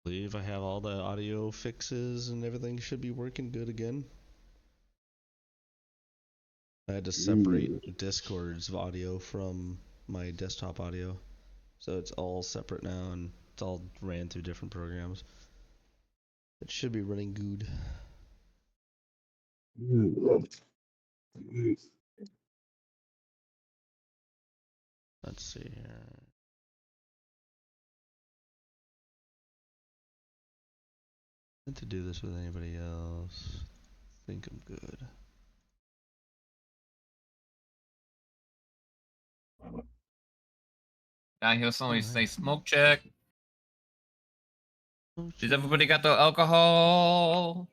believe I have all the audio fixes and everything should be working good again. I had to separate Discord's audio from my desktop audio, so it's all separate now and it's all ran through different programs. It should be running good. Let's see here. I meant to do this with anybody else. I think I'm good. I hear somebody say smoke check. Oh, Does everybody got the alcohol?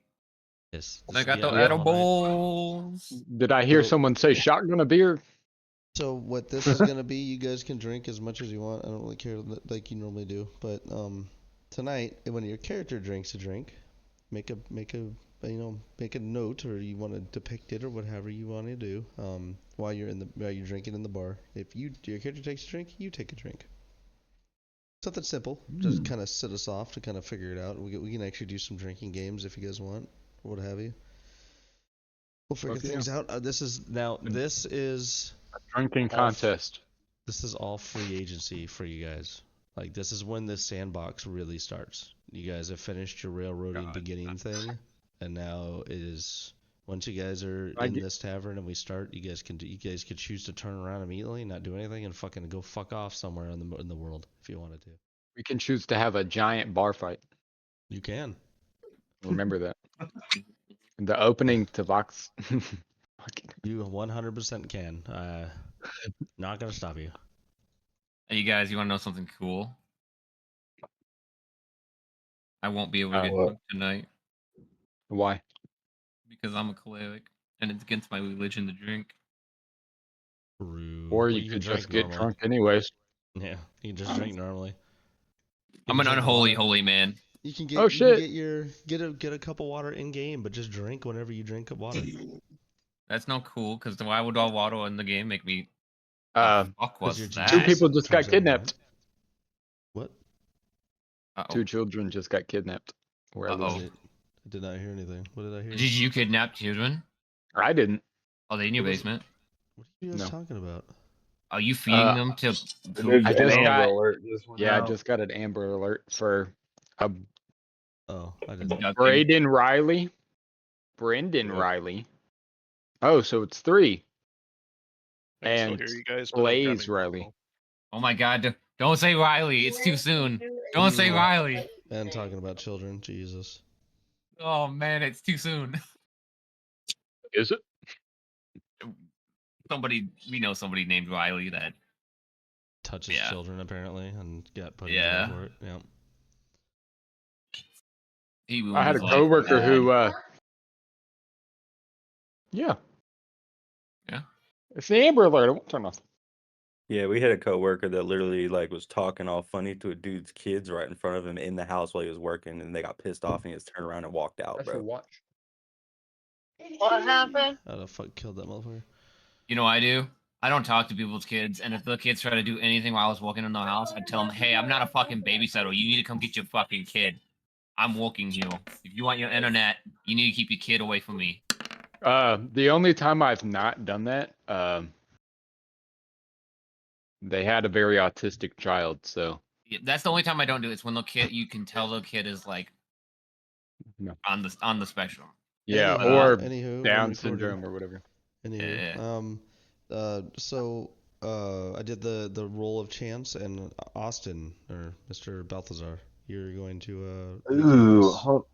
yes. They got the alcohol night. edibles. Did I hear someone say shotgun a beer? So what this is gonna be, you guys can drink as much as you want. I don't really care like you normally do, but tonight when your character drinks a drink, make a note, or you want to depict it or whatever you want to do. While you're drinking in the bar, if your character takes a drink, you take a drink. Something simple, just kind of set us off to kind of figure it out. We can actually do some drinking games if you guys want, or what have you. We'll figure things out. This is A drinking contest. This is all free agency for you guys. Like, this is when this sandbox really starts. You guys have finished your railroading beginning thing, and now it is once you guys are in this tavern and we start, you guys could choose to turn around immediately and not do anything and fucking go fuck off somewhere in the world if you wanted to. We can choose to have a giant bar fight. You can. Remember that. The opening to Vox. You 100% can. Not gonna stop you. Hey, you guys, you want to know something cool? I won't be able to get drunk tonight. Why? Because I'm a cleric, and it's against my religion to drink. Rude. Or you could just get drunk anyways. Yeah, you can just drink normally. I'm an unholy holy man. You can get get a cup of water in game, but just drink whenever you drink water. That's not cool, because why would all water in the game make me? Fuck was that? 2 people just got kidnapped. What? Uh-oh. 2 children just got kidnapped. Where I did not hear anything. What did I hear? Did you kidnap children? I didn't. Are they in your basement? What are you guys talking about? Are you feeding them to? I just got an Amber Alert for a. Oh, I didn't. Brendan Riley. Oh, so it's 3. And Blaze Riley. Oh my God! Don't say Riley. It's too soon. Don't say Riley. And talking about children, Jesus. Oh man, it's too soon. Is it? We know somebody named Riley that touches children apparently and got put in jail for it. Yeah. I had a coworker who Yeah. It's the Amber Alert. I won't turn off. Yeah, we had a coworker that literally was talking all funny to a dude's kids right in front of him in the house while he was working, and they got pissed off and he just turned around and walked out, bro. Watch. What happened? How the fuck killed that motherfucker? You know what I do? I don't talk to people's kids, and if the kids try to do anything while I was walking in the house, I'd tell them, hey, I'm not a fucking babysitter. You need to come get your fucking kid. I'm walking here. If you want your internet, you need to keep your kid away from me. The only time I've not done that, they had a very autistic child, so. Yeah, that's the only time I don't do it. It's when the kid, you can tell the kid is on the spectrum. Yeah, or Down syndrome or whatever. Anywho, so I did the roll of chance, and Austin or Mr. Balthazar, you're going to hold.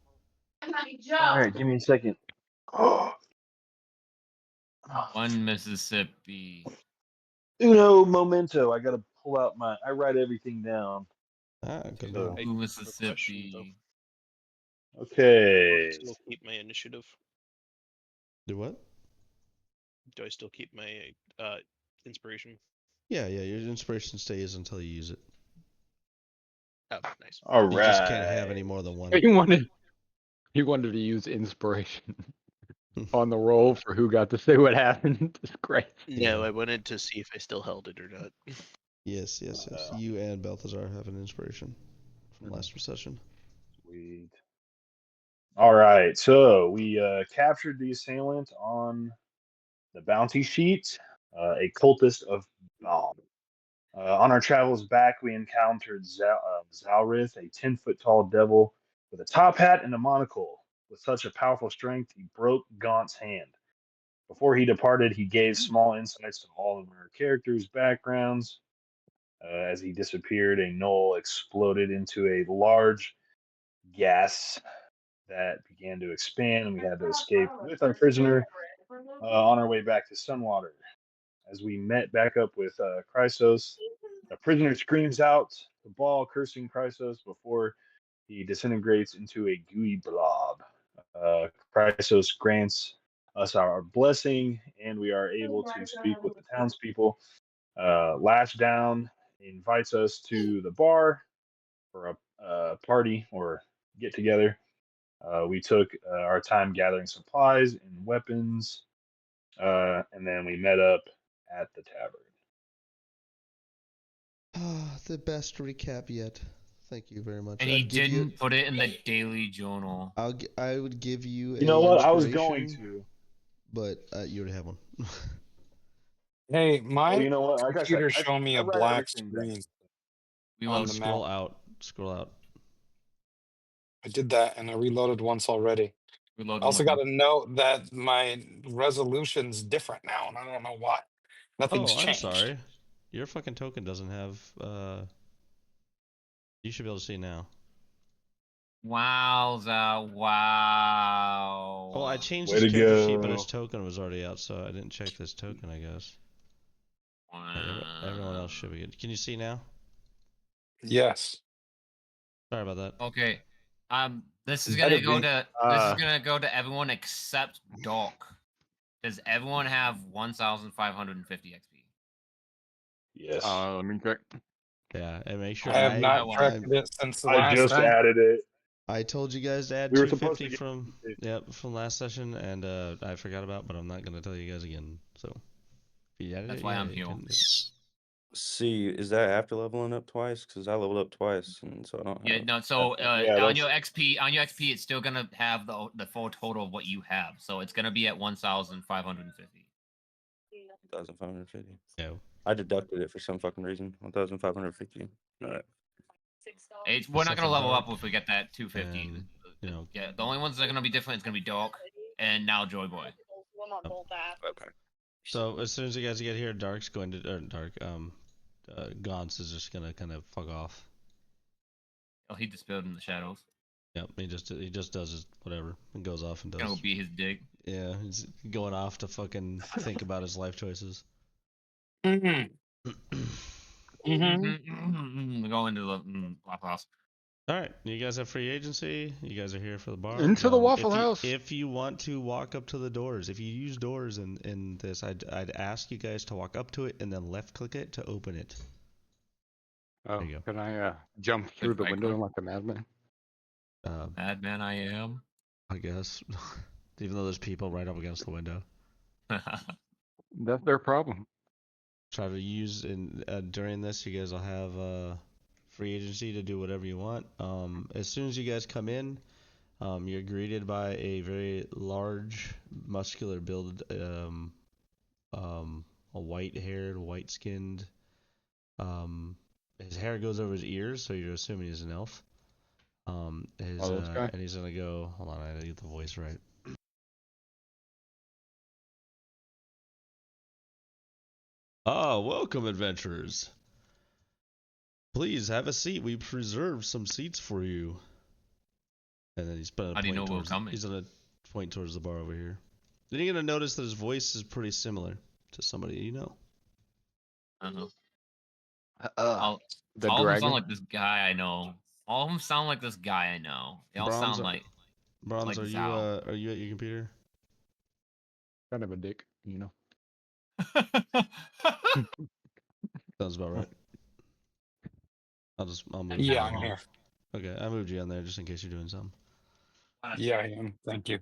All right, give me a second. One Mississippi. Uno momento. I gotta pull out I write everything down. Good. Mississippi. Okay. Do I still keep my initiative? Do what? Do I still keep my inspiration? Yeah, your inspiration stays until you use it. Oh, nice. All you right. just can't have any more than one. He wanted to use inspiration on the roll for who got to say what happened. It's great. No, I wanted to see if I still held it or not. Yes. You and Balthazar have an inspiration from last session. Sweet. All right, so we captured the assailant on the bounty sheet, a cultist of Baal. On our travels back, we encountered Zalrith, a 10-foot tall devil with a top hat and a monocle. With such a powerful strength, he broke Gaunt's hand. Before he departed, he gave small insights to all of our characters' backgrounds. As he disappeared, a knoll exploded into a large gas that began to expand, and we had to escape with our prisoner on our way back to Sunwater. As we met back up with Chrysos, the prisoner screams out the ball, cursing Chrysos before he disintegrates into a gooey blob. Chrysos grants us our blessing, and we are able to speak with the townspeople. Lashdown invites us to the bar for a party or get together. We took our time gathering supplies and weapons, and then we met up at the tavern. The best recap yet. Thank you very much. And he didn't put it in the daily journal. I would give you. You know what? I was inspiration, going to, but you already have one. Hey, my you know what? Like I said, computer's showing me I a write black everything down. screen. We On will the Scroll map. out. Scroll out. I did that and I reloaded once already. reload I also one got more to note that my resolution's different now, and I don't know why. Nothing's Oh, I'm changed. sorry. Your fucking token doesn't have. You should be able to see now. Wowza! Wow. Oh, I changed Way his to character sheet, but go. his token was already out, so I didn't check this token, I guess. Everyone else should be good. Can you see now? Yes. Sorry about that. Okay. This is Better gonna go be. to this is gonna go to everyone except Doc. Does everyone have 1,550 XP? Yes. Let me check. Yeah, and make sure I have not I- corrected it since the I last just time. added it. I told you guys to add We were supposed to 250 from last session, and I forgot about, but I'm not gonna tell you guys again. So if you added That's it, why yeah, I'm you here. can- See, is that after leveling up twice? Because I leveled up twice, and so I don't Yeah, have. no. So Yeah, on that's- your XP, it's still gonna have the full total of what you have. So it's gonna be at 1,550. 1,550. Yeah. I deducted it for some fucking reason. 1,550. All right. We're not gonna Second level Dark, up if we get that 250. and, you know, Yeah, the only ones that are gonna be different is gonna be Doc and now Joy Boy. Okay. So as soon as you guys get here, Dark's going to Gaunt's is just gonna kind of fuck off. Oh, he dispelled in the shadows. Yep, he just does his whatever and goes off and does. Gonna be his dick. Yeah, he's going off to fucking think about his life choices. Mm-hmm. Mm-hmm. Go into the Waffle House. All right, you guys have free agency. You guys are here for the bar. Into the Waffle House. If you want to walk up to the doors, if you use doors in this, I'd ask you guys to walk up to it and then left click it to open it. Oh, There you go. can I jump through the right window click. like a madman? Madman I am. I guess. Even though there's people right up against the window. That's their problem. Try to use during this, you guys will have free agency to do whatever you want. As soon as you guys come in, you're greeted by a very large, muscular build, a white-haired, white-skinned. His hair goes over his ears, so you're assuming he's an elf. This guy? And he's gonna go. Hold on, I gotta get the voice right. Ah, welcome, adventurers. Please have a seat. We preserved some seats for you. And then he's gonna How do you know we're towards. coming? He's gonna point towards the bar over here. Then you're gonna notice that his voice is pretty similar to somebody you know. Uh-huh. The All of them dragon. sound like this guy I know. All of them sound like this guy I know. They all Bronze, sound like. Bronze, like are you Zao. are you at your computer? Kind of a dick, you know. Sounds about right. I'll move you Yeah, on I'm there. here. Okay, I moved you on there just in case you're doing something. Yeah, I am. Thank you.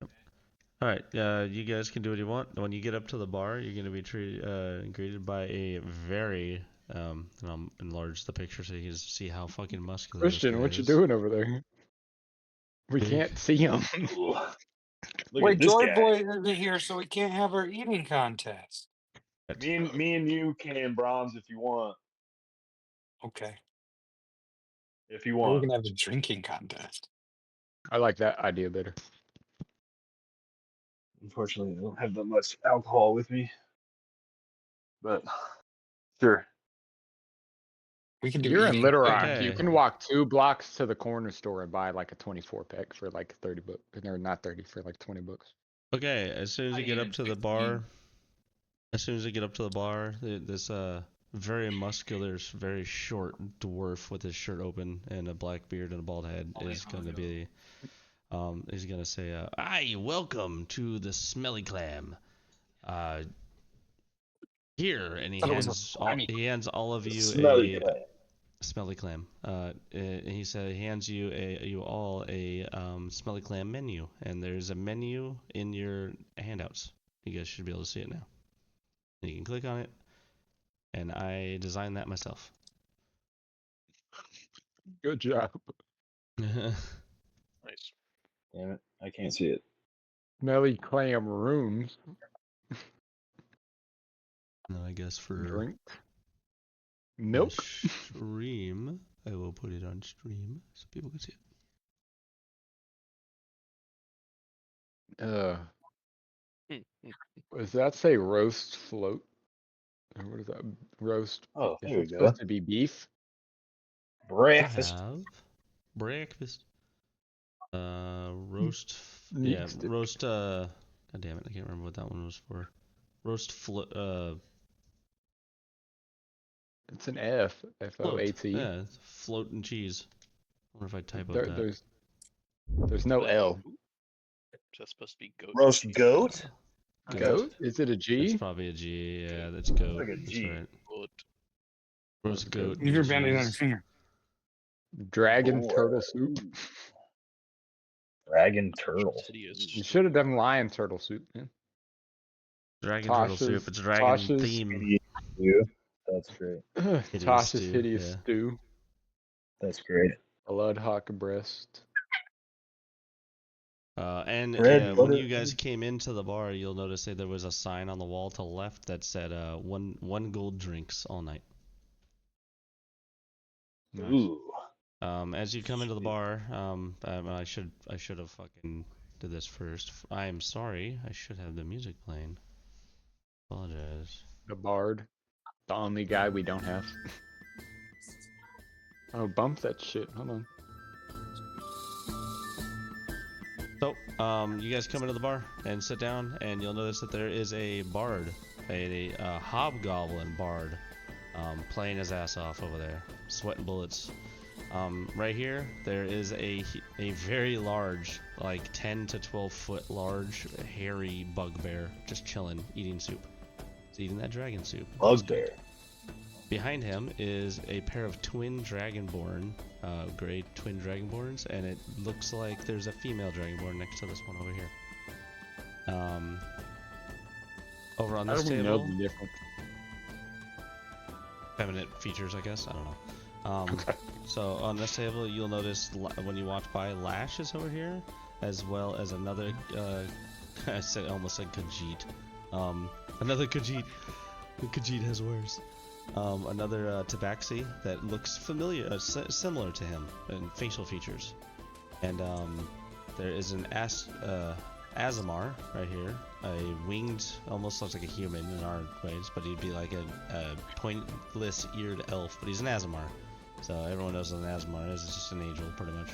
All right, you guys can do what you want. When you get up to the bar, you're going to be greeted by a very, and I'll enlarge the picture so you can see how fucking muscular. Christian, what you doing over there? We can't see him. Look Wait, at this Joy guy. Boy isn't here, so we can't have our eating contest. Me and you can bronze if you want. Okay. If you Or we want. can have a drinking contest. I like that idea better. Unfortunately, I don't have that much alcohol with me. But sure. We can do You're in eating. Little too. Rock. You Okay. can walk 2 blocks to the corner store and buy like a 24 pack for like 30 bucks. Or not 30, for like 20 bucks. Okay, as soon as you get up to the bar, this very muscular, very short dwarf with his shirt open and a black beard and a bald head is going to be, he's going to say, "Aye, welcome to the Smelly Clam. Here," and Thought it was a slimy he hands all of you Smelly a Clam. Smelly Clam. He said he hands you all a Smelly Clam menu, and there's a menu in your handouts. You guys should be able to see it now. And you can click on it, and I designed that myself. Good job. Nice. Damn it, I can't see it. Smelly Clam rooms. No, I guess for Drink. the Milk. stream, I will put it on stream so people can see it. Does that say roast float? Or what is that? Roast. Oh, Is there we it go. supposed to be beef? Breakfast. Have breakfast. Roast. Meat Yeah, stick. roast. God damn it, I can't remember what that one was for. Roast It's an F. F-O-A-T. Yeah, float and cheese. I wonder if I type out that. There's no L. That's supposed to be goat. Roast cheese. goat? Goat? Is it a That's G? probably a G. Yeah, that's goat. Like a That's G. right. Goat. Roast goat. Leave your band-aid on your cheese. finger. Dragon Ooh. turtle soup. Dragon turtle. Insidious. You should have done lion turtle soup, man. Dragon turtle soup. It's dragon theme. Idiot stew. That's great. Hideous Tasha's stew, hideous yeah. stew. That's great. Bloodhawk breast. And Bread, when butter, you guys came into the bar, you'll notice that there was a sign on the wall to the left that said one gold drinks all night. Nice. Ooh. As you come into the bar, I should have fucking did this first. I am sorry. I should have the music playing. Apologize. The bard. The only guy we don't have. Oh, bump that shit. Hold on. So, you guys come into the bar and sit down, and you'll notice that there is a bard, a hobgoblin bard, playing his ass off over there, sweating bullets. Right here, there is a very large, like 10 to 12 foot large, hairy bugbear just chilling, eating soup. He's eating that dragon soup. Bugbear. Behind him is a pair of twin dragonborn, gray twin dragonborns, and it looks like there's a female dragonborn next to this one over here. Over on How this do we know table, the difference? feminine features, I guess. I don't know. So on this table, you'll notice when you walk by, Lash is over here, as well as another. I said almost said Khajiit. Another Khajiit. Khajiit has worse. Another Tabaxi that looks familiar, similar to him in facial features. And there is an Azamar right here, a winged, almost looks like a human in our ways, but he'd be like a pointless eared elf, but he's an Azamar. So everyone knows what an Azamar is, it's just an angel, pretty much.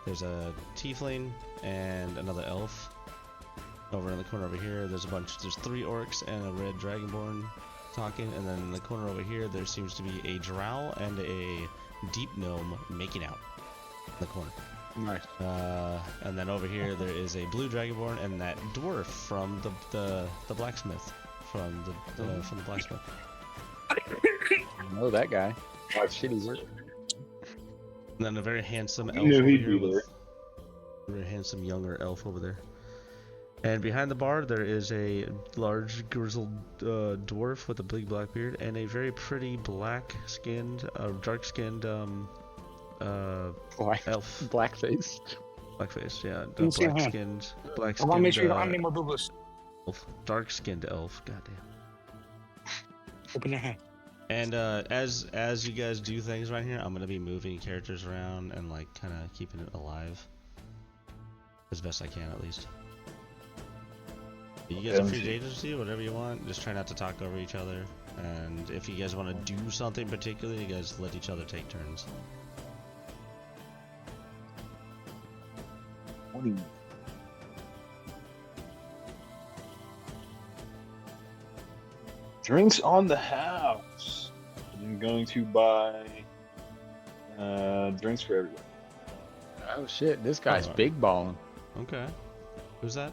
There's a tiefling and another elf. Over in the corner over here, there's 3 orcs and a red dragonborn talking, and then in the corner over here, there seems to be a drow and a deep gnome making out in the corner. Nice. And then over here, there is a blue dragonborn and that dwarf from the blacksmith, from the blacksmith. I know that guy. Watch shitty work. And then a very handsome elf knew over he'd here be with a very handsome younger elf over there. And behind the bar, there is a large grizzled dwarf with a big black beard and a very pretty black-skinned, dark-skinned elf, Blackface. blackface, yeah, Can you see your hand? black I want to make sure you skinned don't have any more boo-boos. elf, dark skinned elf. Goddamn. Open your hand. And as you guys do things right here, I'm gonna be moving characters around and like kind of keeping it alive as best I can, at least. You guys are free to do whatever you want. Just try not to talk over each other. And if you guys want to do something particular, you guys let each other take turns. Drinks on the house. I'm going to buy drinks for everyone. Oh shit, this guy's big balling. Okay. Who's that?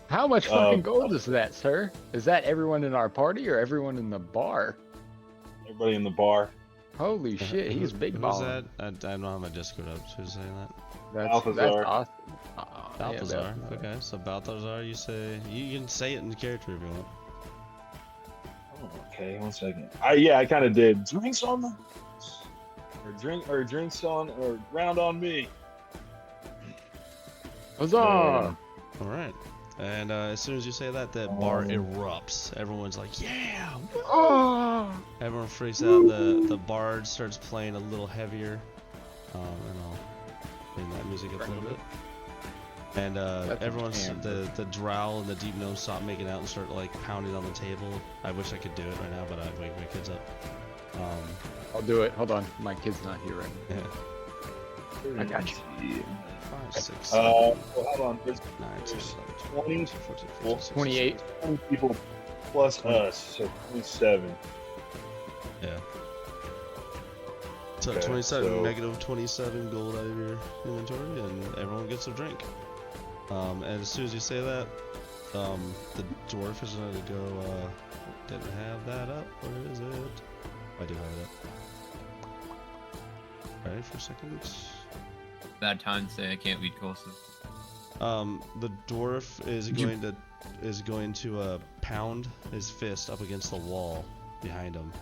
How much fucking gold is that, sir? Is that everyone in our party or everyone in the bar? Everybody in the bar. Holy shit, he's big balling. Who's that? I don't have my Discord up. Who's saying that? That's Balthazar. awesome. Balthazar. Okay, so Balthazar, you can say it in character if you want. Oh, okay, 1 second. I kind of did. Drinks on the drinks on or round on me. Huzzah! All right. And as soon as you say that, the bar erupts. Everyone's like, "Yeah!" Oh! Everyone freaks out. The bard starts playing a little heavier, and I'll bring that music up a little bit. And everyone's the drow and the deep gnome stop making out and start like pounding on the table. I wish I could do it right now, but I'd wake my kids up. I'll do it. Hold on, my kid's not here right now. Yeah. I got you. 5, 6, Hold on. There's 9, 10, 20, 14, 15, 16, 28. 20 people plus us, so 27. Yeah. So Okay, 27, so- negative 27 gold out of your inventory, and everyone gets a drink. And as soon as you say that, the dwarf is gonna go. Didn't have that up. Where is it? I do have it up. Alright, for a second. Bad time to say I can't read cursive. The dwarf is going to pound his fist up against the wall behind him,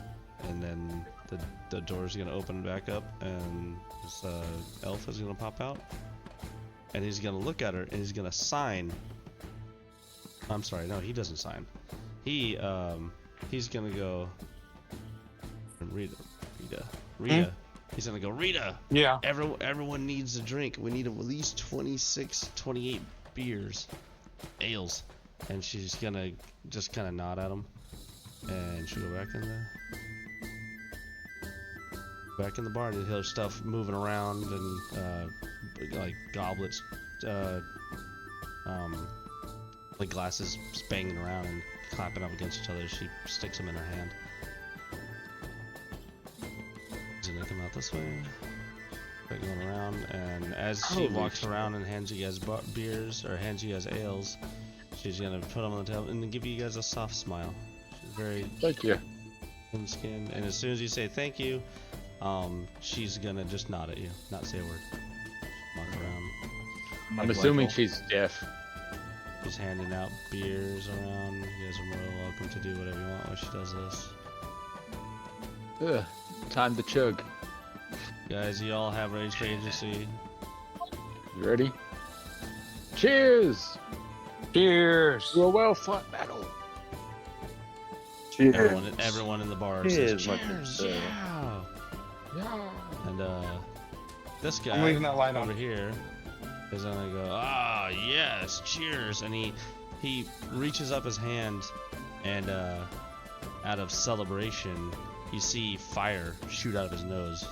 and then the door's gonna open back up, and this elf is gonna pop out, and he's gonna look at her, and he's gonna sign. I'm sorry, no, he doesn't sign. He's gonna go. Rita. He's gonna go, Rita. Yeah. Everyone needs a drink. We need at least 26, 28 beers, ales, and she's gonna just kind of nod at him, and she'll go back in the bar, and you'll hear stuff moving around, and like goblets, like glasses banging around and clapping up against each other as she sticks them in her hand. She's gonna come out this way, start going around, and as she walks around and hands you guys beers or hands you guys ales, she's gonna put them on the table and then give you guys a soft smile. She's very Thank you. thin skinned, and as soon as you say thank you, she's gonna just nod at you, not say a word. Walk around. I'm assuming she's deaf. She's handing out beers around. You guys are more than welcome to do whatever you want while she does this. Ugh, time to chug. Guys, you all have rage for agency. You ready? Cheers! Cheers. To a well-fought battle. Cheers. Everyone in the bar says cheers. Yeah. Yeah. And this guy I'm leaving that light over on. here is gonna go, yes, cheers, and he reaches up his hand, and out of celebration, you see fire shoot out of his nose,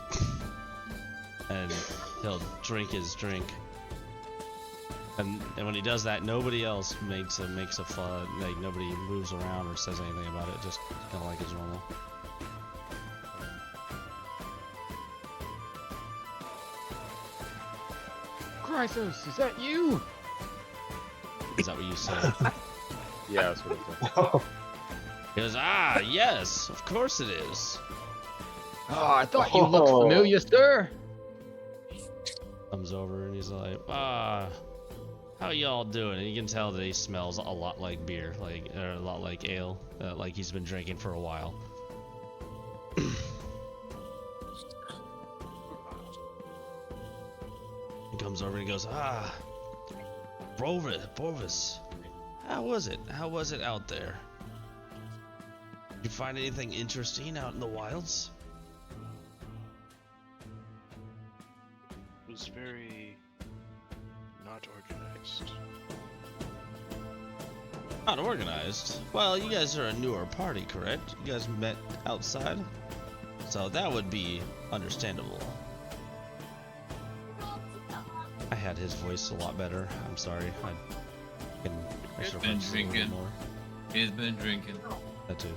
and he'll drink his drink. And when he does that, nobody else makes a fun, like nobody moves around or says anything about it, just kind of like it's normal. Chrysos, is that you? Is that what you say? Yeah, that's what it said. He goes, yes, of course it is. Oh, I thought you looked familiar, sir. Comes over and he's like, how y'all doing? And you can tell that he smells a lot like beer, or a lot like ale, like he's been drinking for a while. comes over and he goes, Bovis, how was it? How was it out there? Did you find anything interesting out in the wilds? It was very not organized. Not organized? Well, you guys are a newer party, correct? You guys met outside? So that would be understandable. I had his voice a lot better. I'm sorry. I should have been practiced a little bit drinking. more. He's been drinking. That too.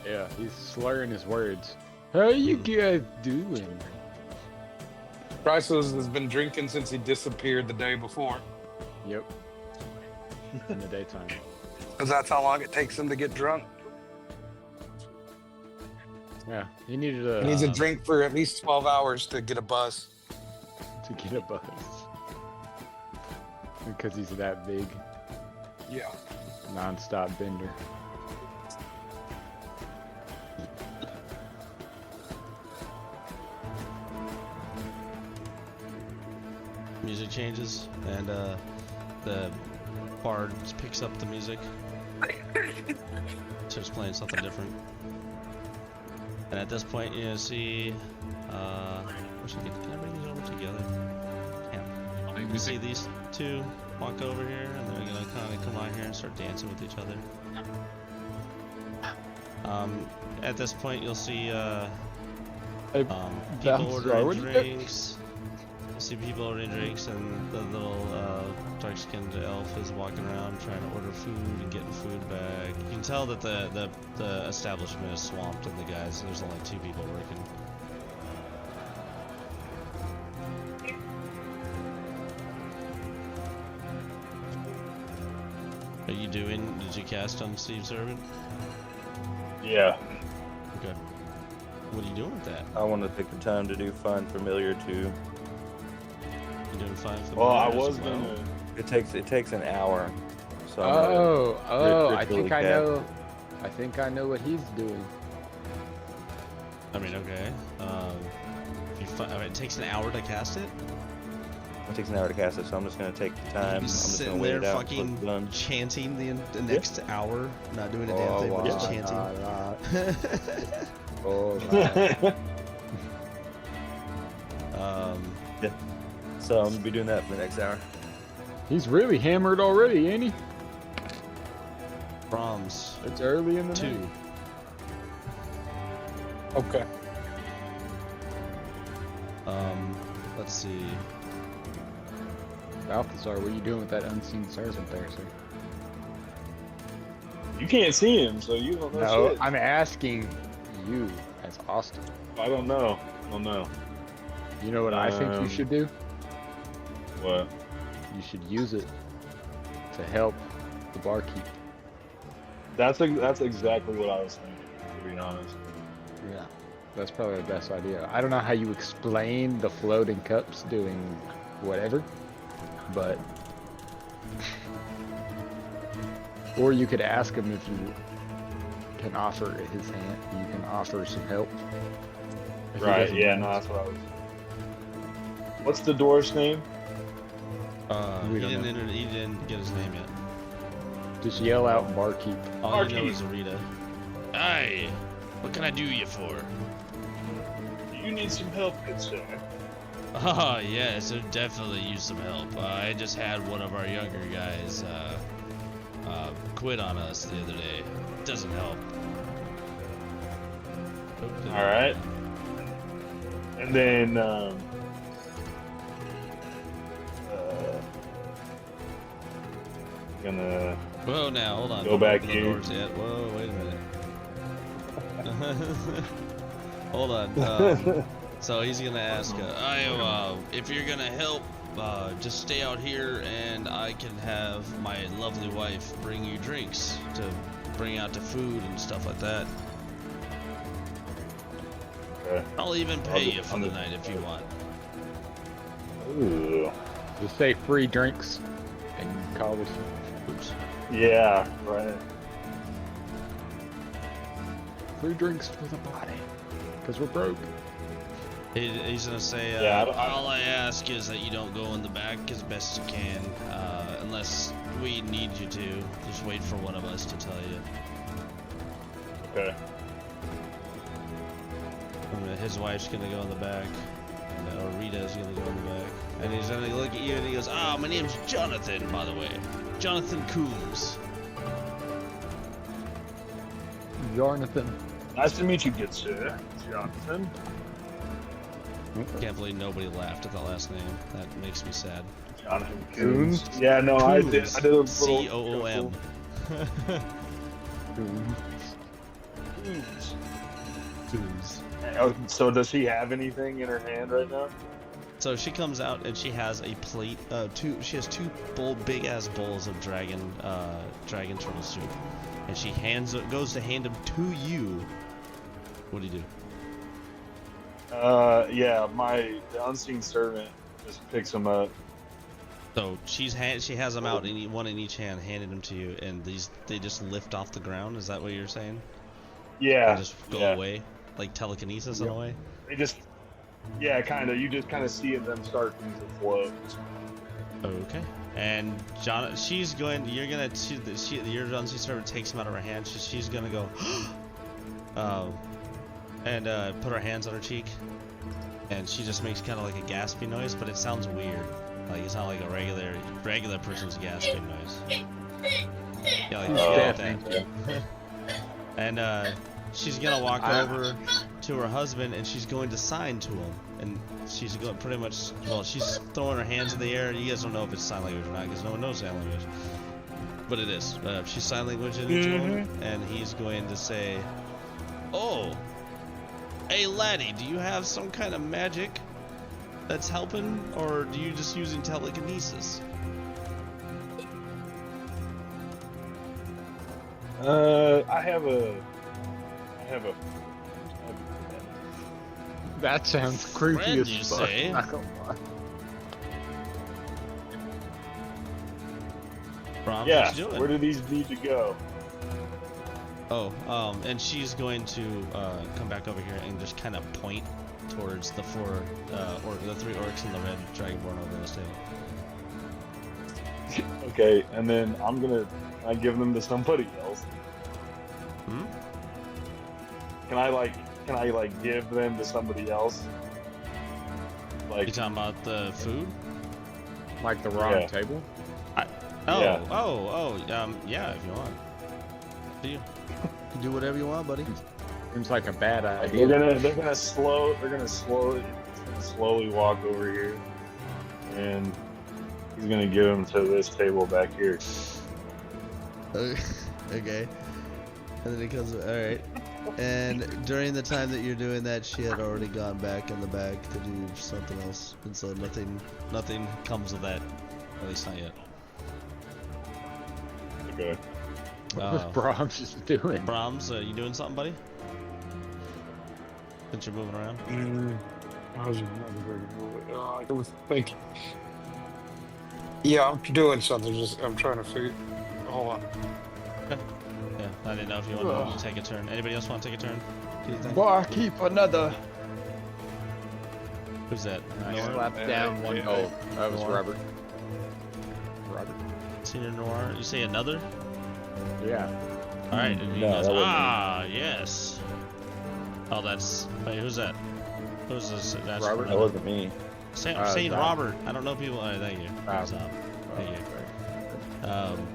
Yeah, he's slurring his words. How you guys doing? Bryce has been drinking since he disappeared the day before. Yep. In the daytime. Because that's how long it takes him to get drunk. Yeah, he needed a He needs a drink for at least 12 hours to get a buzz. to get a buzz. Because he's that big, Yeah. non-stop bender. Music changes, and the bard picks up the music, starts playing something different. And at this point, you see, can I bring these over together? Yeah. You see these two walk over here, and they're gonna kind of come out here and start dancing with each other. At this point, you'll see people ordering drinks. You see people ordering drinks, and the little dark-skinned elf is walking around trying to order food and getting food back. You can tell that the establishment is swamped in the guys. There's only 2 people working. Are you doing? Did you cast on Steve's servant? Yeah. Okay. What are you doing with that? I want to take the time to do Find Familiar too. You doing fine for the Well, I miners was as well? gonna. It takes an hour. So I think I cap. know. I think I know what he's doing. I mean, okay. It takes an hour to cast it. It takes an hour to cast it, so I'm just gonna take the time. I'm You're just sitting gonna wait there it out until fucking it's done. chanting the next hour, not doing a damn thing, but just chanting. So I'm gonna be doing that for the next hour. He's really hammered already, ain't he? Brahms. It's early in the 2. night. Okay. Let's see. Balthazar, what are you doing with that unseen servant there, sir? You can't see him, so you don't know No, shit. I'm asking you as Austin. I don't know. I don't know. You know what I think you should do? What? You should use it to help the barkeep. That's exactly what I was thinking, to be honest. Yeah, that's probably the best idea. I don't know how you explain the floating cups doing whatever, but or you could ask him if you can offer his hand. You can offer some help. If he Right, doesn't yeah, mind. no, that's what I was. What's the dwarf's name? We He don't didn't get his name yet. Just yell out barkeep. All you know is Arita. Hi, what can I do you for? You need some help, good sir. Oh, yes, I definitely use some help. I just had one of our younger guys quit on us the other day. Doesn't help. All right. And then, gonna. Whoa, now, hold on. Go Don't back open the here. doors yet. Whoa, wait a minute. Hold on. So he's gonna ask, if you're gonna help, just stay out here and I can have my lovely wife bring you drinks to bring out to food and stuff like that. Okay. I'll even I'll pay just- you for I'm the just- night if you want. Ooh. Just say free drinks and call this. Oops. Yeah, right. Free drinks for the body. Because we're broke. He's gonna say, Yeah, all I ask is that you don't go in the back as best you can, unless we need you to. Just wait for one of us to tell you. Okay. His wife's gonna go in the back, and Rita's gonna go in the back. And he's gonna look at you and he goes, my name's Jonathan, by the way. Jonathan Coombs. Jonathan. Nice to meet you, good sir. Jonathan. Can't believe nobody laughed at that last name. That makes me sad. Jonathan Coons? Coons. Yeah, no, I did a little C-O-O-M. Coons. Coombs. Oh, so does she have anything in her hand right now? So she comes out and she has a plate. She has two big ass bowls of dragon turtle soup, and she goes to hand them to you. What do you do? Yeah, the unseen servant just picks them up. So she has them out, one in each hand, handed them to you, and they just lift off the ground. Is that what you're saying? Yeah. They just go away, like telekinesis in a way. They just, yeah, kind of. You just kind of see them start to float. Okay. And she's going. Your unseen servant takes them out of her hand. She's gonna go. And put her hands on her cheek, and she just makes kind of like a gasping noise, but it sounds weird. Like it's not like a regular person's gasping noise. Yeah, like that. And she's gonna walk over to her husband, and she's going to sign to him, and she's going pretty much. Well, she's throwing her hands in the air. You guys don't know if it's sign language or not, because no one knows sign language. But it is. She's sign language to him, and he's going to say, "Oh. Hey laddie, do you have some kind of magic that's helping, or do you just using telekinesis?" I have a. That sounds creepy Friend, as you fuck. say? Not gonna lie. Brom, Yeah. what you doing? Where do these need to go? And she's going to come back over here and just kind of point towards the the three orcs and the red dragonborn over this table. Okay, and then I give them to somebody else. Hmm? Can I give them to somebody else? You Like, talking about the food? Like the round Yeah. table? Yeah. Yeah, if you want. Do you? Do whatever you want, buddy. Seems like a bad idea. they're gonna slowly walk over here, and he's gonna give them to this table back here. Okay. And then he comes. All right. And during the time that you're doing that, she had already gone back in the back to do something else, and so Nothing comes of that. At least not yet. Okay. What was Brahms just doing? Brahms, you doing something, buddy? Since you're moving around. I was thinking. Yeah, I'm doing something. I'm trying to figure. Hold on. Okay. Yeah, I didn't know if you wanted to take a turn. Anybody else want to take a turn? Do you think? Barkeep another. Who's that? I Noir? slapped down one. Oh, that was Noir. Robert. Robert. Senior Noir. You say another? Yeah. All right. And he No, goes, that wasn't me. yes. Oh, that's. Wait, who's that? Who's this? That's Robert? That wasn't me. I'm saying Zach. Robert. I don't know people. All right, thank you. Stop. Thank you.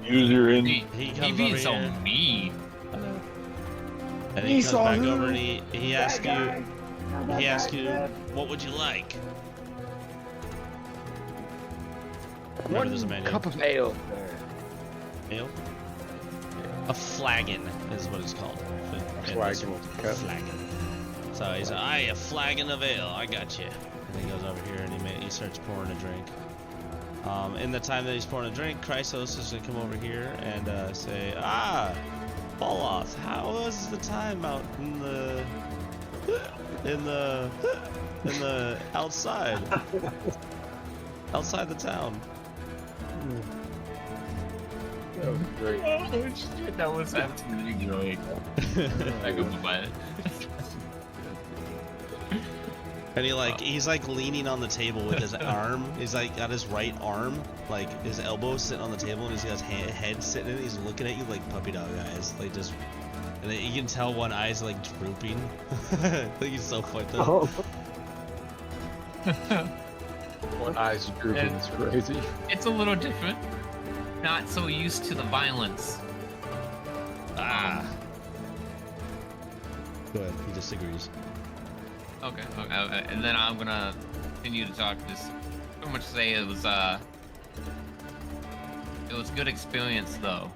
Use your in. He comes being over so here. mean. And he comes back over and he asks you, what would you like? Remember, there's a menu. Cup of ale. Ale? A flagon is what it's called. Flagon. A flagon. So he's like, a flagon of ale. I got you. And he goes over here and he starts pouring a drink. In the time that he's pouring a drink, Chrysos is gonna come over here and say, Boloth, how was the time out in the outside the town? That was great. Oh shit, that was absolutely great. I go by it. And he's like leaning on the table with his arm. He's like got his right arm, like his elbow sitting on the table, and he's got his head sitting in it. He's looking at you like puppy dog eyes, like just. And then you can tell one eye's like drooping. Like he's so fucked up. Oh. One eye's drooping. It's crazy. It's a little different. Not so used to the violence. Go ahead. He disagrees. Okay. And then I'm gonna continue to talk. Just pretty much say it was good experience though.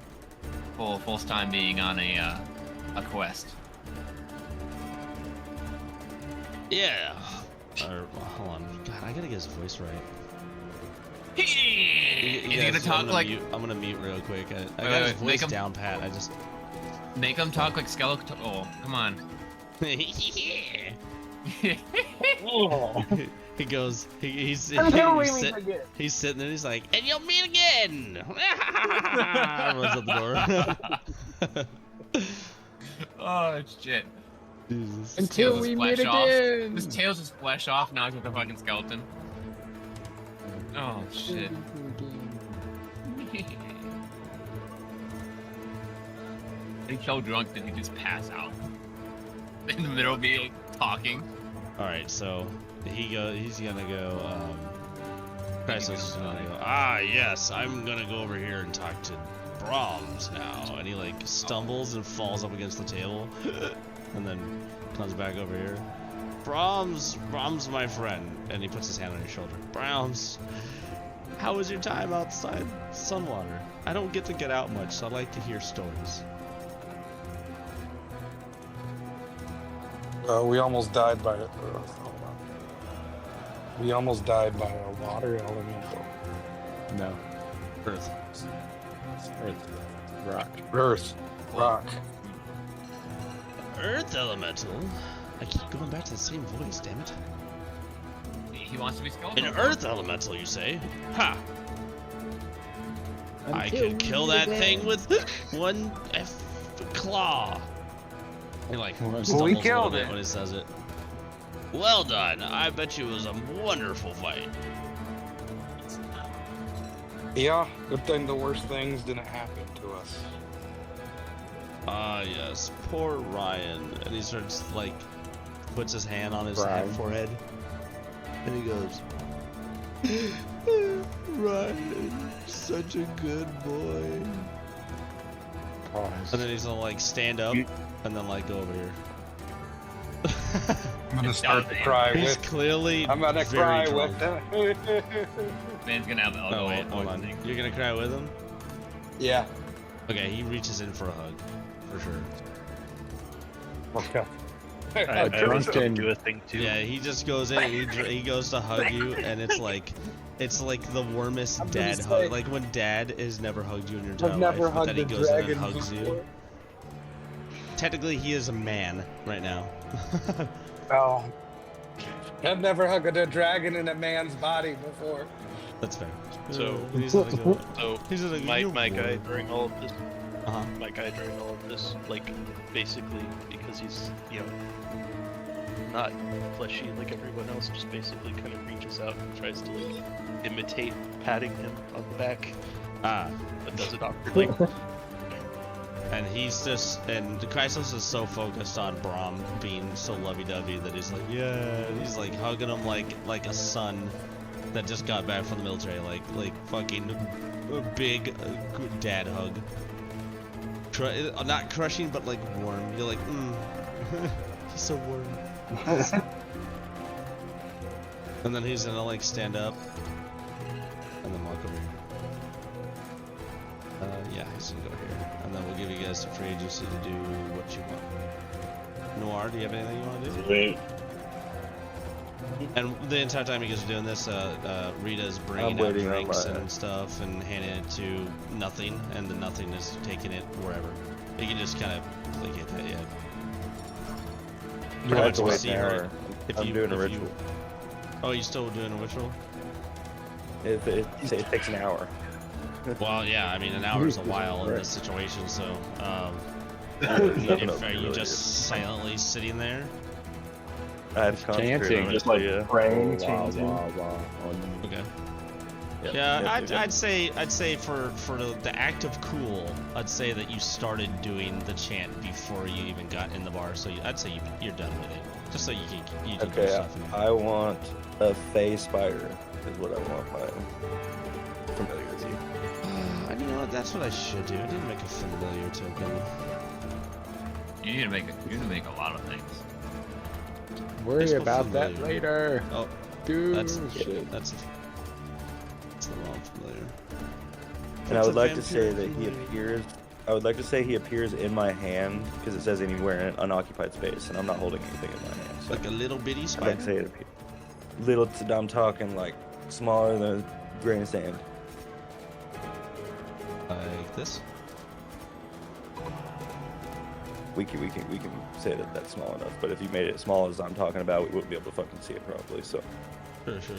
For first time being on a quest. Yeah. Hold on. God, I gotta get his voice right. Is he gonna talk like? I'm gonna mute real quick. I got his voice down pat. I just make him talk like skeleton. Oh, come on. He goes. He's sitting there. He's like, and you'll meet again. Runs out the door. Oh shit. Jesus. Until we meet again. His tails just flesh off. Now he's with a fucking skeleton. Oh shit. He's so drunk that he just pass out in the middle of me talking. All right, so he's gonna go. Chrysos is gonna go. Ah, yes, I'm gonna go over here and talk to Brahms now. And he like stumbles and falls up against the table, and then comes back over here. Brahms, my friend, and he puts his hand on your shoulder. Brahms, how was your time outside Sunwater? I don't get to get out much, so I like to hear stories. We almost died by We almost died by a water elemental. No. Earth. Rock. Rock. Earth elemental? I keep going back to the same voice, damn it. He wants to be skeleton. An earth elemental, you say? Ha! I could kill that thing with one claw. He like stumbles a little bit when he says it. Well done. I bet you it was a wonderful fight. Yeah, good thing the worst things didn't happen to us. Ah, yes. Poor Ryan. And he starts like puts his hand on his forehead. And he goes, Ryan, such a good boy. And then he's gonna like stand up and then like go over here. I'm gonna start to cry He's with. clearly I'm gonna very cry drunk. with them. Man's gonna have Oh wait, hold on. You're gonna cry with him? Yeah. Okay, he reaches in for a hug, for sure. Okay. I was gonna do a thing too. Yeah, he just goes in and he goes to hug you, and it's like the warmest dad hug. Like when dad has never hugged you in your entire life, but then he goes in and hugs you. Technically, he is a man right now. Oh. I've never hugged a dragon in a man's body before. That's fair. So, He's gonna go. my guy during all of this, Uh-huh. like, basically, because he's, not fleshy like everyone else, just basically kind of reaches out and tries to, like, imitate patting him on the back. Ah. But does it awkwardly. And he's just, and Chrysos is so focused on Brahm being so lovey-dovey that he's like, yeah, he's like hugging him like a son that just got back from the military, like fucking a big dad hug. Not crushing, but like warm. You're like, he's so warm. And then he's gonna like stand up and then walk over here. Yeah, he's gonna go here. And then we'll give you guys some free agency to do what you want. Noir, do you have anything you want to do? Wait. And the entire time you guys are doing this, Rita's bringing out drinks and stuff and handing it to Nothing, and the Nothing is taking it wherever. You can just kind of click it that, yeah. You have to wait an hour. I'm doing a ritual. Oh, you still doing a ritual? It takes an hour. Well, yeah, I mean, an hour is a while in this situation, so, are you just silently sitting there? I have concentrate Chanting, on it, just so like yeah. praying, Wah, chanting. wah, wah, on- Okay. Yep, Yeah, yep, yep. I'd say for the act of cool, I'd say that you started doing the chant before you even got in the bar. So I'd say you're done with it, just so you can do Okay, stuff. I want a Fey Spider is what I want my familiarity. You know what? That's what I should do. I didn't make a familiar token. You need to make a lot of things. Worry Let's go about that familiar. later. Oh, Dude, that's shit. that's the wrong familiar. And I What's would a like to say vampire that he familiar? appears. I would like to say he appears in my hand because it says anywhere in an unoccupied space, and I'm not holding anything in my hand. So Like a little bitty I'd spider. like to say it appears. Little, I'm talking like smaller than a grain of sand. Like this. We can say that that's small enough. But if you made it as small as I'm talking about, we wouldn't be able to fucking see it properly. So. Sure. So,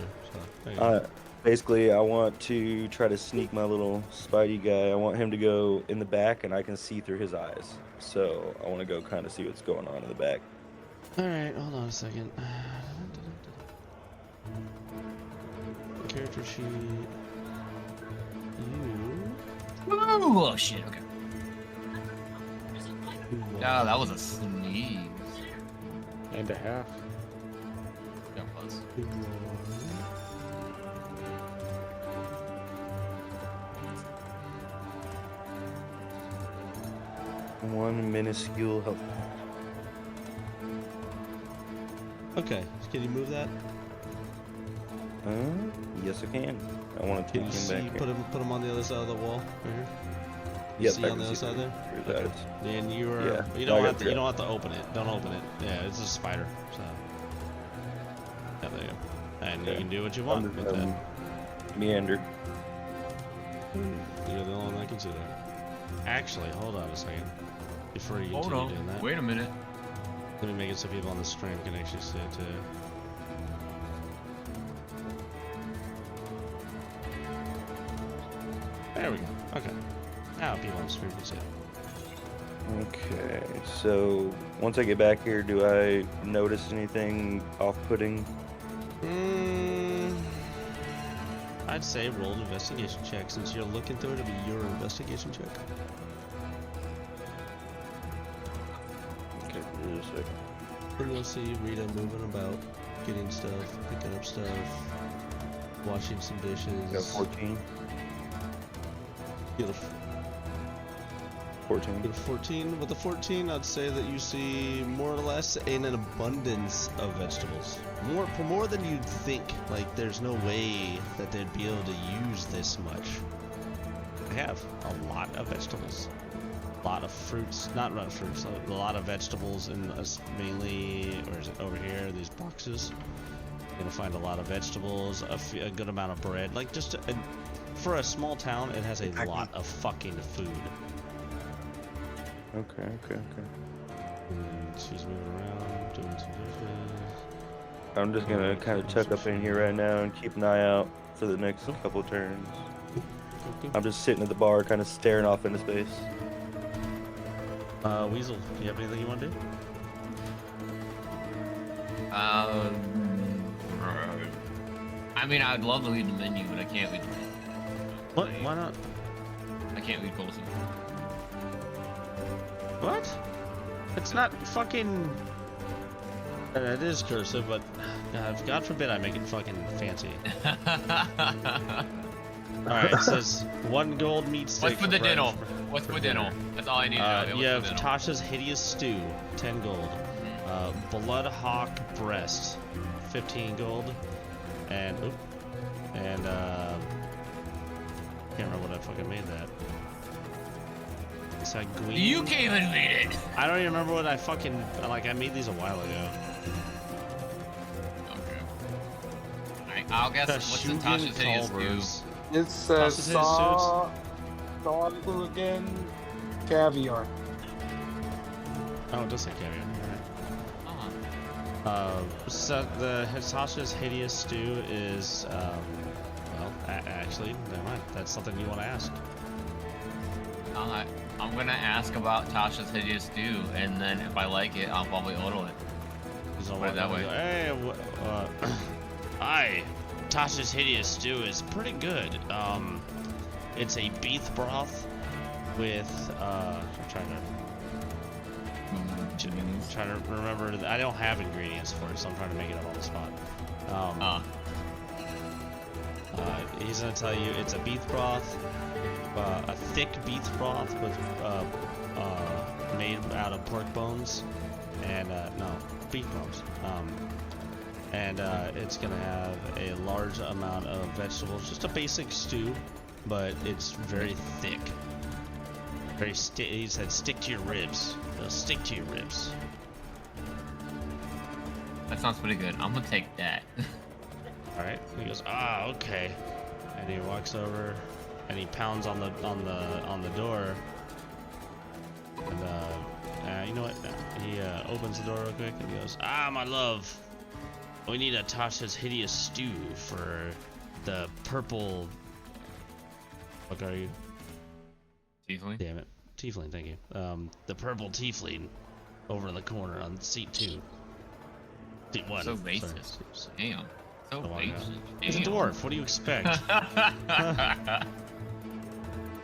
there you go. Basically, I want to try to sneak my little Spidey guy. I want him to go in the back, and I can see through his eyes. So I want to go kind of see what's going on in the back. All right, hold on a second. Character sheet. You. Oh shit. Okay. Oh, that was a sneeze. And a half. Yeah, it was. One minuscule health. Okay, can you move that? Yes, I can. I want to Can take you him see? back Put here. him on the other side of the wall, right here. You Yep, see I on can the other see side there? through his eyes. And you are. Yeah, You I don't got have to. You you. don't have to open it. Don't open it. Yeah, it's a spider. So. Yeah, there you go. And you Okay. can do what you I'm want just, with that. meander. You're the only one that can see that. Actually, hold on a second. Before you Hold continue doing on. that, Wait a minute. let me make it so people on the stream can actually see it too. There we go. Okay. Now people on the stream can see it. Okay, so once I get back here, do I notice anything off-putting? I'd say roll an investigation check. Since you're looking through it, it'll be your investigation check. Okay, just a second. And you'll see Rita moving about, getting stuff, picking up stuff, washing some dishes. Got 14. Get a 14. With a 14, with a 14, I'd say that you see more or less an abundance of vegetables. More than you'd think. Like, there's no way that they'd be able to use this much. They have a lot of vegetables. A lot of fruits, not fruits, a lot of vegetables in us mainly, or is it over here, these boxes. You're gonna find a lot of vegetables, a good amount of bread. Like, just for a small town, it has a lot of fucking food. Okay. And she's moving around, doing some dishes. I'm just gonna kind of tuck up in here right now and keep an eye out for the next couple turns. I'm just sitting at the bar, kind of staring off into space. Weasel, do you have anything you want to do? I mean, I'd love to lead the menu, but I can't lead the menu. What? Why not? I can't lead Colson. What? It's not fucking... It is cursive, but God forbid I make it fucking fancy. Alright, it says 1 gold meat steak. What's for the bread dinner? for- What's for for dinner? That's all I need to know. You What's have for dinner? Tasha's Hideous Stew, 10 gold. Blood Hawk Breast, 15 gold. And, can't remember what I fucking made that. Sanguine. You came and made it! I don't even remember what I fucking, like, I made these a while ago. Okay. Alright, I'll guess what's in Tasha's Hideous Stew. It says Tasha's Hideous Saarbrücken caviar. Oh, it does say caviar. Uh-huh. So the Tasha's Hideous Stew is, well, actually, never mind. That's something you want to ask. Alright. I'm gonna ask about Tasha's Hideous Stew, and then if I like it, I'll probably order it. He's all Put it that walking way. up, hey, hi. Tasha's Hideous Stew is pretty good. It's a beef broth with I'm trying to remember. I don't have ingredients for it, so I'm trying to make it up on the spot. He's gonna tell you it's a beef broth, a thick beef broth with made out of pork bones, and beef bones. And it's gonna have a large amount of vegetables, just a basic stew, but it's very thick. He said, stick to your ribs. It'll stick to your ribs. That sounds pretty good. I'm gonna take that. All right. He goes, okay. And he walks over, and he pounds on the door. And you know what? He opens the door real quick, and he goes, my love. We need a Tasha's Hideous Stew for the purple. What are you? Tiefling? Damn it. Tiefling, thank you. The purple tiefling over in the corner on seat 2. Seat 1. So racist. Damn. So racist. He's a dwarf. What do you expect?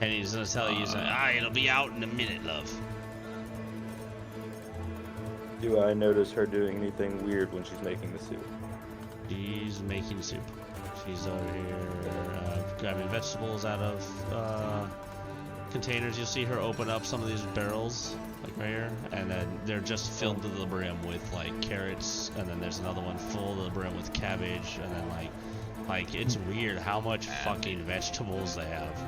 And he's gonna tell you, it'll be out in a minute, love. Do I notice her doing anything weird when she's making the soup? She's making soup. She's over here grabbing vegetables out of containers. You'll see her open up some of these barrels, like right here, and then they're just filled to the brim with like carrots, and then there's another one full to the brim with cabbage, and then like it's weird how much fucking vegetables they have.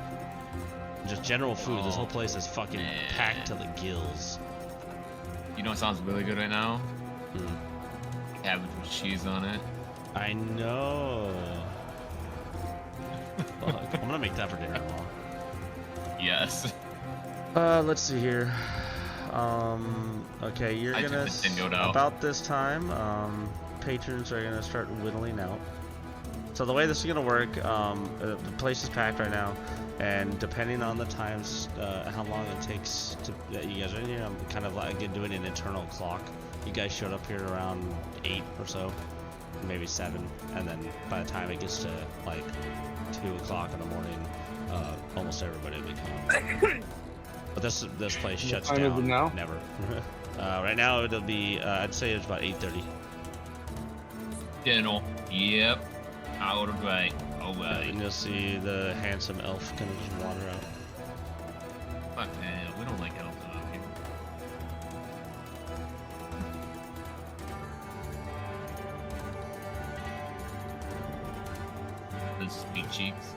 Just general food. This whole place is fucking packed to the gills. You know what sounds really good right now? Cabbage with cheese on it. I know. Fuck. I'm gonna make that for dinner tomorrow. Yes. Let's see here. Okay, you're gonna about this time. Patrons are gonna start whittling out. So the way this is gonna work, the place is packed right now, and depending on the times, how long it takes that you guys are in here, I'm kind of like doing an internal clock. You guys showed up here around 8 or so, maybe 7, and then by the time it gets to like 2 o'clock in the morning, almost everybody will be coming. But this place shuts down. Now? Never. Right now it'll be I'd say it's about 8:30. Dinner. Yep. I ordered right. Alright. And you'll see the handsome elf kind of just wander out. Fuck man, we don't like elves out here. The sweet cheeks.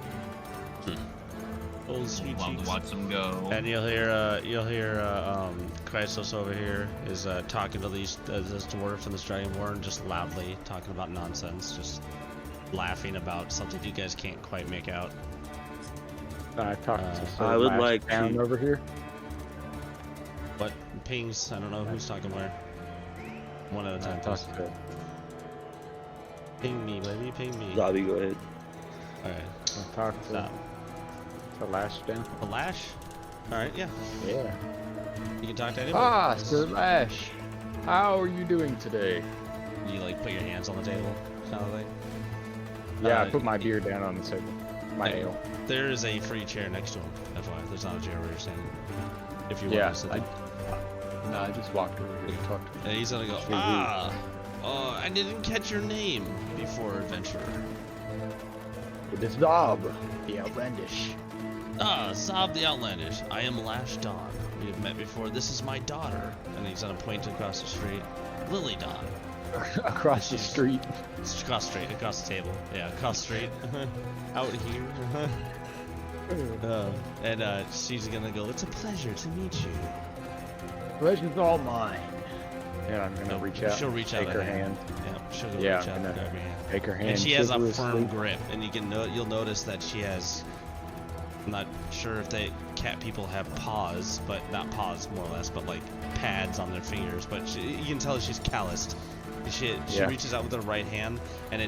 Old sweet Love cheeks. to watch them go. And you'll hear Chrysos over here is talking to this dwarf and this dragonborn, just loudly talking about nonsense, just laughing about something you guys can't quite make out. I would like down to over here. What pings? I don't know who's talking where. One at a time, please. Ping me, baby, ping me. Robbie, go ahead. Alright. Talk to Stop. the lash down. The lash? Alright, yeah. Yeah. You can talk to anybody. Sir Lash. How are you doing today? You like put your hands on the table, kind of thing. Yeah, I put my beer down on the table. My ale. There is a free chair next to him. FYI, there's not a chair where you're standing. If you want Yeah, to sit there. No, I just walked over here to talk to him. And he's gonna go, I didn't catch your name before, adventurer. It is Zob, the outlandish. Zob the Outlandish. I am Lash Dawn. We have met before. This is my daughter. And he's gonna point across the street. Lily Dawn. Across the street. Across the table. Yeah, across the street. Out here. And she's gonna go, it's a pleasure to meet you. Pleasure's all mine. And I'm gonna reach out. She'll reach out. Take her hand. Yeah, she'll go Yeah, reach out and grab your hand. Take her hand. And she has a firm chivalrously. grip, and you'll notice that she has. I'm not sure if cat people have paws, but not paws more or less, but like pads on their fingers. But you can tell she's calloused. She reaches out with her right hand, and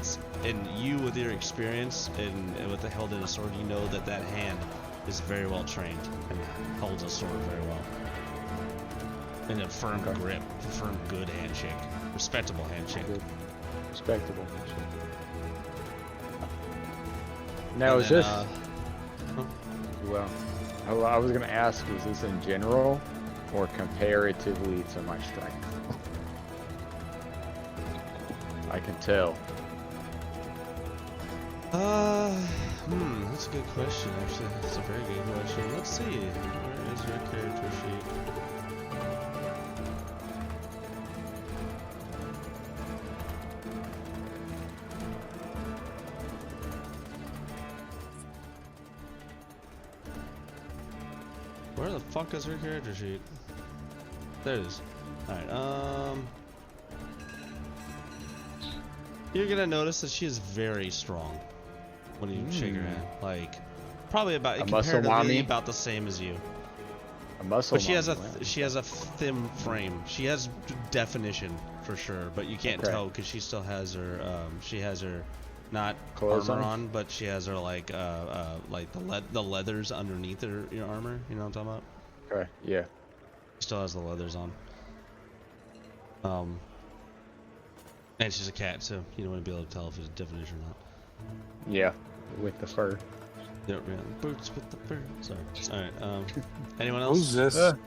you with your experience and with the held in a sword, you know that hand is very well trained and holds a sword very well. And a firm grip, a firm good handshake. Respectable handshake. Good. Respectable handshake. Now, And is then, this... Well, I was going to ask, was this in general or comparatively to my strength? I can tell. That's a good question, actually. That's a very good question. Let's see. Where is your character sheet? Where the fuck is her character sheet? There it is. Alright, you're gonna notice that she is very strong when you shake her hand. Like, probably about comparatively about the same as you. A muscle But she has mommy, she has a thin frame. She has definition for sure, but you can't tell because she still has her she has her not clothes armor on? on, but she has her like the leathers underneath her your armor. You know what I'm talking about? Okay, yeah. She still has the leathers on. And she's a cat, so you don't want to be able to tell if it's definition or not. Yeah, with the fur. Yep, yeah. Boots with the fur. Sorry. Alright, anyone else? Who's this? I'm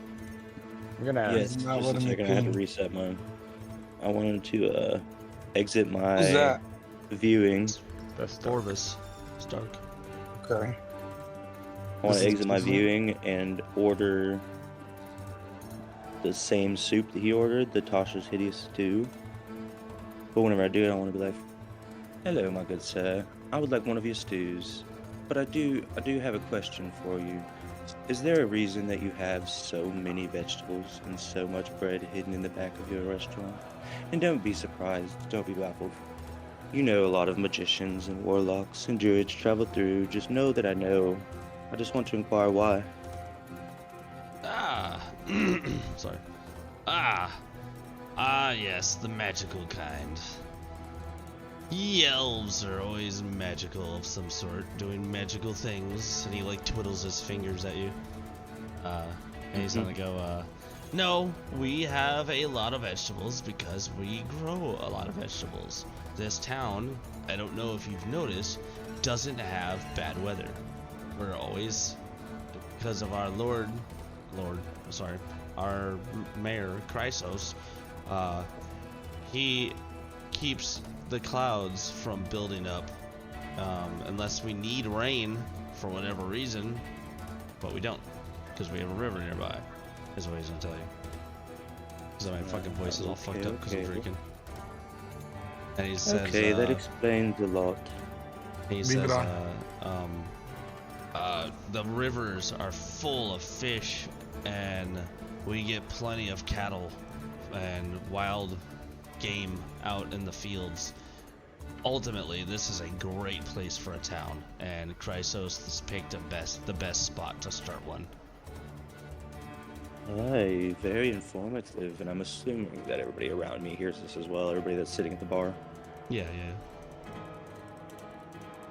gonna Yes, just a second. I had to reset mine. I wanted to exit Who's my that? viewing. That's Orvis. Stark. Okay. I want to exit my Who's that? viewing and order the same soup that he ordered, the Tasha's Hideous Stew. But whenever I do it, I want to be like, "Hello, my good sir. I would like one of your stews. But I do have a question for you. Is there a reason that you have so many vegetables and so much bread hidden in the back of your restaurant? And don't be surprised, don't be baffled. You know a lot of magicians and warlocks and druids travel through. Just know that I know. I just want to inquire why." Sorry. Yes, the magical kind. Ye elves are always magical of some sort, doing magical things, and he like twiddles his fingers at you. And he's gonna go, no, we have a lot of vegetables because we grow a lot of vegetables. This town, I don't know if you've noticed, doesn't have bad weather. We're always, because of our our mayor, Chrysos, he keeps the clouds from building up unless we need rain for whatever reason, but we don't because we have a river nearby, is what he's gonna tell you. Because my fucking voice is all fucked up because I'm drinking. And he says, okay, that explains a lot. He says, the rivers are full of fish, and we get plenty of cattle and wild game out in the fields. Ultimately, this is a great place for a town, and Chrysos has picked the best spot to start one. Aye, very informative, and I'm assuming that everybody around me hears this as well, everybody that's sitting at the bar. Yeah.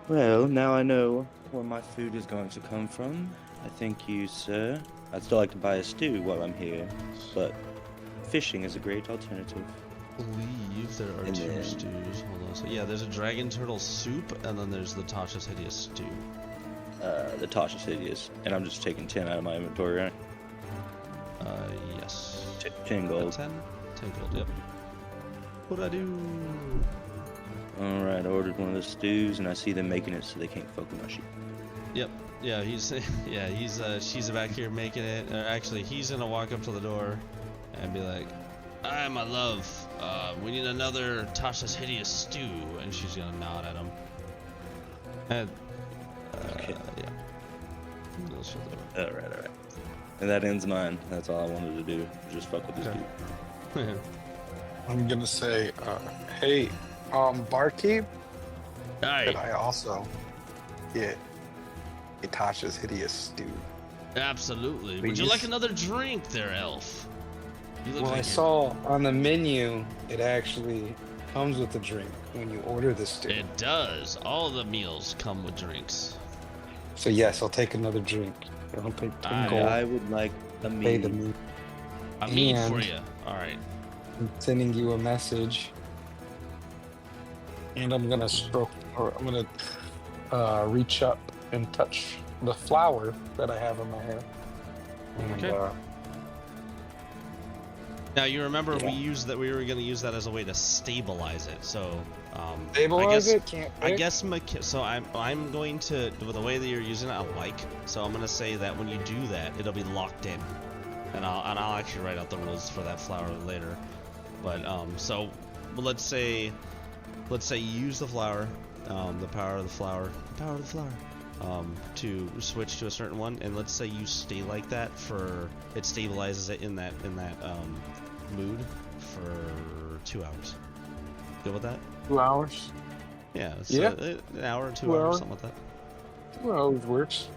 Well, now I know where my food is going to come from. I thank you, sir. I'd still like to buy a stew while I'm here, but fishing is a great alternative. I believe there are And two then- stews. Hold on. So yeah, there's a dragon turtle soup, and then there's the Tasha's Hideous stew. The Tasha's Hideous, and I'm just taking 10 out of my inventory, right? Yes. 10 gold. 10 gold, yep. What'd I do? Alright, I ordered one of the stews, and I see them making it so they can't fuck with my sheep. Yep. Yeah, she's back here making it. Actually, he's gonna walk up to the door and be like, "Hi, my love. We need another Tasha's Hideous stew," and she's gonna nod at him. And Okay. yeah. We'll shut the door. Alright. And that ends mine. That's all I wanted to do. Just fuck with this Okay. dude. I'm gonna say, hey, barkeep, Hi. could I also get a Tasha's Hideous stew? Absolutely. Would you Please? like another drink there, elf? You look Well, I like saw on the menu it actually comes with a drink when you order the stew. It does. All the meals come with drinks. So yes, I'll take another drink. I'll take 10 gold. I would like a Pay the meal. meat. A meat for And- you. All right. I'm sending you a message. And I'm gonna stroke, or I'm gonna reach up and touch the flower that I have in my hair. And, Okay. Now you remember yeah. we were gonna use that as a way to stabilize it. So Stabilize it? Can't I pick? guess so I'm going to, with the way that you're using it, I like. So I'm gonna say that when you do that, it'll be locked in, and I'll actually write out the rules for that flower later. But so let's say you use the flower, the power of the flower, to switch to a certain one, and let's say you stay like that it stabilizes it in that mood for 2 hours. Good with that? 2 hours? Yeah. Yeah. An hour or 2 2 hours, hours. something like that. 2 hours works.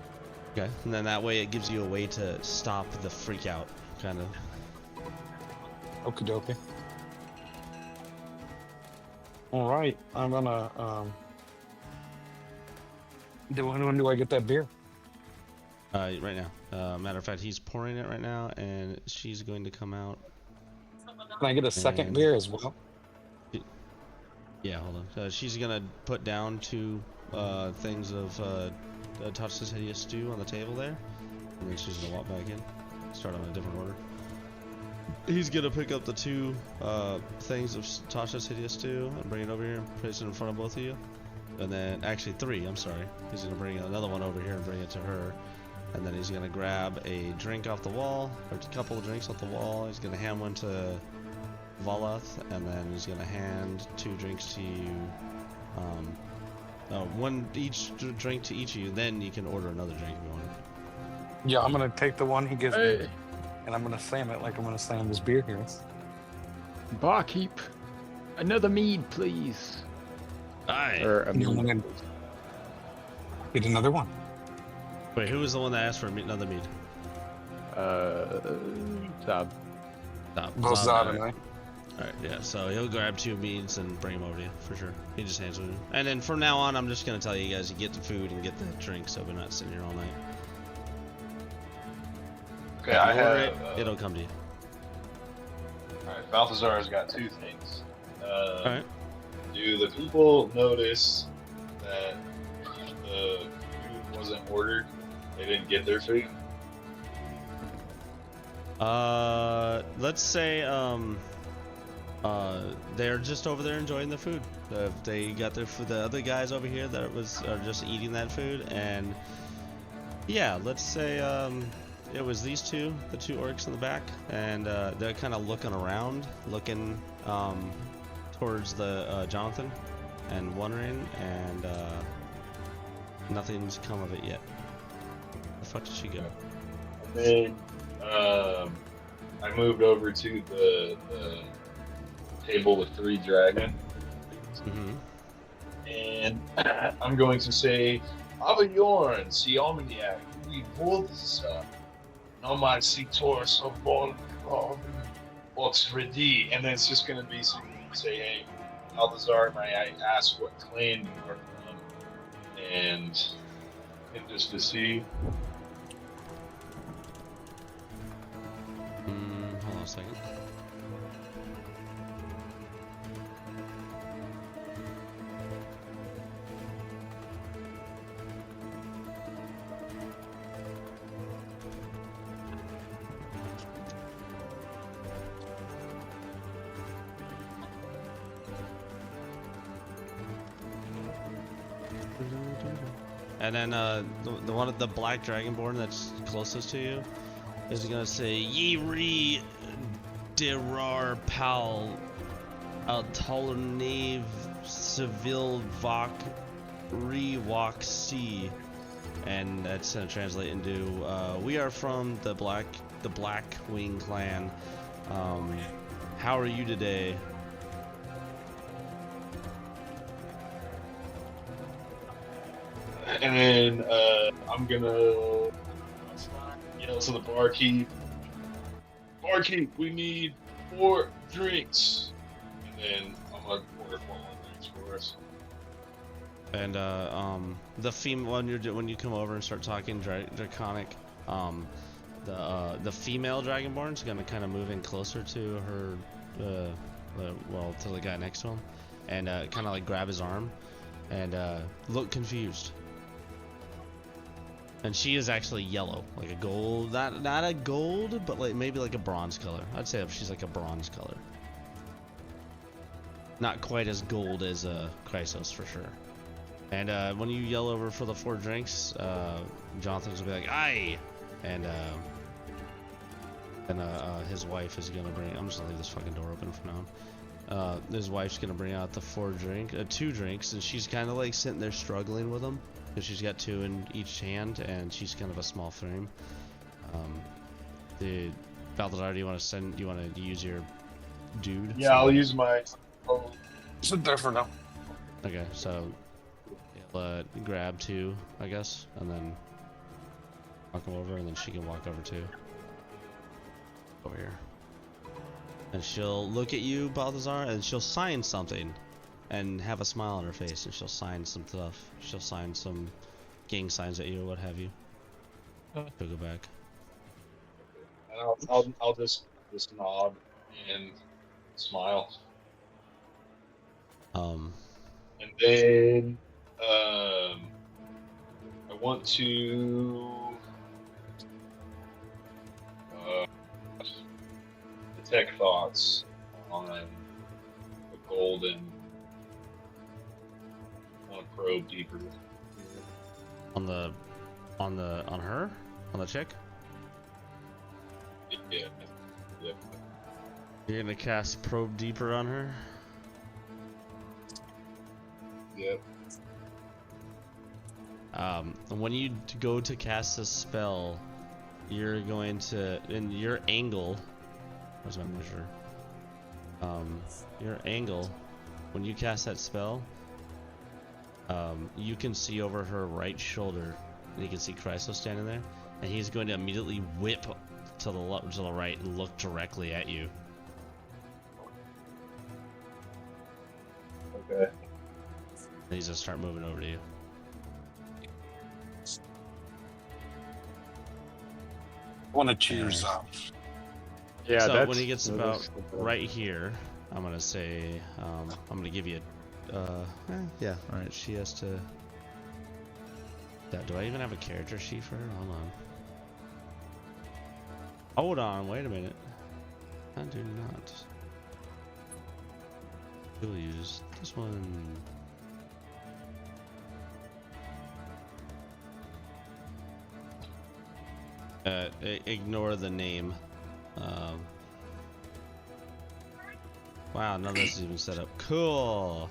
Okay. And then that way it gives you a way to stop the freak out, kind of. Okie dokie. All right, I'm gonna. When do I get that beer? Right now. Matter of fact, he's pouring it right now, and she's going to come out. Can I get a second And- beer as well? Yeah, hold on. She's gonna put down 2 things of Tasha's hideous stew on the table there, and then she's gonna walk back in, start on a different order. He's gonna pick up the 2 things of Tasha's hideous stew and bring it over here and place it in front of both of you. And then, actually 3, I'm sorry. He's gonna bring another one over here and bring it to her. And then he's gonna grab a drink off the wall, or a couple of drinks off the wall. He's gonna hand one to Valath, and then he's gonna hand 2 drinks to you. One each drink to each of you. Then you can order another drink if you want. Yeah, I'm gonna take the one he gives me, and I'm gonna slam it like I'm gonna slam this beer here. Barkeep, another mead, please. Aye. Or a And I'm mead. gonna get another one. Wait, who was the one that asked for another mead? Zab. Stop. Both Zod and I. Alright, yeah, so he'll grab 2 meads and bring them over to you, for sure. He just hands them to you. And then from now on, I'm just gonna tell you guys to get the food and get the drink, so we're not sitting here all night. Okay, If I you order have. it'll come to you. Alright, Balthazar's got 2 things. Alright. Do the people notice that the food wasn't ordered? They didn't get their food? Let's say, they're just over there enjoying the food. They got their food, the other guys over here that are just eating that food, and yeah, let's say, it was these 2, the 2 orcs in the back, and, they're kind of looking around, towards the, Jonathan, and wondering, and, nothing's come of it yet. Where the fuck did she go? Then, I moved over to the table with 3 dragon, and I'm going to say, Aviorn, si omniac, we Volsa, nomad si Taurus of Vol, Ox ready, and then it's just going to be say, hey, Balthazar, may I ask what clan you are from, and just to see. Hold on a second. And then the one of the black dragonborn that's closest to you is gonna say, "Ye re derar pal al tolnave seville vok re wok si," and that's gonna translate into, "We are from the Black Wing clan. How are you today?" And then I'm gonna yell to the barkeep. Barkeep, we need 4 drinks. And then I'm gonna order 4 more drinks for us. And the female when you come over and start talking draconic, the female dragonborn's gonna kind of move in closer to well, to the guy next to him, and kind of like grab his arm, and look confused. And she is actually yellow, like a gold, not a gold, but like maybe like a bronze color. I'd say she's like a bronze color. Not quite as gold as Chrysos for sure. And when you yell over for the 4 drinks, Jonathan's gonna be like, "Aye!" And his wife is gonna bring. I'm just gonna leave this fucking door open for now. His wife's gonna bring out the 2 drinks, and she's kind of like sitting there struggling with them because she's got 2 in each hand, and she's kind of a small frame. The Balthazar, do you want to use your dude? Yeah, I'll use my. Sit there for now. Okay, so grab 2, I guess, and then walk him over, and then she can walk over too. Over here. And she'll look at you, Balthazar, and she'll sign something and have a smile on her face, and she'll sign some stuff. She'll sign some gang signs at you or what have you. She'll go back. I'll just nod and smile. And then I want to detect thoughts on a golden. I want to probe deeper. On her? On the chick? Yeah. Yep. You're gonna cast probe deeper on her? Yep. When you go to cast a spell, you're going to, in your angle, where's my measure? Your angle, when you cast that spell, you can see over her right shoulder, and you can see Chrysos standing there, and he's going to immediately whip to the right and look directly at you. Okay. And he's gonna start moving over to you. I want to cheers up. Yeah, so that's when he gets about right here, I'm gonna say, I'm gonna give you yeah, alright, she has to... Do I even have a character sheet for her? Hold on, wait a minute. I do not. We'll use this one. Ignore the name. Wow, none of this is even set up. Cool.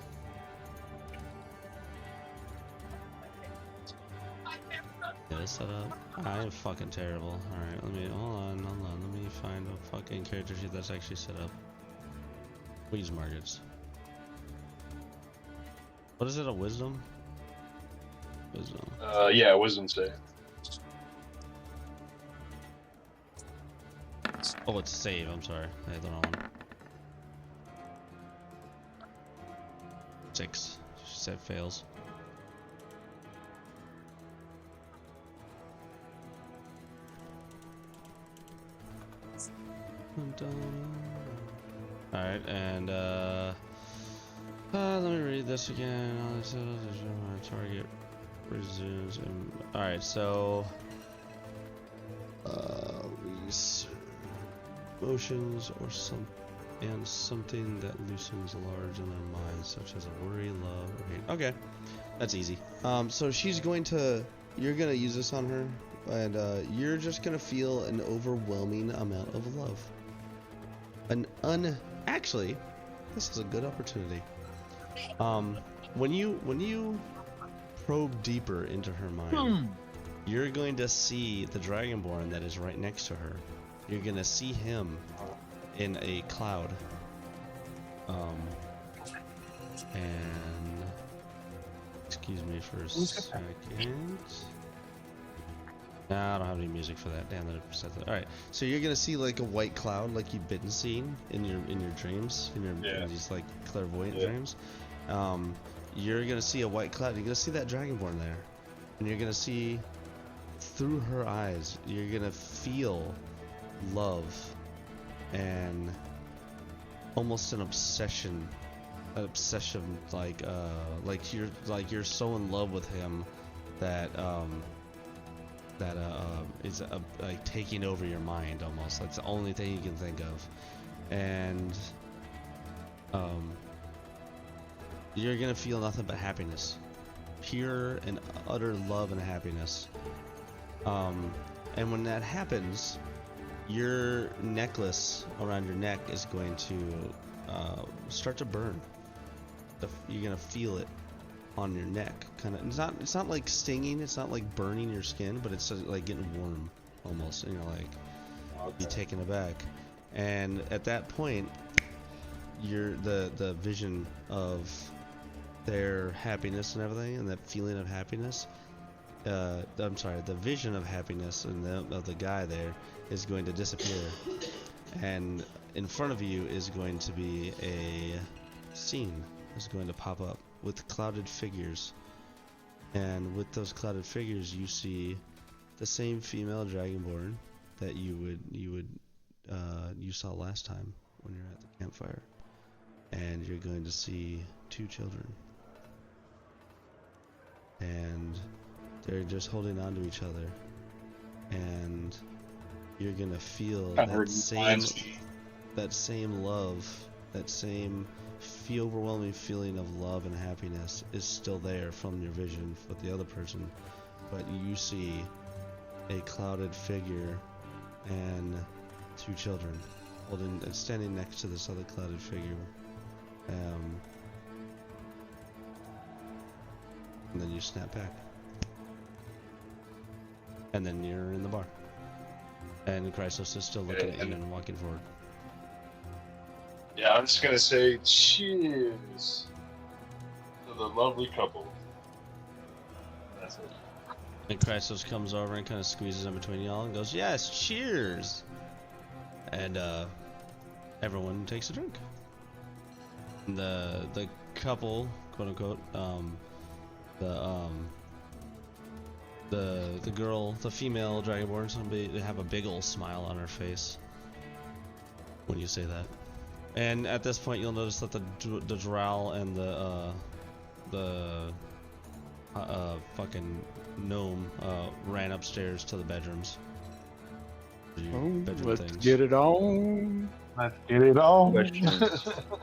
Yeah, it's set up. I am fucking terrible. Alright, hold on. Let me find a fucking character sheet that's actually set up. We'll use Margaret's. What is it, a wisdom? Wisdom. Yeah, wisdom save. Oh, it's save, I'm sorry. I had the wrong one. 6. She said fails. Alright, and let me read this again. Target resumes. Alright, so emotions or something that loosens large in their minds, such as a worry, love, or hate. Okay, that's easy. So she's going to, you're gonna use this on her, and you're just gonna feel an overwhelming amount of love. Actually, this is a good opportunity. When you probe deeper into her mind, you're going to see the Dragonborn that is right next to her. You're gonna see him in a cloud. And excuse me for a second. Nah, I don't have any music for that. Damn, that. Alright, so you're gonna see like a white cloud, like you've been seeing in your dreams, in these like clairvoyant dreams. You're gonna see a white cloud. You're gonna see that Dragonborn there, and you're gonna see through her eyes. You're gonna feel love and almost an obsession, like you're so in love with him that is like taking over your mind almost. That's the only thing you can think of, and you're gonna feel nothing but happiness, pure and utter love and happiness. And when that happens, your necklace around your neck is going to start to burn. You're gonna feel it on your neck, kind of. It's not like stinging. It's not like burning your skin, but it's like getting warm almost. And you're like, you're taken aback. And at that point, the vision of their happiness and everything, and that feeling of happiness. I'm sorry, the vision of happiness and of the guy there is going to disappear, and in front of you is going to be a scene is going to pop up with clouded figures, and with those clouded figures you see the same female dragonborn that you saw last time when you're at the campfire, and you're going to see 2 children, and they're just holding on to each other, and you're gonna feel that same love, that same overwhelming feeling of love and happiness is still there from your vision with the other person, but you see a clouded figure and 2 children standing next to this other clouded figure, and then you snap back. And then you're in the bar. And Chrysos is still looking at you and walking forward. Yeah, I'm just gonna say cheers to the lovely couple. That's it. And Chrysos comes over and kind of squeezes in between y'all and goes, yes, cheers! And everyone takes a drink. And the couple, quote unquote, the girl, the female dragonborn, they have a big old smile on her face when you say that. And at this point, you'll notice that the drow and the fucking gnome ran upstairs to the bedrooms. Let's get it on. Let's get it on.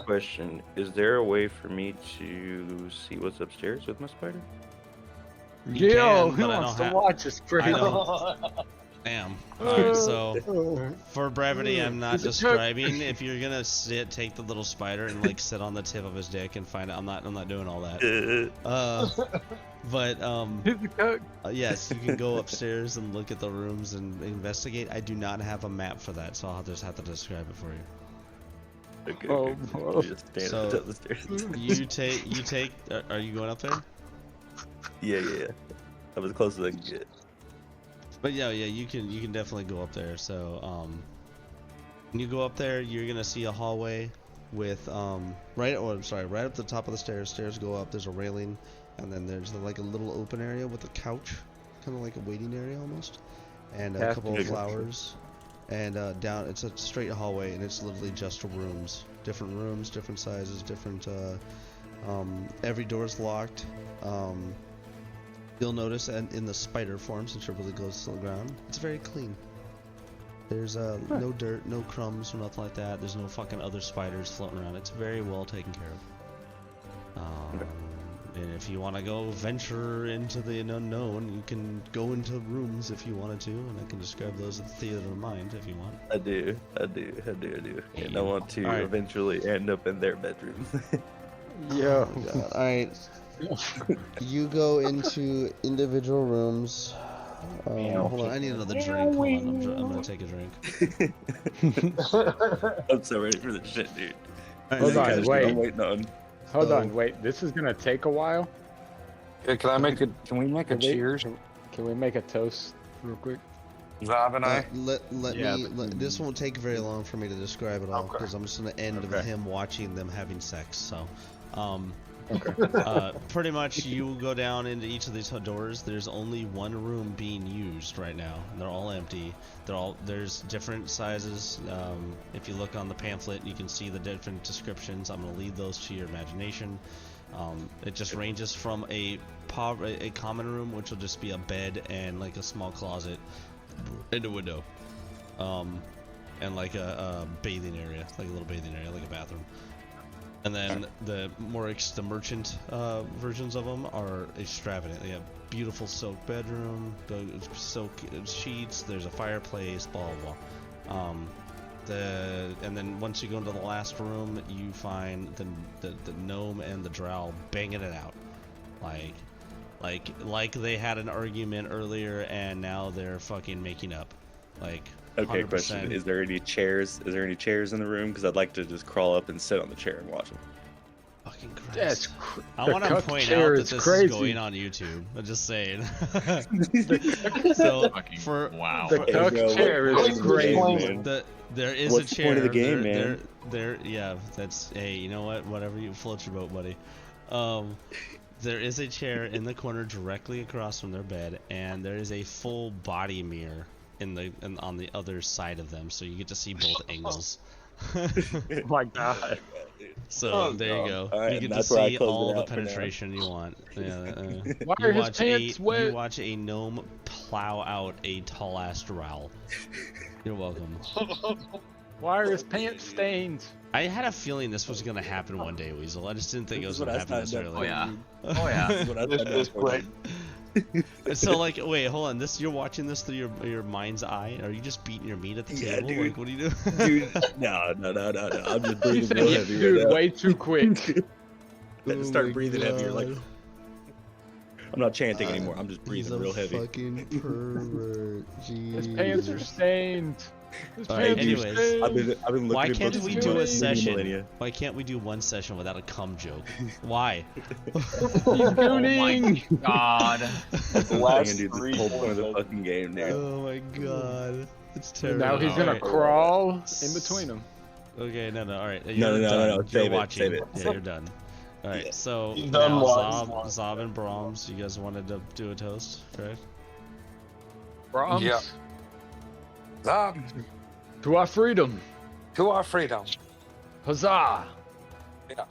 Question: is there a way for me to see what's upstairs with my spider? Yo, who wants to watch us? I am. Alright, so for brevity, I'm not describing. If you're gonna take the little spider and like sit on the tip of his dick and find it, I'm not doing all that. But yes, you can go upstairs and look at the rooms and investigate. I do not have a map for that, so I'll just have to describe it for you. Okay, just stand So up the stairs. you take. Are you going up there? Yeah. I'm as close as I can get. But yeah, you can definitely go up there. So when you go up there, you're gonna see a hallway with right up the top of the stairs. Stairs go up. There's a railing, and then there's like a little open area with a couch, kind of like a waiting area almost, and a couple of flowers. And down, it's a straight hallway, and it's literally just rooms, different sizes, different. Every door's locked. You'll notice in the spider form, since you're really close to the ground, it's very clean. There's no dirt, no crumbs, or nothing like that. There's no fucking other spiders floating around. It's very well taken care of. And if you want to go venture into the unknown, you can go into rooms if you wanted to, and I can describe those at the theater of mind if you want. I do. And I want to eventually end up in their bedroom. Yeah. Alright. You go into individual rooms. Hold on, I need another drink. Hold on, I'm gonna take a drink. I'm so ready for this shit, dude. Hold on, wait. I'm waiting on. Hold on, wait. This is gonna take a while. Can we make a cheers? Can we make a toast real quick? Zav and I. This won't take very long for me to describe it all, because I'm just gonna end with him watching them having sex. So, Pretty much, you go down into each of these doors. There's only one room being used right now. They're all empty. There's different sizes. If you look on the pamphlet, you can see the different descriptions. I'm gonna leave those to your imagination. It just ranges from a common room, which will just be a bed and like a small closet, and a window, and like a bathing area, like a little bathing area, like a bathroom. And then the merchant versions of them are extravagant. They have beautiful silk bedroom, silk sheets. There's a fireplace, blah blah blah. And then once you go into the last room, you find the gnome and the drow banging it out, like they had an argument earlier and now they're fucking making up, like. Okay, 100%. question: Is there any chairs? Is there any chairs in the room? Because I'd like to just crawl up and sit on the chair and watch them. Fucking Christ. That's I want to point out that this is going on YouTube. I'm just saying. So wow. The cuck chair is crazy. There is What's a chair. the point of the game, man? Yeah, that's hey, you know what? Whatever, you float your boat, buddy. There is a chair in the corner directly across from their bed, and there is a full body mirror on the other side of them, so you get to see both angles. Oh my god. So there you go. Right, you get to see all the penetration you want. Yeah, Why are his pants wet? You watch a gnome plow out a tall ass drow. You're welcome. Why are his pants stained? I had a feeling this was gonna happen one day, Weasel. I just didn't think it was gonna happen this early. Oh yeah. Oh yeah. This quick. So like, wait, hold on. You're watching this through your mind's eye. Are you just beating your meat at the table? Dude. Like, what are you doing? Dude, no. I'm just breathing real heavy. Dude, right way too quick. now. I just start breathing heavier. Like, I'm not chanting anymore. I'm just breathing real heavy. Fucking pervert. Jeez. His pants are stained. His Alright, pants are anyways. stained. I've been looking Why at can't books we for do a many session? millennia. Why can't we do one session without a cum joke? Why? He's gooning. Oh my god. Last Dude, three the whole point of the points. fucking game, dude. Oh my god. It's terrible. Now he's gonna Alright. crawl in between them. Okay, no, alright. No, You're save watching. it. Yeah, you're done. Alright, so He's done now once. Zob and Brahms, you guys wanted to do a toast, correct? Brahms. Yeah. Zob, To our freedom. to our freedom. Huzzah. Yeah.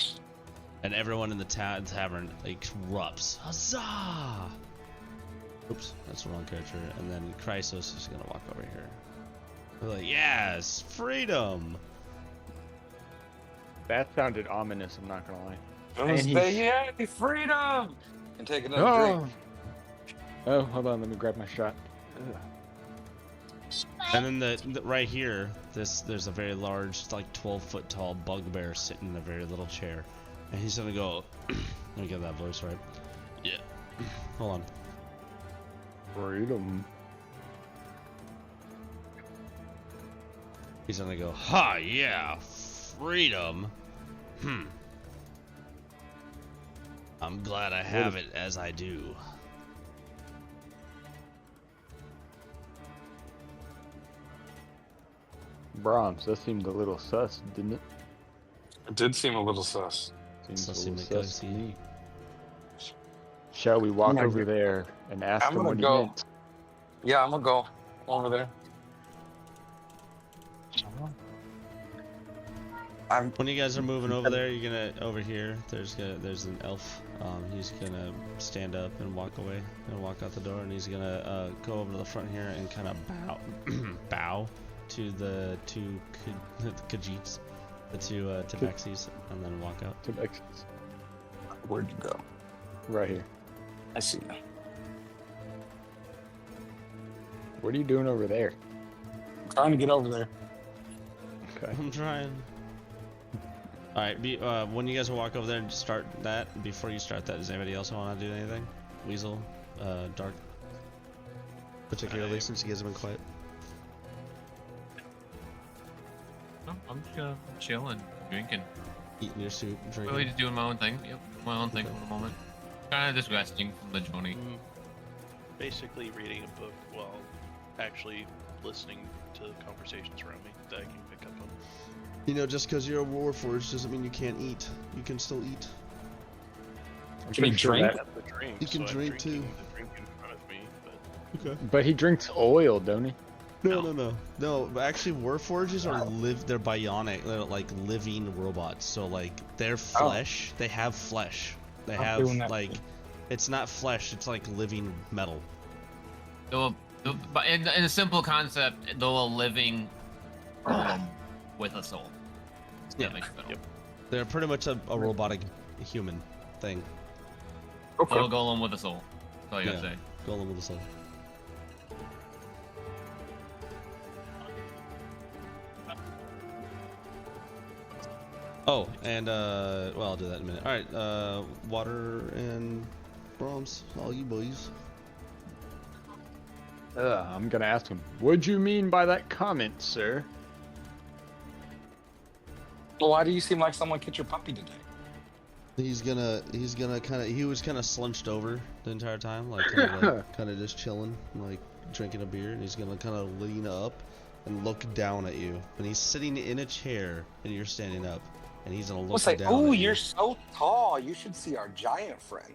And everyone in the tavern erupts. Huzzah! Oops, that's the wrong character. And then Chrysos is gonna walk over here. We're like, yes, freedom! That sounded ominous, I'm not gonna lie. Gonna And stay here, freedom! And take another Oh. drink. Oh, hold on, let me grab my shot. And then the right here, there's a very large, like 12-foot tall bugbear sitting in a very little chair, and he's gonna go. Let me get that voice right. Yeah. Hold on. Freedom. He's gonna go. Ha! Yeah, freedom. I'm glad I have it as I do. Brahms, that seemed a little sus, didn't it? It did seem a little sus. Seems Sussy a little sus to McGussy. me. Shall we walk gonna over go- there and ask I'm him gonna what he go. meant? Yeah, I'm gonna go over there. When you guys are moving over there, you're gonna over here. There's an elf. He's gonna stand up and walk away and walk out the door, and he's gonna go over to the front here and kind of bow to the two Khajiits, the two Tabaxis, and then walk out. Tabaxis. Where'd you go? Right here. I see you. What are you doing over there? I'm trying to get over there. Okay. I'm trying. All right. When you guys walk over there and start that, before you start that, does anybody else want to do anything? Weasel, Dark. Particularly since you guys have been quiet. No, I'm just gonna chill and drinking. Eating your soup, drinking. Really just doing my own thing. Yep, my own thing for the moment. Kind of just resting from the journey. Basically reading a book while actually listening to conversations around me that I can pick up on. You know, just because you're a warforged doesn't mean you can't eat. You can still eat. I'm Can he pretty sure drink? that- At the drink, He can so I'm drink, too. drinking the drink in front of me. But Okay. But he drinks oil, don't he? No, but actually Warforges are They're bionic. They're like living robots. So like their Oh. flesh, they have flesh. They I'm have doing that like, thing. it's not flesh. It's like living metal. But in a simple concept, though, a living golem with a soul. Yeah. That makes it better. They're pretty much a robotic human thing. Okay. So a golem with a soul. That's all you gotta Yeah. say. Golem with a soul. Oh, and well, I'll do that in a minute. All right, water and Brahms, all you boys. I'm gonna ask him. What'd you mean by that comment, sir? Well, why do you seem like someone kicked your puppy today? He's gonna kind of. He was kind of slunched over the entire time, like kind of just chilling, like drinking a beer, and he's gonna kind of lean up and look down at you. And he's sitting in a chair, and you're standing up, and he's gonna We'll look say, down. "Oh, at you're you. so tall. You should see our giant friend."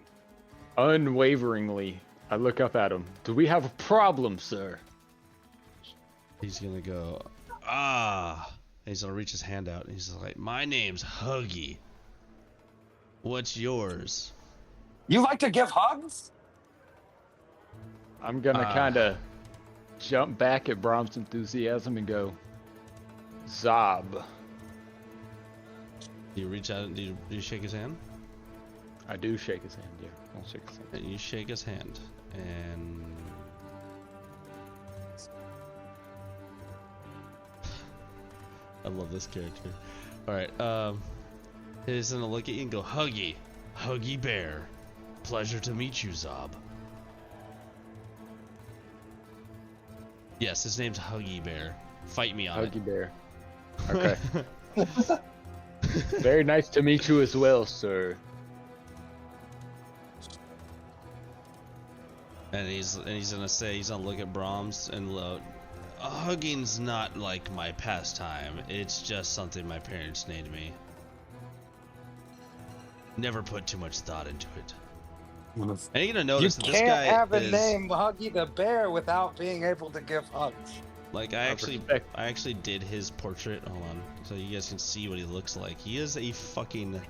Unwaveringly, I look up at him. Do we have a problem, sir? He's gonna go. Ah, and he's gonna reach his hand out, and he's like, "My name's Huggy. What's yours?" You like to give hugs? I'm gonna kind of jump back at Brahms' enthusiasm and go, Zob. Do you reach out and do you shake his hand? I do shake his hand, yeah. I'll shake his hand. And you shake his hand, and I love this character. All right, he's gonna look at you and go, "Huggy, Huggy Bear, pleasure to meet you, Zob." Yes, his name's Huggy Bear. Fight me on Huggy Bear. Okay. Very nice to meet you as well, sir. And he's gonna say, he's gonna look at Brahms and hugging's not like my pastime. It's just something my parents named me. Never put too much thought into it. And you're gonna notice that you this can't guy have a is name Huggy the Bear without being able to give hugs. like I actually did his portrait. Hold on, so you guys can see what he looks like. He is a fucking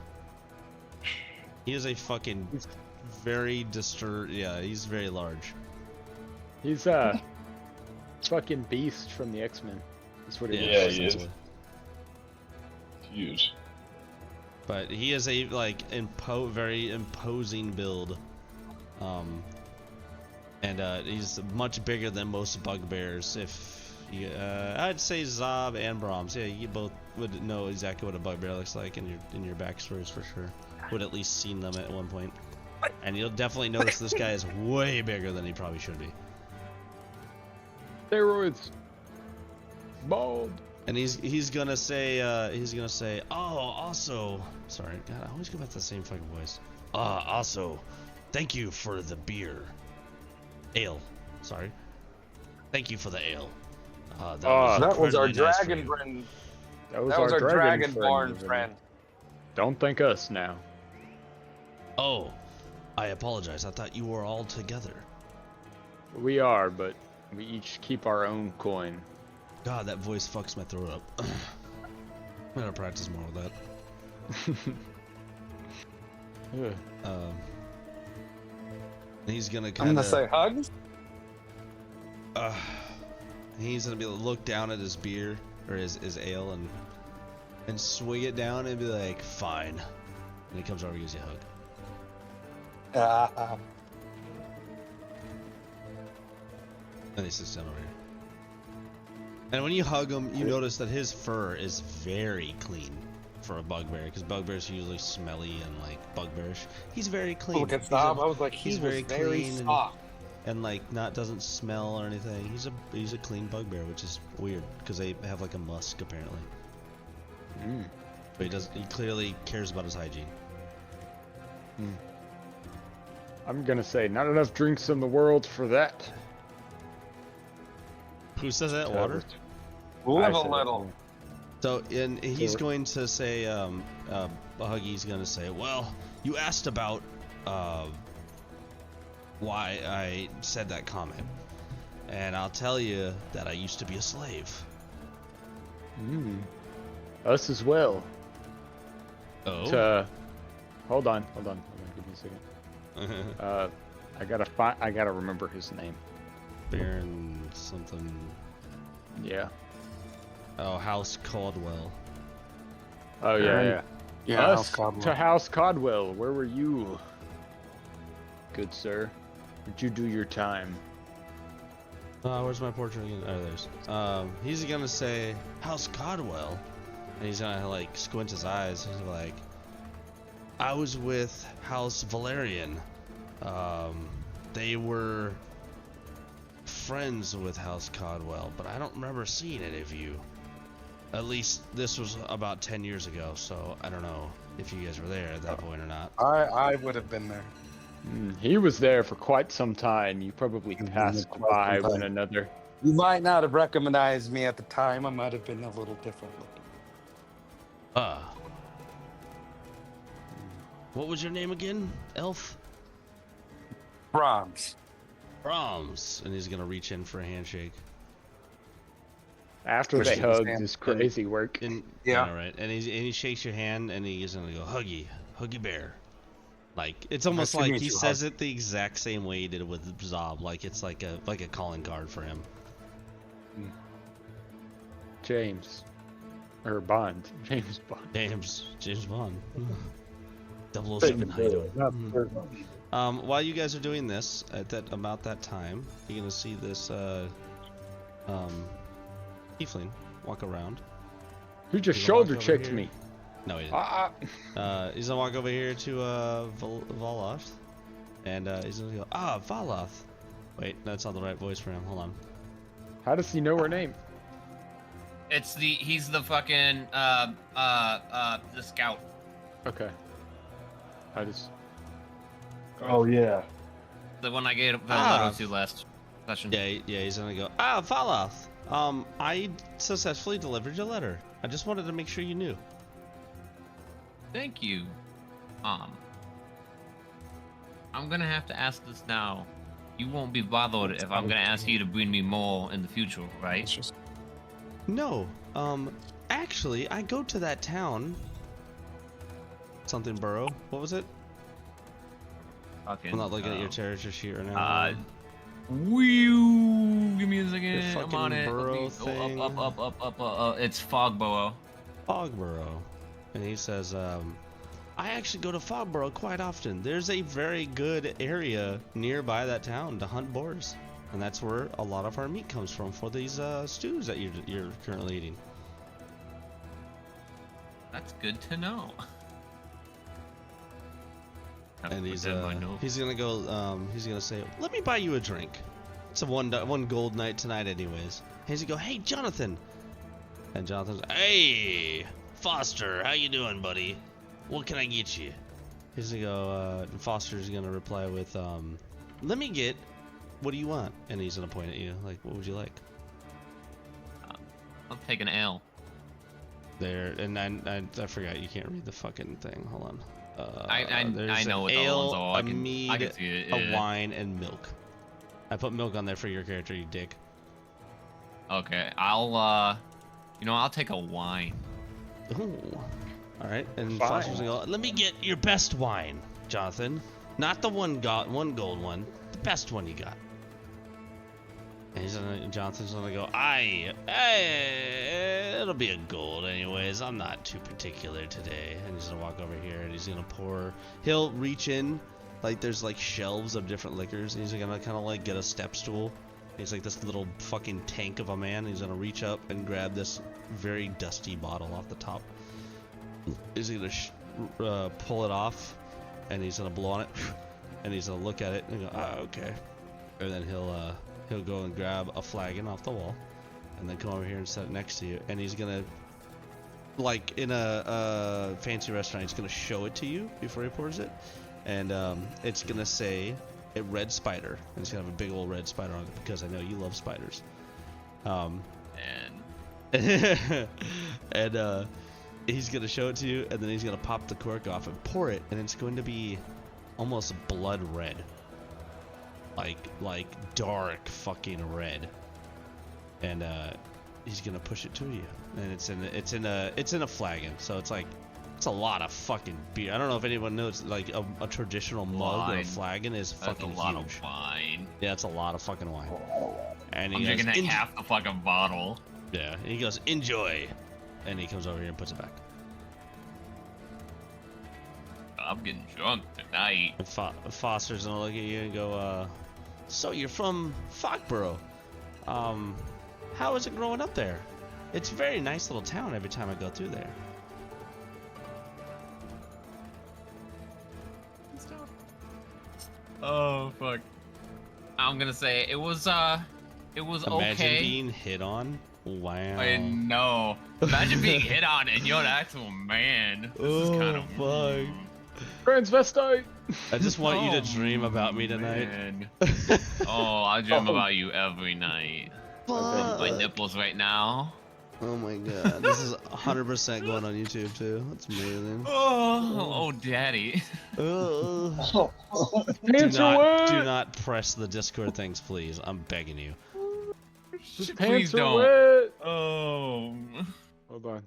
very disturbed. Yeah, he's very large. He's a fucking beast from the X-Men. That's what he Yeah, looks he like. is. Huge. But he is a like very imposing build, and he's much bigger than most bugbears. If you, I'd say Zob and Brahms, yeah, you both would know exactly what a bugbear looks like in your backstories for sure. Would at least seen them at one point, and you'll definitely notice this guy is way bigger than he probably should be. Steroids. Bald. And he's gonna say, oh, also, sorry, God, I always go back to the same fucking voice. Also, thank you for the beer. Ale, sorry. Thank you for the ale. That was our incredibly nice for dragon you. friend. That That was our dragon dragonborn friend. friend. Don't thank us now. Oh, I apologize. I thought you were all together. We are, but we each keep our own coin. God, that voice fucks my throat up. I'm gonna practice more with that. He's gonna kind I'm of. gonna say hugs. He's gonna be able to look down at his beer or his ale and swing it down and be like, "Fine." And he comes over and gives you a hug. And he sits down over here. And when you hug him, you notice that his fur is very clean for a bugbear, because bugbears are usually smelly and like bugbearish. He's very clean. Look at Zob. I was like, he's he very was very clean soft. and like doesn't smell or anything. He's a clean bugbear, which is weird because they have like a musk apparently. But he clearly cares about his hygiene. I'm gonna say, not enough drinks in the world for that. Who says that? Water? Live a little. So, and he's going to say, Huggy's going to say, well, you asked about why I said that comment. And I'll tell you that I used to be a slave. Us as well. Oh. Hold on. Give me a second. I gotta remember his name. Baron something. Yeah. Oh, House Caldwell. Oh yeah. Yeah, Us House Caldwell. to House Caldwell. Where were you, good sir? Did you do your time? Where's my portrait again? Oh, there's. He's gonna say House Caldwell, and he's gonna like squint his eyes. He's like, I was with House Valerian. They were friends with House Caldwell, but I don't remember seeing any of you. At least this was about 10 years ago, so I don't know if you guys were there at that point or not. I would have been there. He was there for quite some time. You probably passed by one another. You might not have recognized me at the time. I might have been a little different looking. What was your name again, elf? Brahms. Brahms. And he's gonna reach in for a handshake. After they hugged, this crazy work. Yeah, right. And he shakes your hand, and he's gonna go huggy bear. Like it's almost like he says it the exact same way he did it with Zob. Like it's like a calling card for him. James Bond. James Bond. 007. How you doing? While you guys are doing this, at about that time, you're gonna see this tiefling walk around. He just shoulder checked me. No, he didn't. He's gonna walk over here to Valoth, and he's gonna go, Valoth. Wait, that's not the right voice for him. Hold on. How does he know her name? He's the fucking the scout. Okay. Oh yeah. The one I gave Valmara to last session. Yeah, he's gonna go, Valoth. I successfully delivered your letter. I just wanted to make sure you knew. Thank you. I'm gonna have to ask this now. You won't be bothered if I'm gonna ask you to bring me more in the future, right? No. Actually, I go to that town. Something borough. What was it? Okay. I'm not looking at your character sheet right now. Give me a second. The I'm on it. burrow thing. Up. It's Fogborough. Fogborough. And he says, I actually go to Fogborough quite often. There's a very good area nearby that town to hunt boars. And that's where a lot of our meat comes from for these stews that you're currently eating. That's good to know. And he's gonna go. He's gonna say, "Let me buy you a drink. It's a one gold night tonight, anyways." And he's gonna go, "Hey, Jonathan." And Jonathan's, "Hey, Foster, how you doing, buddy? What can I get you?" He's gonna go. Foster's gonna reply with, "Let me get. What do you want?" And he's gonna point at you, like, "What would you like?" I'll take an ale. There, and I forgot you can't read the fucking thing. Hold on. I know what the ones are. A mead, I can see it, yeah. a wine, and milk. I put milk on there for your character, you dick. Okay, I'll take a wine. Ooh. All right, and Foster's gonna go, "Let me get your best wine, Jonathan. Not the one gold one, the best one you got." And Jonathan's gonna go, it'll be a gold anyways. I'm not too particular today. And he's gonna walk over here and he's gonna he'll reach in, like there's like shelves of different liquors, and he's gonna kind of like get a step stool. He's like this little fucking tank of a man. He's gonna reach up and grab this very dusty bottle off the top. He's gonna pull it off, and he's gonna blow on it, and he's gonna look at it and go, okay. And then he'll go and grab a flagon off the wall, and then come over here and set it next to you. And he's gonna, like in a fancy restaurant, he's gonna show it to you before he pours it, and it's gonna say a red spider, and it's gonna have a big old red spider on it because I know you love spiders. And he's gonna show it to you, and then he's gonna pop the cork off and pour it, and it's going to be almost blood red. Like dark fucking red. And he's gonna push it to you. And it's in a flagon, so it's like it's a lot of fucking beer. I don't know if anyone knows, like a traditional mug or a flagon is fucking huge. That's a lot of wine. Yeah, it's a lot of fucking wine. And I'm he drinking goes, like half the fucking bottle. Yeah, and he goes, enjoy. And he comes over here and puts it back. I'm getting drunk tonight. And Foster's gonna look at you and go, so you're from Foxborough. How is it growing up there? It's a very nice little town every time I go through there. Oh fuck. I'm gonna say it was Imagine okay. being hit on. Wow. I know. Imagine being hit on and you're an actual man. This is kind of fuck. Transvestite. I just want you to dream about me tonight. Man. Oh, I dream about you every night. My nipples right now. Oh my god, this is 100% going on YouTube too. That's amazing. Oh, daddy. Do not press the Discord things, please. I'm begging you. Please don't. Wet. Oh. Hold on.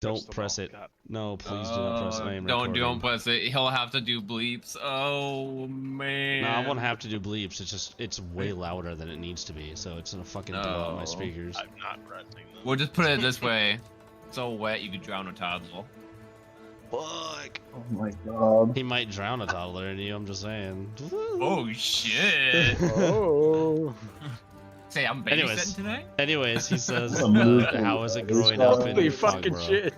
Don't press it. No, please do not press it. I am recording. Don't press it. He'll have to do bleeps. Oh man. No, I won't have to do bleeps. It's way louder than it needs to be, so it's gonna fucking blow out my speakers. I'm not pressing them. We'll just put it this way. So wet you could drown a toddler. Fuck. Oh my god. He might drown a toddler in you. I'm just saying. Oh shit. Oh. Say I'm babysitting tonight. Anyways, he says, how is it growing up in Holy fucking Foxborough? shit.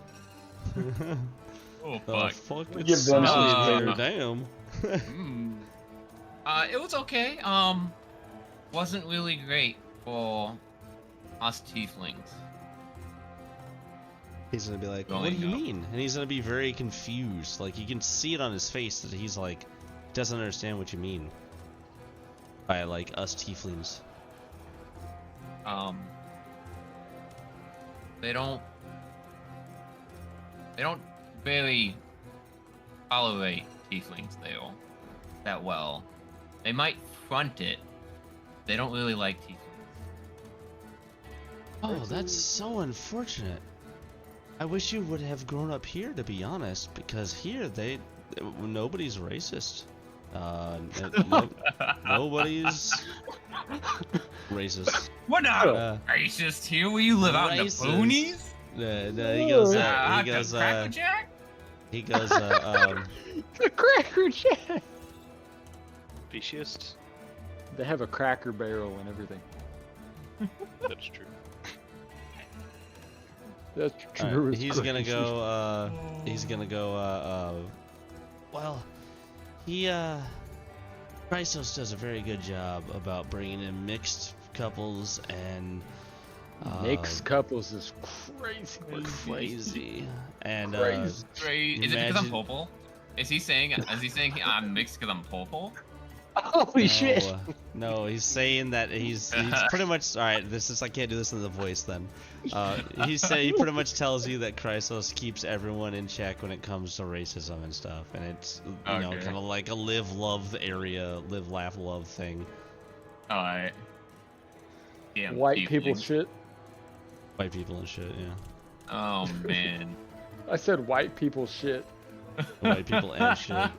Oh Oh, fuck. fuck, Give it's them smelly some here, damn. It was okay. Wasn't really great for us tieflings. He's gonna be like, Growing what do you up. mean? And he's gonna be very confused. Like, you can see it on his face that he's like, doesn't understand what you mean by like us tieflings. They don't really tolerate tieflings though that well. They might front it. They don't really like tieflings. Oh, that's so unfortunate. I wish you would have grown up here, to be honest, because here nobody's racist. Nobody's racist. We're not racist here. Where you live out in the boonies? He goes, Cracker Jack? he goes, The Cracker Jack. Speciest? They have a Cracker Barrel and everything. That's true. That's All true. right, he's gonna go, well, Chrysos does a very good job about bringing in mixed couples and Mixed couples is crazy. And Great. Is it because I'm purple? Is he saying I'm mixed because I'm purple? Holy shit! No, he's saying that he's pretty much alright. This is I can't do this in the voice then. He pretty much tells you that Chrysos keeps everyone in check when it comes to racism and stuff, and it's you know kind of like a live, love area, live, laugh, love thing. All right. Yeah. White people shit. White people and shit, yeah. Oh man. I said white people shit. White people and shit.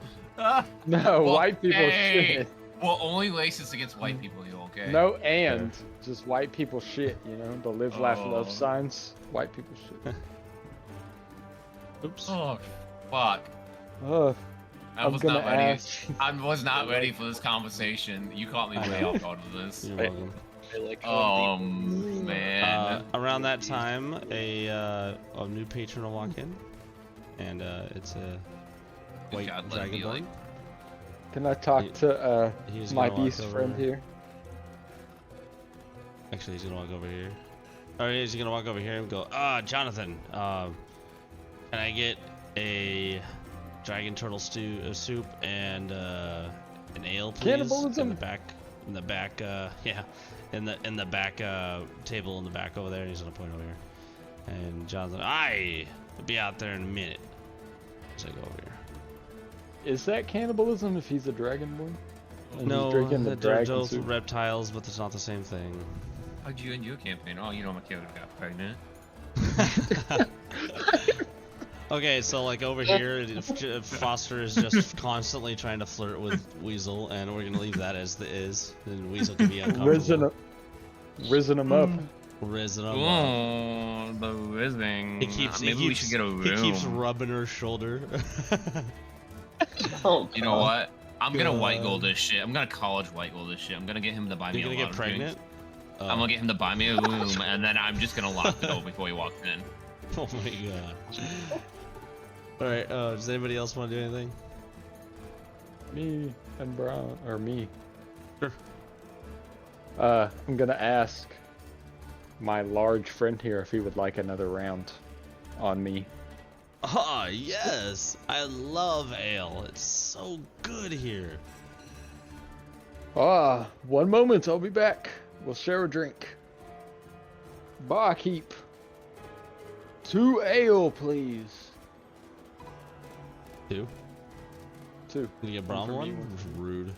No, white people shit. Well, only racist against white people, you okay? No, and just white people shit. You know, the live, laugh, love signs. White people shit. Oops. Oh, fuck. I was not ready. I was not ready for this conversation. You caught me way off guard with this. You're welcome. Man. Around that time, a new patron will walk in, and it's a white dragonborn. Can I talk to my beast friend here? Actually, he's gonna walk over here. Or he's gonna walk over here and go, Jonathan, can I get a dragon turtle soup and an ale, please? Cannibalism. In the back, yeah. In the back table in the back over there. He's gonna point over here. And Jonathan, I'll be out there in a minute. So I go over here. Is that cannibalism if he's a dragonborn? And No, he's drinking the they're dragon both soup? reptiles, but it's not the same thing. How'd you end your campaign? Oh, you know my character got pregnant. Okay, so like over here, Foster is just constantly trying to flirt with Weasel, and we're gonna leave that as the is. And Weasel can be uncomfortable. Risen him up. Risen him up. Oh, the whizzing. Maybe we should get a room. He keeps rubbing her shoulder. Oh, You know what? I'm gonna white gold this shit. I'm gonna college white gold this shit. I'm gonna get him to buy me You're a gonna lot get of drinks. pregnant? I'm gonna get him to buy me a room, and then I'm just gonna lock the door before he walks in. Oh my god. Alright, does anybody else want to do anything? Me and Brown, or me. Sure. I'm gonna ask my large friend here if he would like another round on me. Ah, yes! I love ale. It's so good here. One moment, I'll be back. We'll share a drink. Barkeep. 2 ale, please. 2? 2. Can you get Brom One for me, one? Rude.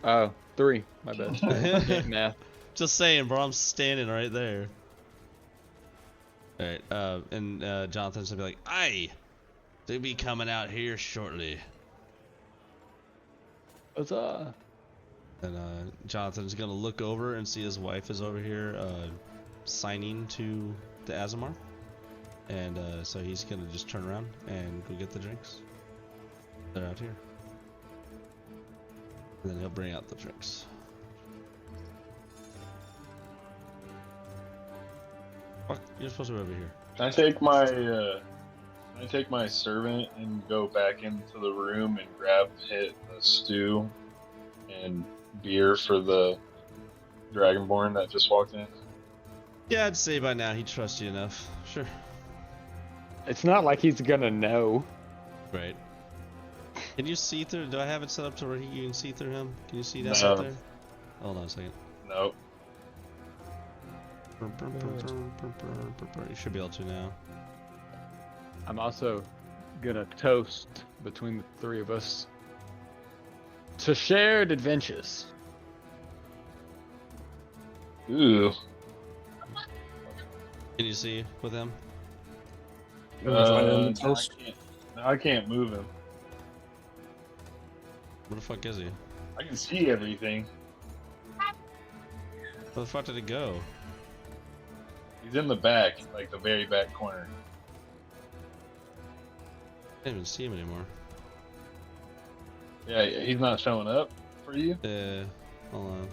Oh, 3. My bad. Can't math. Just saying, Brom's standing right there. Alright, and Jonathan's gonna be like, aye! They'll be coming out here shortly. Huzzah. And Jonathan's gonna look over and see his wife is over here signing to the Azamar. And so he's gonna just turn around and go get the drinks. They're out here. And then he'll bring out the drinks. Fuck, you're supposed to be over here. Can I take my servant and go back into the room and grab the stew and beer for the Dragonborn that just walked in? Yeah, I'd say by now he trusts you enough. Sure. It's not like he's gonna know. Right. Can you see through? Do I have it set up to where you can see through him? Can you see down No. there? Hold on a second. Nope. You should be able to now. I'm also gonna toast between the 3 of us to shared adventures. Ooh. Can you see with him? I can't move him. Where the fuck is he? I can see everything. Where the fuck did it go? He's in the back, like the very back corner. I can't even see him anymore. Yeah, he's not showing up for you? Yeah. Hold on.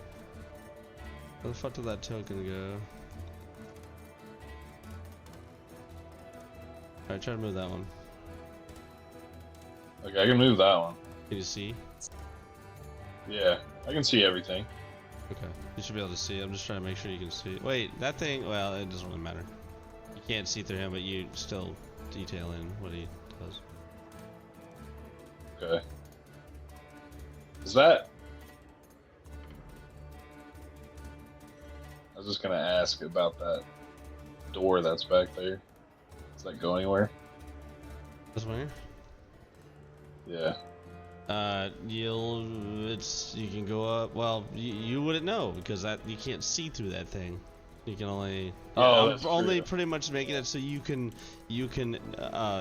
Where the fuck did that token go? Alright, try to move that one. Okay, I can move that one. Can you see? Yeah, I can see everything. Okay. You should be able to see. I'm just trying to make sure you can see. Wait, that thing, well, it doesn't really matter. You can't see through him, but you still detail in what he does. Okay. Is that... I was just gonna ask about that door that's back there. Does that go anywhere? This one here? Yeah. You can go up. Well, you wouldn't know because you can't see through that thing. You can only. Oh, I'm only pretty much making it so you can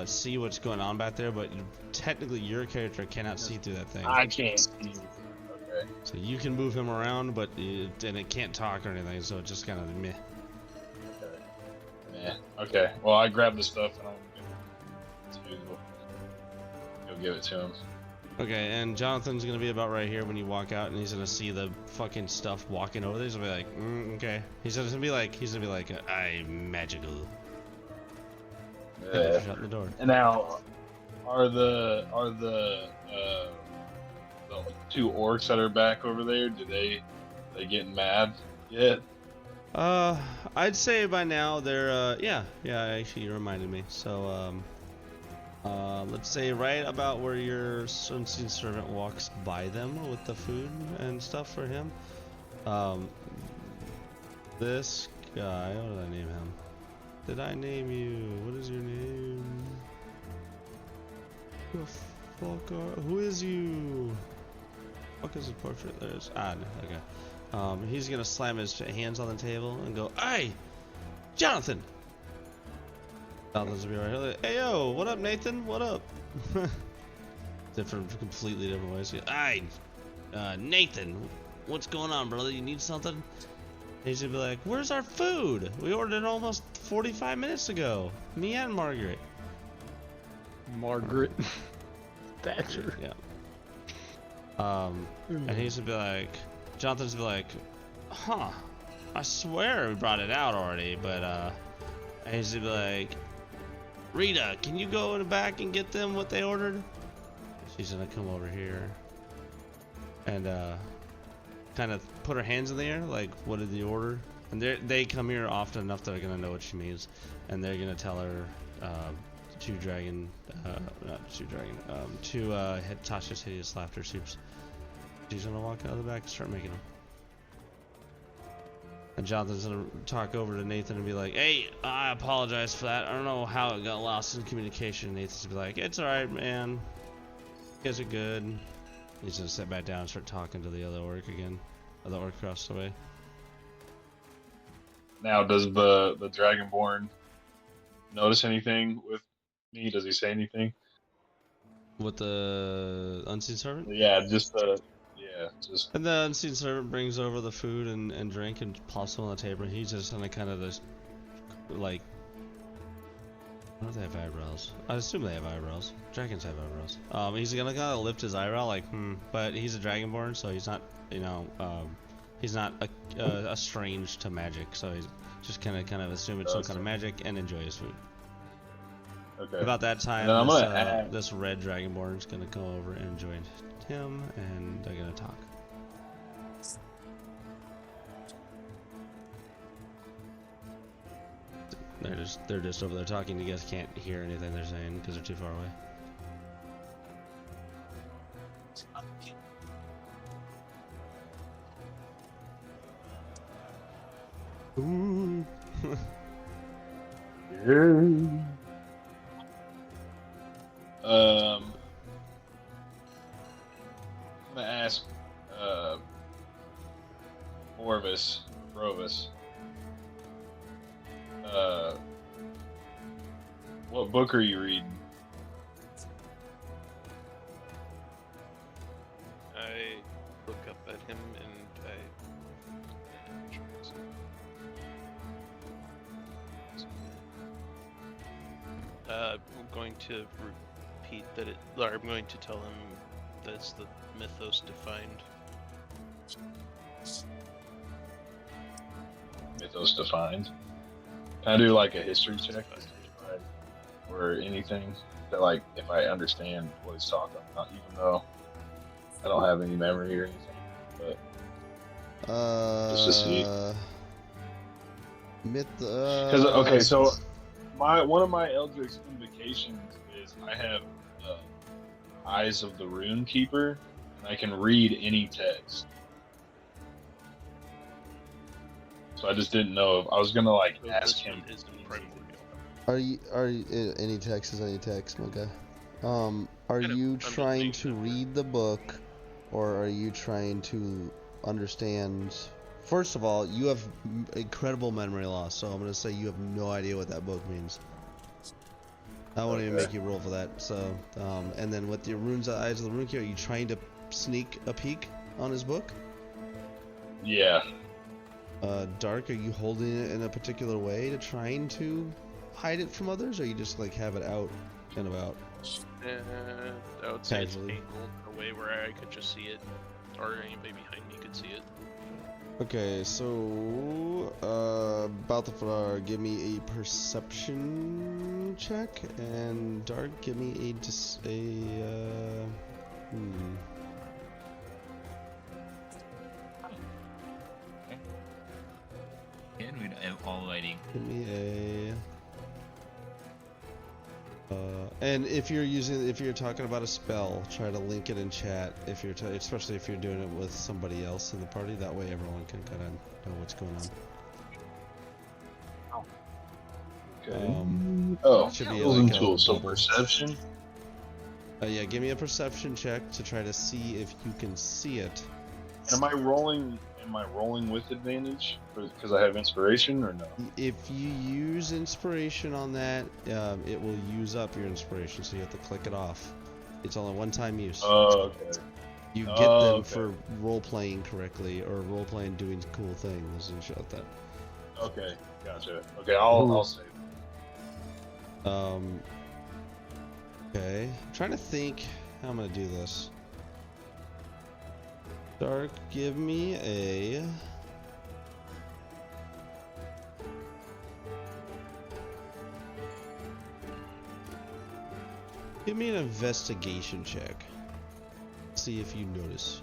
see what's going on back there, but technically your character cannot see through that thing. I can't see. Okay. So you can move him around, but it can't talk or anything, so it's just kind of meh. Yeah. Okay. Well, I grabbed the stuff and I'm gonna go give it to him. Okay, and Jonathan's gonna be about right here when you walk out, and he's gonna see the fucking stuff walking over there. He's gonna be like, okay. He's gonna be like, I'm magical. Yeah. Shut the door. And now, are the 2 orcs that are back over there? Do they getting mad yet? I'd say by now they're yeah. Actually, you reminded me. So let's say right about where your unseen servant walks by them with the food and stuff for him. This guy, what did I name him? Did I name you? What is your name? Who the Who is you? Fuck is his portrait? There's okay. He's gonna slam his hands on the table and go, "Hey, Jonathan." Jonathan's gonna be right here. Like, hey yo, what up, Nathan? What up? Completely different ways. Hey, Nathan, what's going on, brother? You need something? And he's gonna be like, "Where's our food? We ordered it almost 45 minutes ago. Me and Margaret." Margaret Thatcher. Yeah. And he's gonna be like, Jonathan's gonna be like, "Huh? I swear we brought it out already, but and he's gonna be like, Rita, can you go in the back and get them what they ordered?" She's gonna come over here and kind of put her hands in the air, like, "What did you order?" And they come here often enough that they're gonna know what she means, and they're gonna tell her two Tasha's Hideous Laughter soups. She's gonna walk out of the back and start making them. And Jonathan's gonna talk over to Nathan and be like, "Hey, I apologize for that. I don't know how it got lost in communication." Nathan's gonna be like, "It's alright, man. You guys are good." He's gonna sit back down and start talking to the other orc again. The orc across the way. Now, does the Dragonborn notice anything with me? Does he say anything? With the unseen servant? Yeah, just. And the unseen servant brings over the food and drink and plops them on the table. And he's just gonna kind of just, like, I don't know if they have eyebrows. I assume they have eyebrows. Dragons have eyebrows. He's gonna kind of lift his eyebrow, like, but he's a Dragonborn, so he's not, he's not estranged to magic. So he's just kind of assume it's some kind of magic and enjoy his food. Okay. About that time, this red Dragonborn is gonna go over and join him, and they're gonna talk. They're just over there talking. You guys can't hear anything they're saying because they're too far away. Ooh. I'm gonna ask Provis, what book are you reading? I look up at him and I'm going to repeat that I'm going to tell him that it's the mythos defined. Mythos defined. Can I do like a history check or anything that, like, if I understand what he's talking about, even though I don't have any memory or anything, but just to see. Because okay, so one of my Eldritch invocations is I have Eyes of the Rune Keeper, and I can read any text. So I just didn't know if I was gonna like ask him. Are you any text is any text, my guy? Are you trying to read the book, or are you trying to understand? First of all, you have incredible memory loss, so I'm gonna say you have no idea what that book means. I won't even make you roll for that. So, and then with your runes, Eyes of the Rune Keeper, are you trying to sneak a peek on his book? Yeah. Dark, are you holding it in a particular way to trying to hide it from others, or you just like have it out and about? I would say it's angled in a way where I could just see it, or anybody behind me could see it. Okay, so Balthazar, give me a perception check, and Dark, give me And we're all waiting. Give me and if you're talking about a spell, try to link it in chat. If you're especially if you're doing it with somebody else in the party, that way everyone can kind of know what's going on. Okay. Should be like tools, so perception. Yeah, give me a perception check to try to see if you can see it. Am I rolling? Am I rolling with advantage because I have inspiration or no? If you use inspiration on that, it will use up your inspiration, so you have to click it off. It's only one-time use. Oh, okay. You get them for role-playing correctly, or role-playing doing cool things and shit like that. Okay, gotcha. Okay, I'll save. Okay. I'm trying to think how I'm gonna do this. Dark, give me a... Give me an investigation check. See if you notice.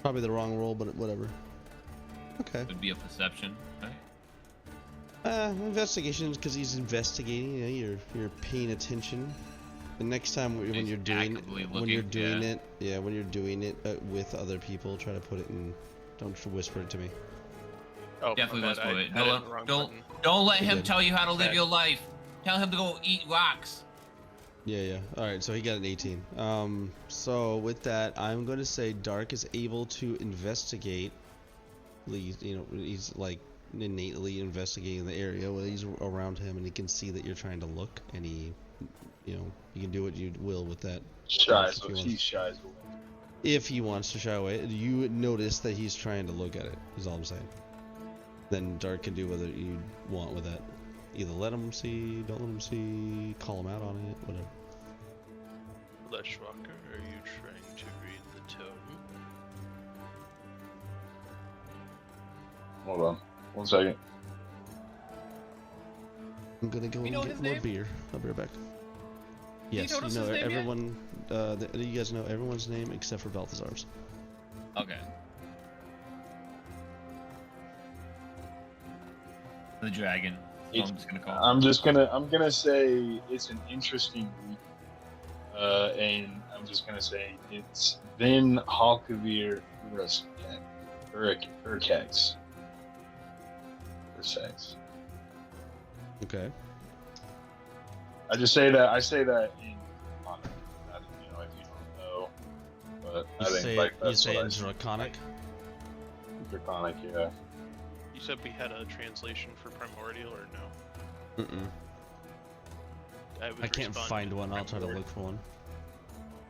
Probably the wrong roll, but whatever. Okay. Would be a perception, right? Investigation, because he's investigating. You know, you're paying attention. The next time when you're doing it, when you're doing it with other people, try to put it in. Don't whisper it to me. Oh, Definitely whisper it. Don't Don't let him tell you how to live your life. Tell him to go eat rocks. Yeah. All right, so he got an 18. So with that, I'm going to say Dark is able to investigate. You know, he's like innately investigating the area where he's around him, and he can see that you're trying to look, and he, you know, you can do what you will with that. Shy, so he shies away. If he wants to shy away, you notice that he's trying to look at it. Is all I'm saying. Then Dark can do whatever you want with that. Either let him see, don't let him see, call him out on it, whatever. Fleshwalker, are you trying to read the tome? Hold on. 1 second. I'm gonna go and get more beer. I'll be right back. Yes, you know everyone. You guys know everyone's name except for Balthazar's. Okay. The dragon. I'm just gonna call. I'm gonna say it's an interesting week, and I'm just gonna say it's Vin Halkavir Urcax. Okay. I just say that. I say that in honor. Not, you know, if you don't know, but I think like that's you say what it in Draconic. Draconic, yeah. You said we had a translation for Primordial or no? I can't find one. I'll try to look for one.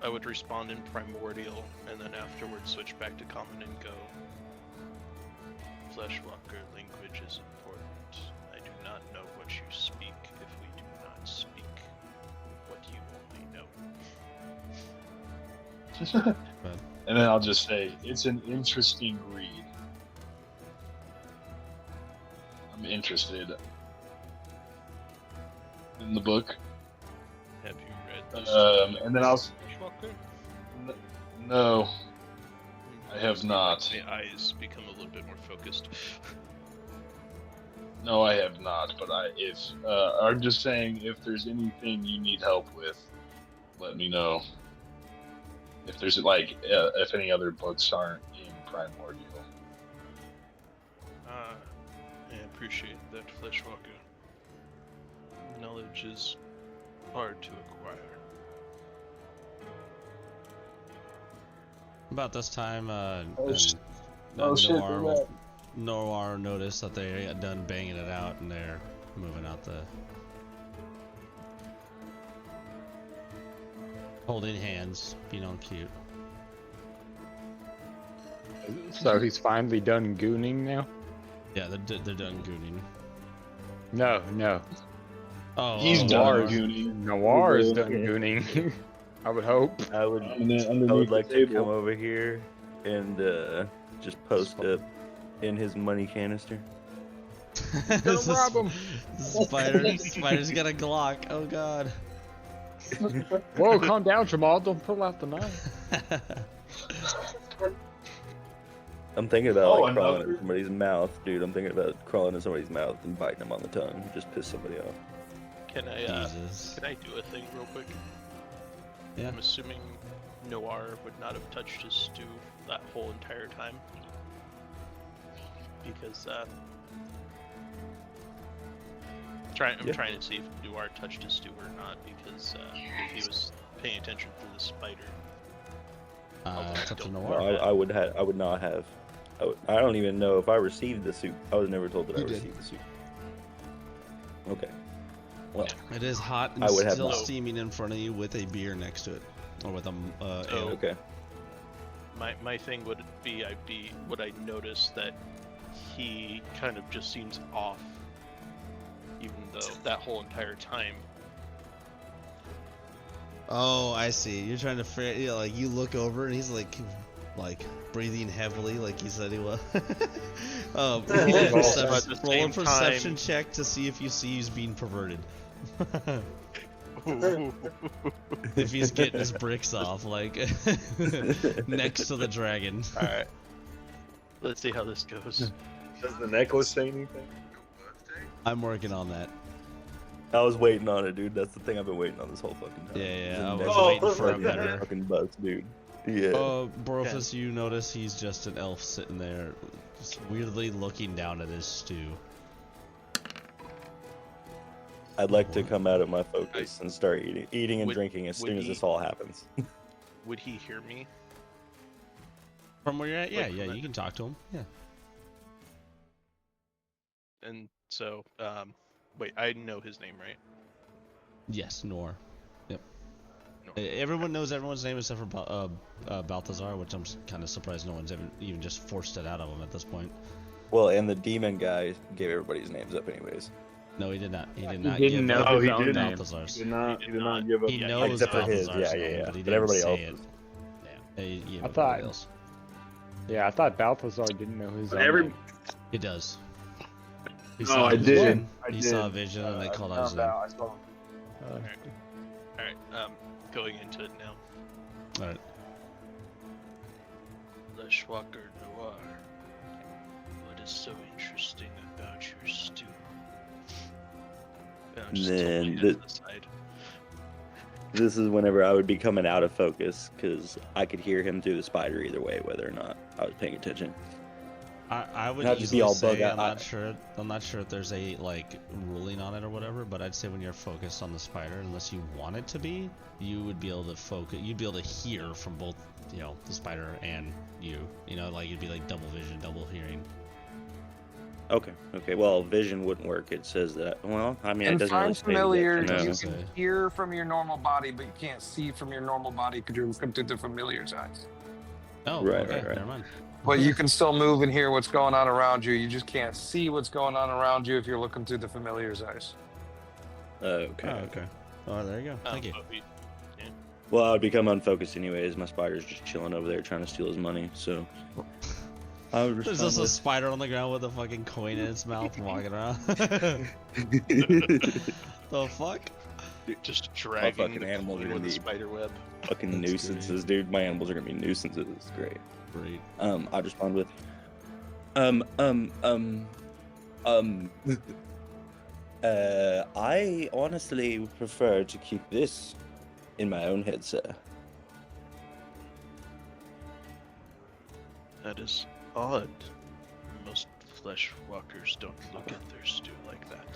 I would respond in Primordial and then afterwards switch back to Common and go. Fleshwalker, language is important. I do not know what you speak if we do not speak what you only know. And then I'll just say it's an interesting read. I'm interested in the book. Have you read this? And then I'll. No, I have not. My eyes become a little bit more focused. No, I have not. But I'm just saying, if there's anything you need help with, let me know. If there's if any other books aren't in Primordial. I appreciate that, Fleshwalker. Knowledge is hard to acquire. About this time, Noir Noir noticed that they got done banging it out, and they're moving out the... Holding hands, being all cute. So he's finally done gooning now? Yeah, they're done gooning. No. Oh, he's done gooning. Noir is done gooning. I would hope. I would like to come over here and just post up in his money canister. Go rob him. Spider's got a Glock. Oh god. Whoa, calm down, Jamal. Don't pull out the knife. I'm thinking about crawling in somebody's mouth, dude. I'm thinking about crawling in somebody's mouth and biting them on the tongue. Just piss somebody off. Can I do a thing real quick? Yeah. I'm assuming Noir would not have touched his stew that whole entire time. Because I'm trying to see if Duar touched his stew or not, because if he was paying attention to the spider. It's up to No, Noir. I would not have. I don't even know if I received the soup. I was never told that I received the soup. Okay. Well, It is hot and I would have still not. steaming in front of you with a beer next to it, or with a ale. Okay. My thing would I notice that he kind of just seems off, even though that whole entire time. Oh, I see. You're trying to figure, like, you look over and he's like breathing heavily, like he said he was. Roll a perception check to see if you see he's being perverted. If he's getting his bricks off, like next to the dragon. All right. Let's see how this goes. Does the necklace say anything? I'm working on that. I was waiting on it, dude. That's the thing I've been waiting on this whole fucking time. Yeah, I was waiting for a better. Fucking buzz, dude. Yeah. Brofus, you notice he's just an elf sitting there, just weirdly looking down at his stew. I'd like to come out of my focus and start eating and Would- drinking as would soon as he- this all happens. Would he hear me? From where you're at, yeah, Like, you can talk to him. Yeah. And so, wait, I know his name, right? Yes, Nor. Yep. Nor. Everyone knows everyone's name except for Balthazar, which I'm kind of surprised no one's even just forced it out of him at this point. Well, and the demon guy gave everybody's names up anyways. No, he did not. He did He not didn't give know up his he own didn't. name. Balthazar's. He did not give up. He that. knows Except for his, Balthazar's yeah, name, yeah. but he But didn't everybody say else's. it. Yeah, he gave I up thought- everybody else. Yeah, I thought Balthazar didn't know his own Every name. He does. He No, saw I a did. vision. I He did. saw a vision and they called out his found name. out. I saw. All right, going into it now. Alright. Fleshwalker Noir. What is so interesting about your stew? And I'll just tilt my Then head the- to the side. This is whenever I would be coming out of focus because I could hear him through the spider either way, whether or not I was paying attention. I would Not to be easily all say bug I'm out. not sure if there's a like ruling on it or whatever, but I'd say when you're focused on the spider, unless you want it to be, you would be able to focus. You'd be able to hear from both, the spider and you. Like you'd be like double vision, double hearing. Okay. Well, vision wouldn't work. It says that. Well, I mean, it And doesn't really find say familiar, that. you No. can hear from your normal body, but you can't see from your normal body because you're looking through the familiar's eyes. Oh, Right, okay, right. never mind. But you can still move and hear what's going on around you. You just can't see what's going on around you if you're looking through the familiar's eyes. Okay. Okay. Oh, there you go. Thank you. But Well, I would become unfocused anyways. My spider's just chilling over there trying to steal his money, so. I would There's respond just a with- spider on the ground with a fucking coin in its mouth walking around. The fuck? just dragging fucking the animals are coin gonna with the be- spider web. Fucking That's nuisances, dude. My animals are gonna be nuisances. It's great. Great. I'd respond with, I honestly would prefer to keep this in my own head, sir. That is odd. Most flesh walkers don't look at their stew like that.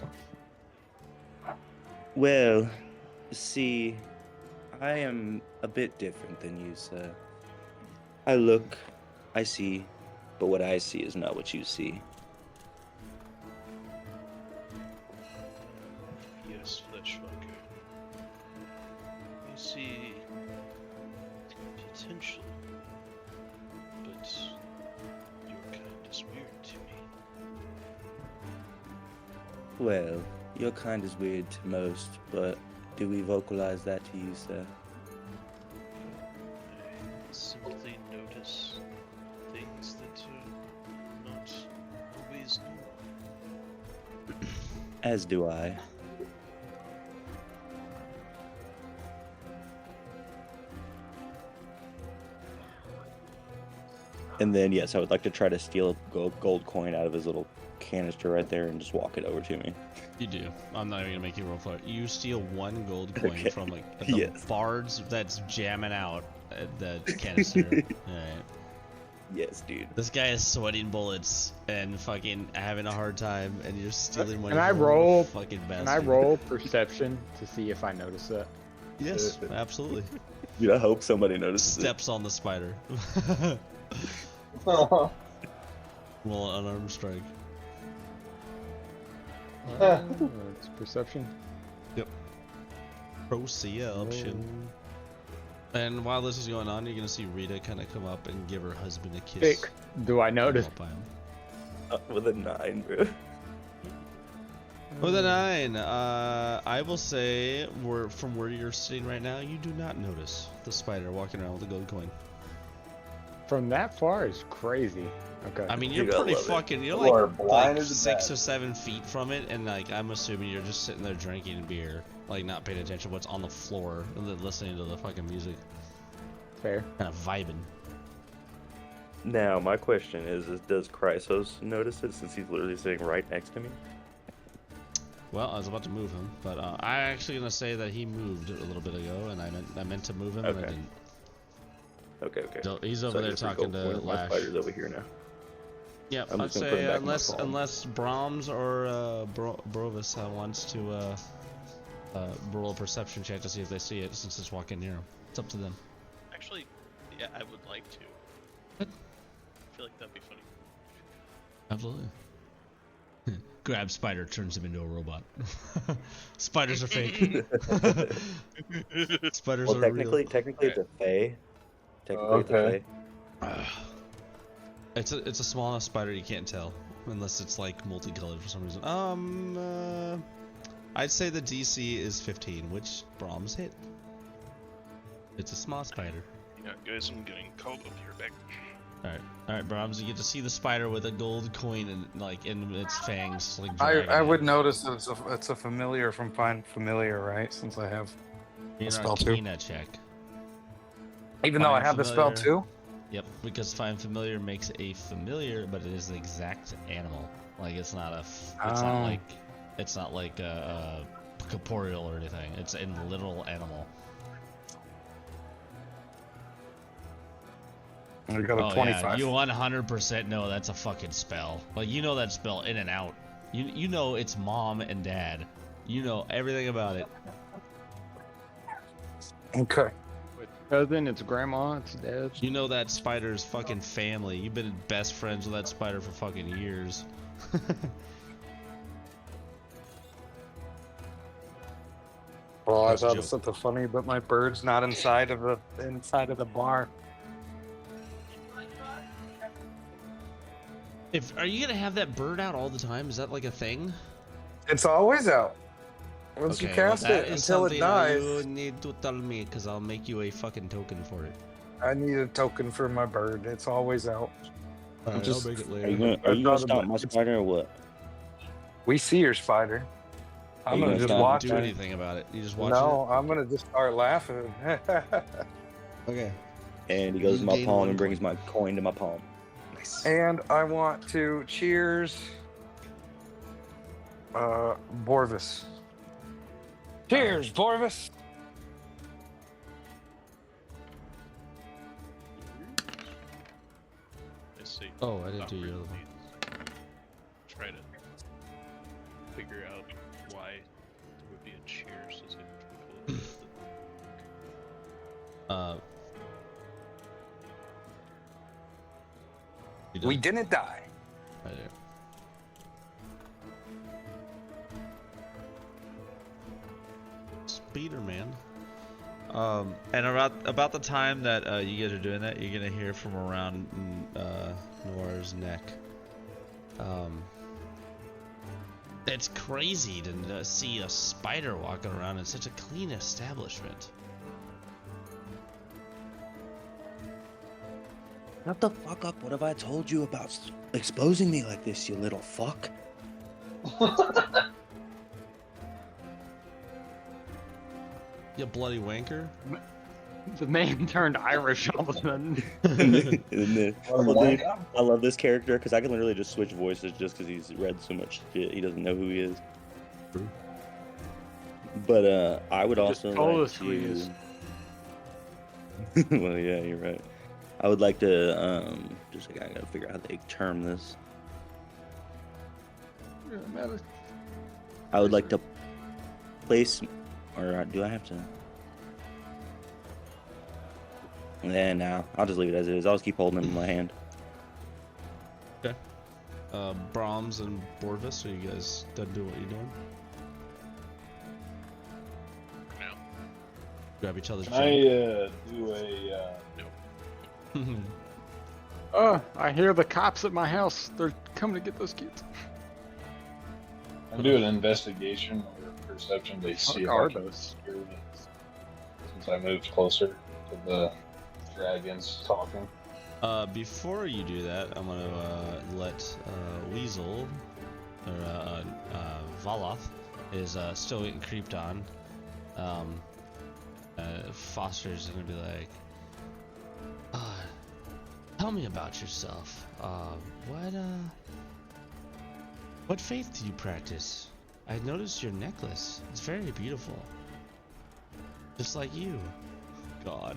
Well, see, I am a bit different than you, sir. I look, I see, but what I see is not what you see. Yes, flesh walker. I see potential, but your kind is weird to me. Well, your kind is weird to most, but do we vocalize that to you, sir? I simply notice things that are not always normal. As do I. And then, yes, I would like to try to steal a gold coin out of his little canister right there and just walk it over to me. You do. I'm not even gonna make you roll for it. You steal one gold coin Okay. from like the Yes. bards that's jamming out at the canister. Alright. Yes, dude. This guy is sweating bullets and fucking having a hard time, and you're stealing money. Can I from him, roll? Fucking Can bastard. I roll perception to see if I notice that? Yes, absolutely. Dude, I hope somebody notices Steps on the spider. Oh. Roll an unarmed strike. It's perception. Yep. Perception. And while this is going on, you're gonna see Rita kind of come up and give her husband a kiss. Sick. Do I notice? With a 9, bro. With a 9, I will say, from where you're sitting right now, you do not notice the spider walking around with a gold coin. From that far is crazy. Okay. I mean, you're Dude, I pretty love it. fucking. You're You are like blind as a 6 bat. or 7 feet from it, and like I'm assuming you're just sitting there drinking beer, like not paying attention to what's on the floor, and then listening to the fucking music, Fair. kind of vibing. Now, my question is does Chrysos notice it since he's literally sitting right next to me? Well, I was about to move him, but I'm actually gonna say that he moved a little bit ago, and I meant to move him, and I Okay. didn't. Okay. So he's So over I there guess we talking go to point my Lash. spider's over here now. Yeah, I'm I'd just gonna put say him back in my palm. unless Brahms or Brovis wants to roll a perception check to see if they see it, since it's walking near them. It's up to them. Actually, yeah, I would like to. What? I feel like that'd be funny. Absolutely. Grab spider, turns him into a robot. Spiders are fake. Spiders Well, are technically it's a fae. Technically it's a Okay. real. It's a small enough spider you can't tell unless it's like multicolored for some reason. I'd say the DC is 15, which Brahms hit. It's a small spider. Yeah, guys, I'm getting called up here back. All right, Brahms. You get to see the spider with a gold coin in its fangs, like. I dragging would it. notice that it's a familiar from Find Familiar, right? Since I have Need a an spell too. Arcana check. Even though I Find have the spell Familiar. too. Yep, because Find Familiar makes a familiar, but it is the exact animal. Like it's not Oh. it's not like a corporeal or anything. It's a literal animal. I got a Oh 25. yeah, you 100% know that's a fucking spell. Like you know that spell in and out. You know it's mom and dad. You know everything about it. Okay. It's cousin, it's grandma, it's dad. You know that spider's fucking family. You've been best friends with that spider for fucking years. Well, I That's a thought joke. it's something funny, but my bird's not inside of the bar. Are you gonna have that bird out all the time? Is that like a thing? It's always out. Once you cast that it is until it something dies. You need to tell me, because I'll make you a fucking token for it. I need a token for my bird. It's always out. Alright, just- I'll make it Are later. you gonna I'd rather stop not- my spider or what? We see your spider. I'm you gonna gonna just stop? watch do it. anything about it. You just watch No, I'm gonna just start laughing. Okay. And he goes to You my gain palm one and brings my coin to my palm. Nice. And I want to cheers, Borvis. Cheers, Borvis. I see. Oh, I didn't do your other one. Try to figure out why there would be a cheers as I totally missed it. You We done? didn't die. Right there. Speeder man. And about the time that you guys are doing that, you're gonna hear from around Noir's neck. It's crazy to see a spider walking around in such a clean establishment. Shut the fuck up. What have I told you about exposing me like this, you little fuck? You bloody wanker. The man turned Irish all of a sudden. I love this character because I can literally just switch voices just because he's read so much shit. He doesn't know who he is. True. But I would Just also told like us who he is. to. Well, yeah, you're right. I would like to just like I gotta figure out how they term this. I would like to place, or do I have to? No, I'll just leave it as it is. I'll just keep holding him in my hand. Okay. Brahms and Borvis, are you guys done doing what you're doing? No. Grab each other's Can I do a? I hear the cops at my house. They're coming to get those kids. I'm doing an investigation or perception to see if I can those? hear it, since I moved closer to the dragons talking. Before you do that, I'm gonna let Weasel, or Valoth, is still getting creeped on. Foster's gonna be like, tell me about yourself. What faith do you practice? I noticed your necklace. It's very beautiful. Just like you. God.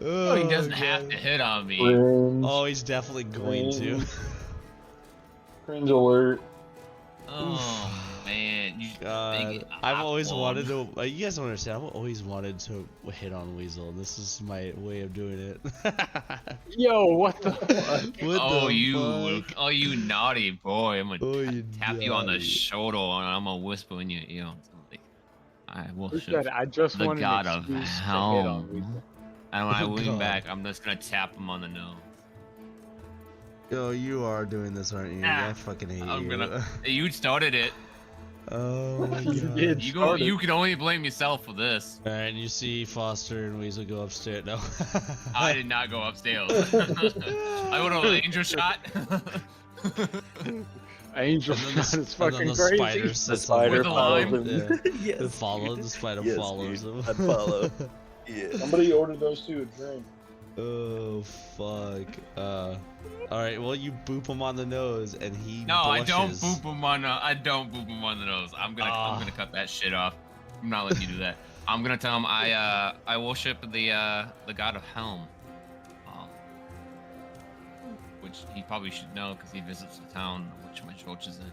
Oh, he doesn't have to hit on me. Cringe, Oh, he's definitely going to. cringe alert. Oh man, you God, I've always wanted to. You guys don't understand. I've always wanted to hit on Weasel. This is my way of doing it. Yo, what the fuck? You naughty boy! I'm gonna tap you on the naughty. shoulder and I'm gonna whisper in your ear. I will Said, I just the wanted god an of excuse to hit Helm. on Weasel. And when I Oh, lean God. back, I'm just gonna tap him on the nose. Yo, you are doing this, aren't you? Ah, I fucking hate I'm you. gonna. You started it. Oh my You God. did. You can only blame yourself for this. Alright, you see Foster and Weasel go upstairs. No. I did not go upstairs. I would have an angel shot. Angel And then the- shot is and then fucking the crazy. spider The sits spider With a follows lime? him. Yeah. Yes, Follow dude. the spider Yes, follows dude. him. I'd follow. Yeah. Somebody ordered those two a drink. Oh fuck. Alright, well you boop him on the nose and he No, I don't blushes. boop him on. I don't boop him on the nose. I'm gonna cut that shit off. I'm not letting you do that. I'm gonna tell him I worship the god of Helm, which he probably should know because he visits the town which my church is in.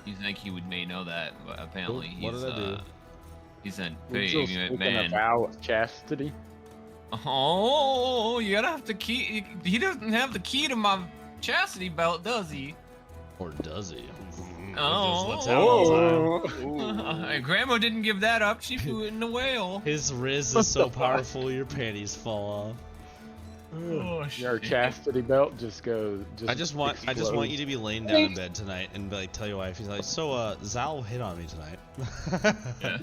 You think he may know that, but apparently What he's did I do? he's a We're pretty still ignorant speaking man. a vow of chastity. Oh, you gotta have the key. He doesn't have the key to my chastity belt, does he? Or does he? Oh. Let's have all time. Grandma didn't give that up. She threw it in the whale. His riz is so powerful your panties fall off. Oh, Your shit. chastity belt just goes. I just want you to be laying down in bed tonight and like tell your wife, he's like, so Zal hit on me tonight. Yeah.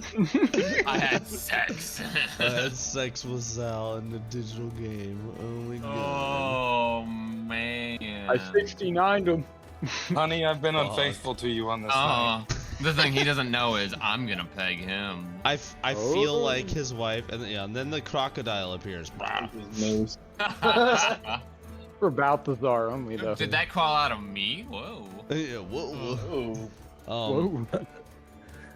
I had sex. I had sex with Zal in the digital game. Oh my god. Oh man. I 69'd him. Honey, I've been Fuck. unfaithful to you on this night. The thing he doesn't know is I'm gonna peg him. I feel like his wife, and then the crocodile appears. His nose. For Balthazar only, though. Did that crawl out of me? Whoa. Yeah, whoa. Oh. Whoa.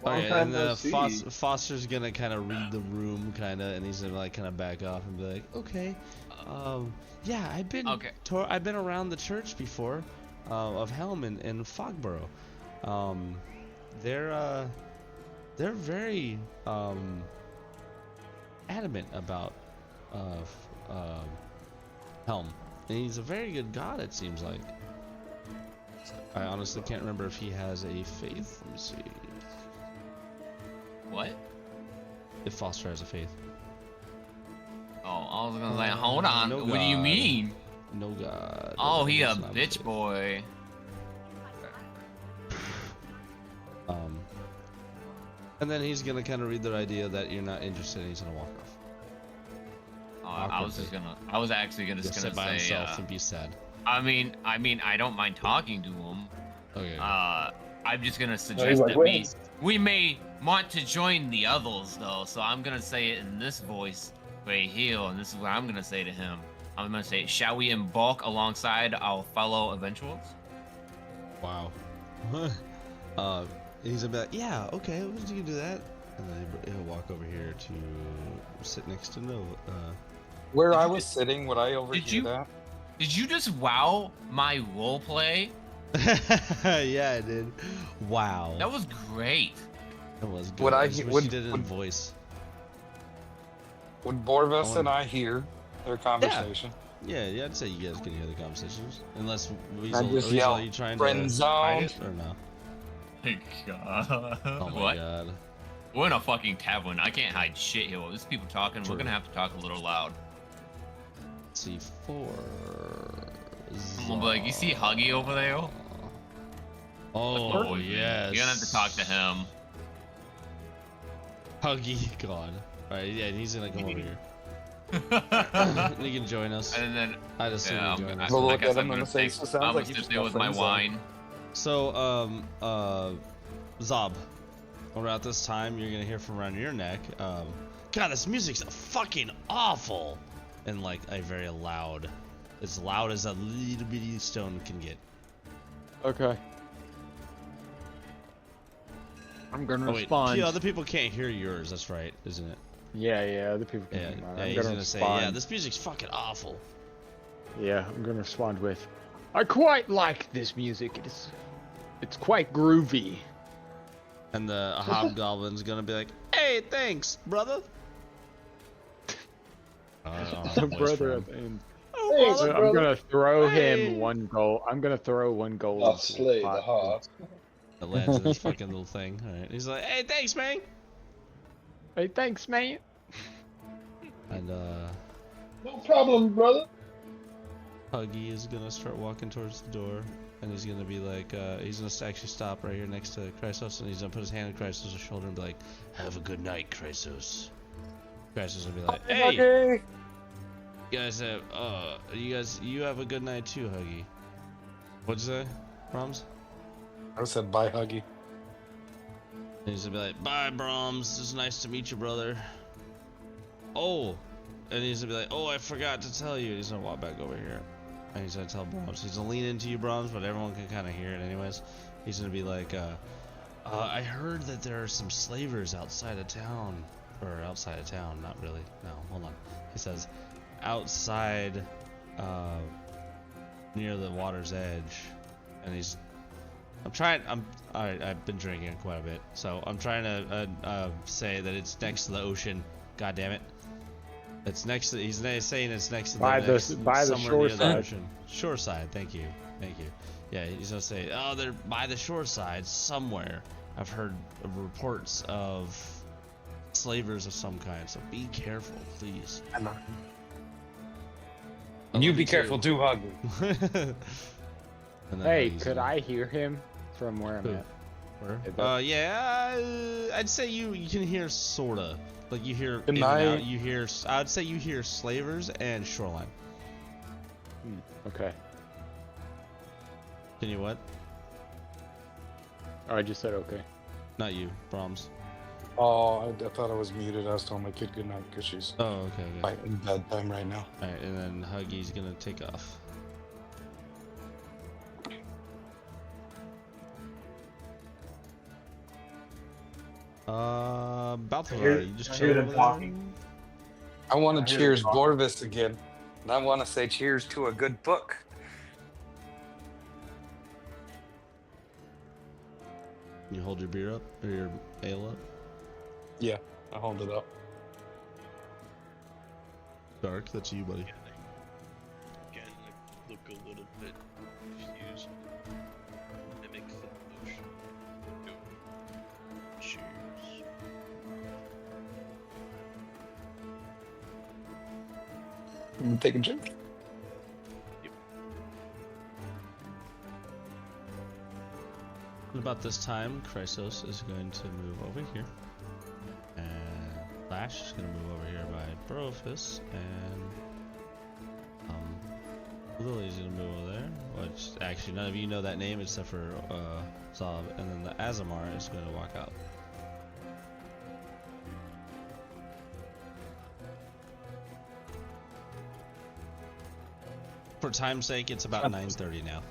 Okay, time and no see. Foster's gonna kind of read the room, kind of, and he's gonna like kind of back off and be like, okay, yeah, I've been I've been around the church before, of Helm in Fogborough. They're very adamant about Helm, and he's a very good god, it seems like. I honestly can't remember if he has a faith. Let me see. What? If Foster has a faith. Oh, I was gonna say, hold on. No What do you God. mean? No god. Oh, he a That's not bitch it. boy. And then he's gonna kind of read their idea that you're not interested, and he's gonna walk off. I was actually gonna He'll sit by say. himself and be sad. I mean, I don't mind talking to him. Okay. I'm just gonna he's suggest like, that "Wait." we may want to join the others though. So I'm gonna say it in this voice right here, and this is what I'm gonna say to him. I'm gonna say, "Shall we embark alongside our fellow adventurers?" Wow. He's gonna be like, yeah, okay, we can do that. and then he'll walk over here to sit next to Nova. Where I was sitting, would I overhear Did you- that? Did you just wow my role play? Yeah, I did. Wow. That was great. That was good. Would I- just wish would- you did it in would- voice. Would Borvis and I hear their conversation? Yeah, I'd say you guys can hear the conversations. Unless just Weasel, yell, are you trying "Friend to hide zone." it or no? God. Oh my What? god. We're in a fucking tavern. I can't hide shit here. There's people talking. True. We're gonna have to talk a little loud. C4. I'm gonna be like, you see Huggy over there? Oh, yes. You're gonna have to talk to him. Huggy, God. Alright, yeah, he's gonna come over here. He can join us. And then I'd assume yeah, he'd join I, us. We'll I look guess at I'm him gonna and say, take, "So sounds I'm like gonna you sit just there got with my friends on." wine. So, Zob, around this time, you're gonna hear from around your neck, God, this music's fucking awful! And like a very loud, as loud as a little bitty stone can get. Okay. I'm gonna Oh wait, respond. other people can't hear yours, that's right, isn't it? Yeah, other people can Yeah, hear mine. yeah, I'm he's gonna gonna say, respond. yeah, this music's fucking awful. Yeah, I'm gonna respond with, I quite like this music. It's quite groovy. And the hobgoblin's gonna be like, hey, thanks, brother. Brother at the end. Thanks, I'm brother. gonna throw Hey. him one gold. I'm gonna throw one gold. I'll into his slay the pot. hog. It lands in his fucking little thing. Alright, he's like, hey, thanks, man. Hey, thanks, man. And No problem, brother. Huggy is gonna start walking towards the door, and he's gonna be like, he's gonna actually stop right here next to Chrysos, and he's gonna put his hand on Chrysos' shoulder and be like, have a good night, Chrysos. Chrysos will be like, hey, Okay. you guys have, you have a good night too, Huggy. What'd you say, Brahms? I said bye, Huggy. And he's gonna be like, bye, Brahms, it's nice to meet you, brother. Oh, and he's gonna be like, oh, I forgot to tell you. He's gonna walk back over here. And he's gonna tell Brahms. He's gonna lean into you, Brahms, but everyone can kind of hear it anyways. He's gonna be like, I heard that there are some slavers outside of town. Or outside of town, not really. No, hold on. He says, outside, near the water's edge. And he's... Alright, I've been drinking quite a bit. So I'm trying to say that it's next to the ocean. God damn it. It's next to, he's saying it's next to By the somewhere shore near the side. ocean. Shore side, thank you. Yeah, he's gonna say, oh, they're by the shore side somewhere. I've heard reports of slavers of some kind, so be careful, please. I know. I You love be careful too, Huggy. And then Hey, he's could gonna- I hear him from where I'm Who? at? Where? Is that- Yeah, I'd say you can hear sorta. Like you hear Good in and out, night. you hear. I'd say you hear slavers and shoreline. Okay. Can you what? Oh, I just said okay. Not you, Brahms. Oh, I thought I was muted. I was telling my kid good night because she's Oh, okay. in bedtime right now. All right, and then Huggy's gonna take off. Balthazar, you just chilling over there? I want to cheers Borvis again. And I want to say cheers to a good book. You hold your beer up or your ale up. Yeah, I hold it up. Dark, that's you, buddy. Again, I look a little bit confused. Mimic the motion. Go. Cheers. Take a drink. And about this time, Chrysos is going to move over here. And Flash is going to move over here by Brofus. And Lily's going to move over there. Which, actually, none of you know that name except for Zob. And then the Azamar is going to walk out. For time's sake, it's about 9:30 now.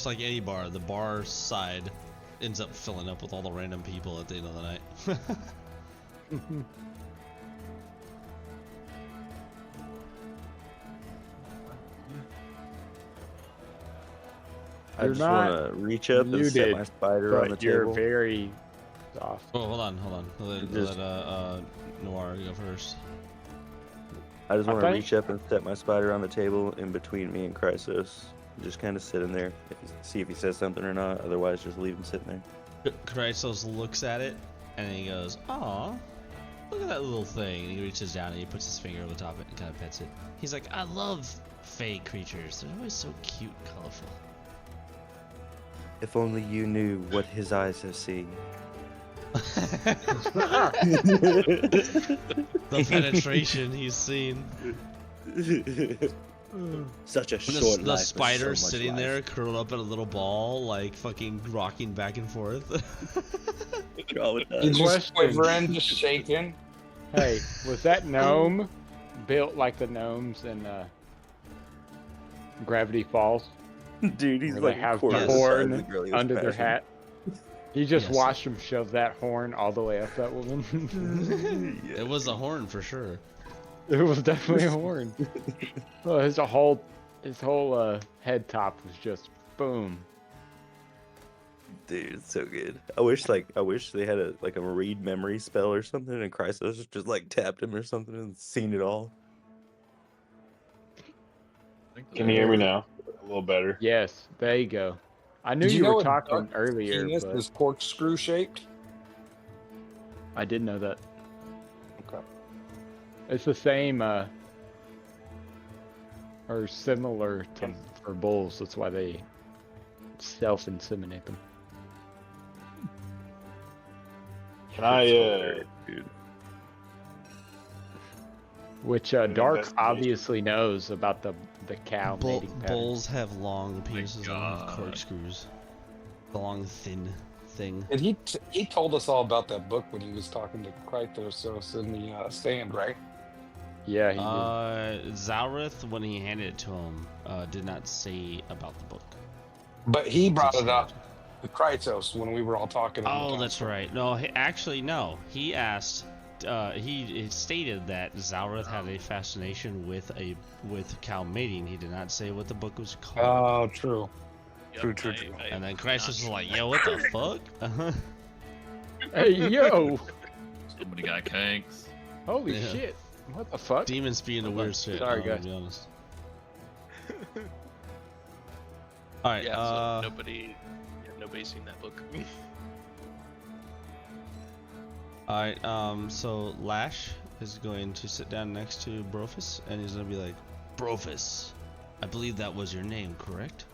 just like any bar, the bar side ends up filling up with all the random people at the end of the night. I You're just not want to reach up and set muted, my spider on the but you're table. very soft. Oh, hold on. Let Just- Noir go first. I just I want to think- reach up and set my spider on the table in between me and Chrysos. Just kind of sit in there, see if he says something or not. Otherwise, just leave him sitting there. Chrysos looks at it and he goes, "Aw, look at that little thing." And he reaches down and he puts his finger over the top of it and kind of pets it. He's like, "I love fey creatures. They're always so cute and colorful." If only you knew what his eyes have seen. The penetration he's seen. Such a And short the life. spider so much sitting life. there curled up in a little ball, like fucking rocking back and forth. He's just Question. quivering, just shaking. Hey, was that gnome built like the gnomes in Gravity Falls? Dude, he's where like they a have quarter the the size of horn the girl he was under their smashing. hat. You just Yes. watched him shove that horn all the way up that woman. It was a horn for sure. It was definitely a horn. Well, his whole head top was just boom. Dude, it's so good. I wish they had a read memory spell or something, and Chrysos just like tapped him or something and seen it all. Can you hear me now? A little better. Yes, there you go. I knew Did you know were a talking duck earlier, penis but is corkscrew shaped? I did know that. Okay. It's the same, or similar to for bulls. That's why they self-inseminate them. Can I, dude. Which an Dark investigation? obviously knows about the cow mating pattern. Bulls have long penises. They don't have God. corkscrews. The long, thin thing. And he told us all about that book when he was talking to Krythos in the stand, right? Yeah, he did. Zalrith, when he handed it to him, did not say about the book. But he brought it up to Krythos when we were all talking. on the Oh, that's council. right. No, actually, no. He asked. He stated that Zalrith had a fascination with cow mating. He did not say what the book was called. Oh, true. Yep, True. And then Crisis was like, "Yo, what the fuck?" Hey, yo! Somebody got kanks. Holy Yeah. shit! What the fuck? Demons being a weird shit. Sorry, To guys. be honest. All right. Yeah, so nobody's seen that book. All right. So Lash is going to sit down next to Brofus, and he's gonna be like, "Brofus, I believe that was your name, correct?"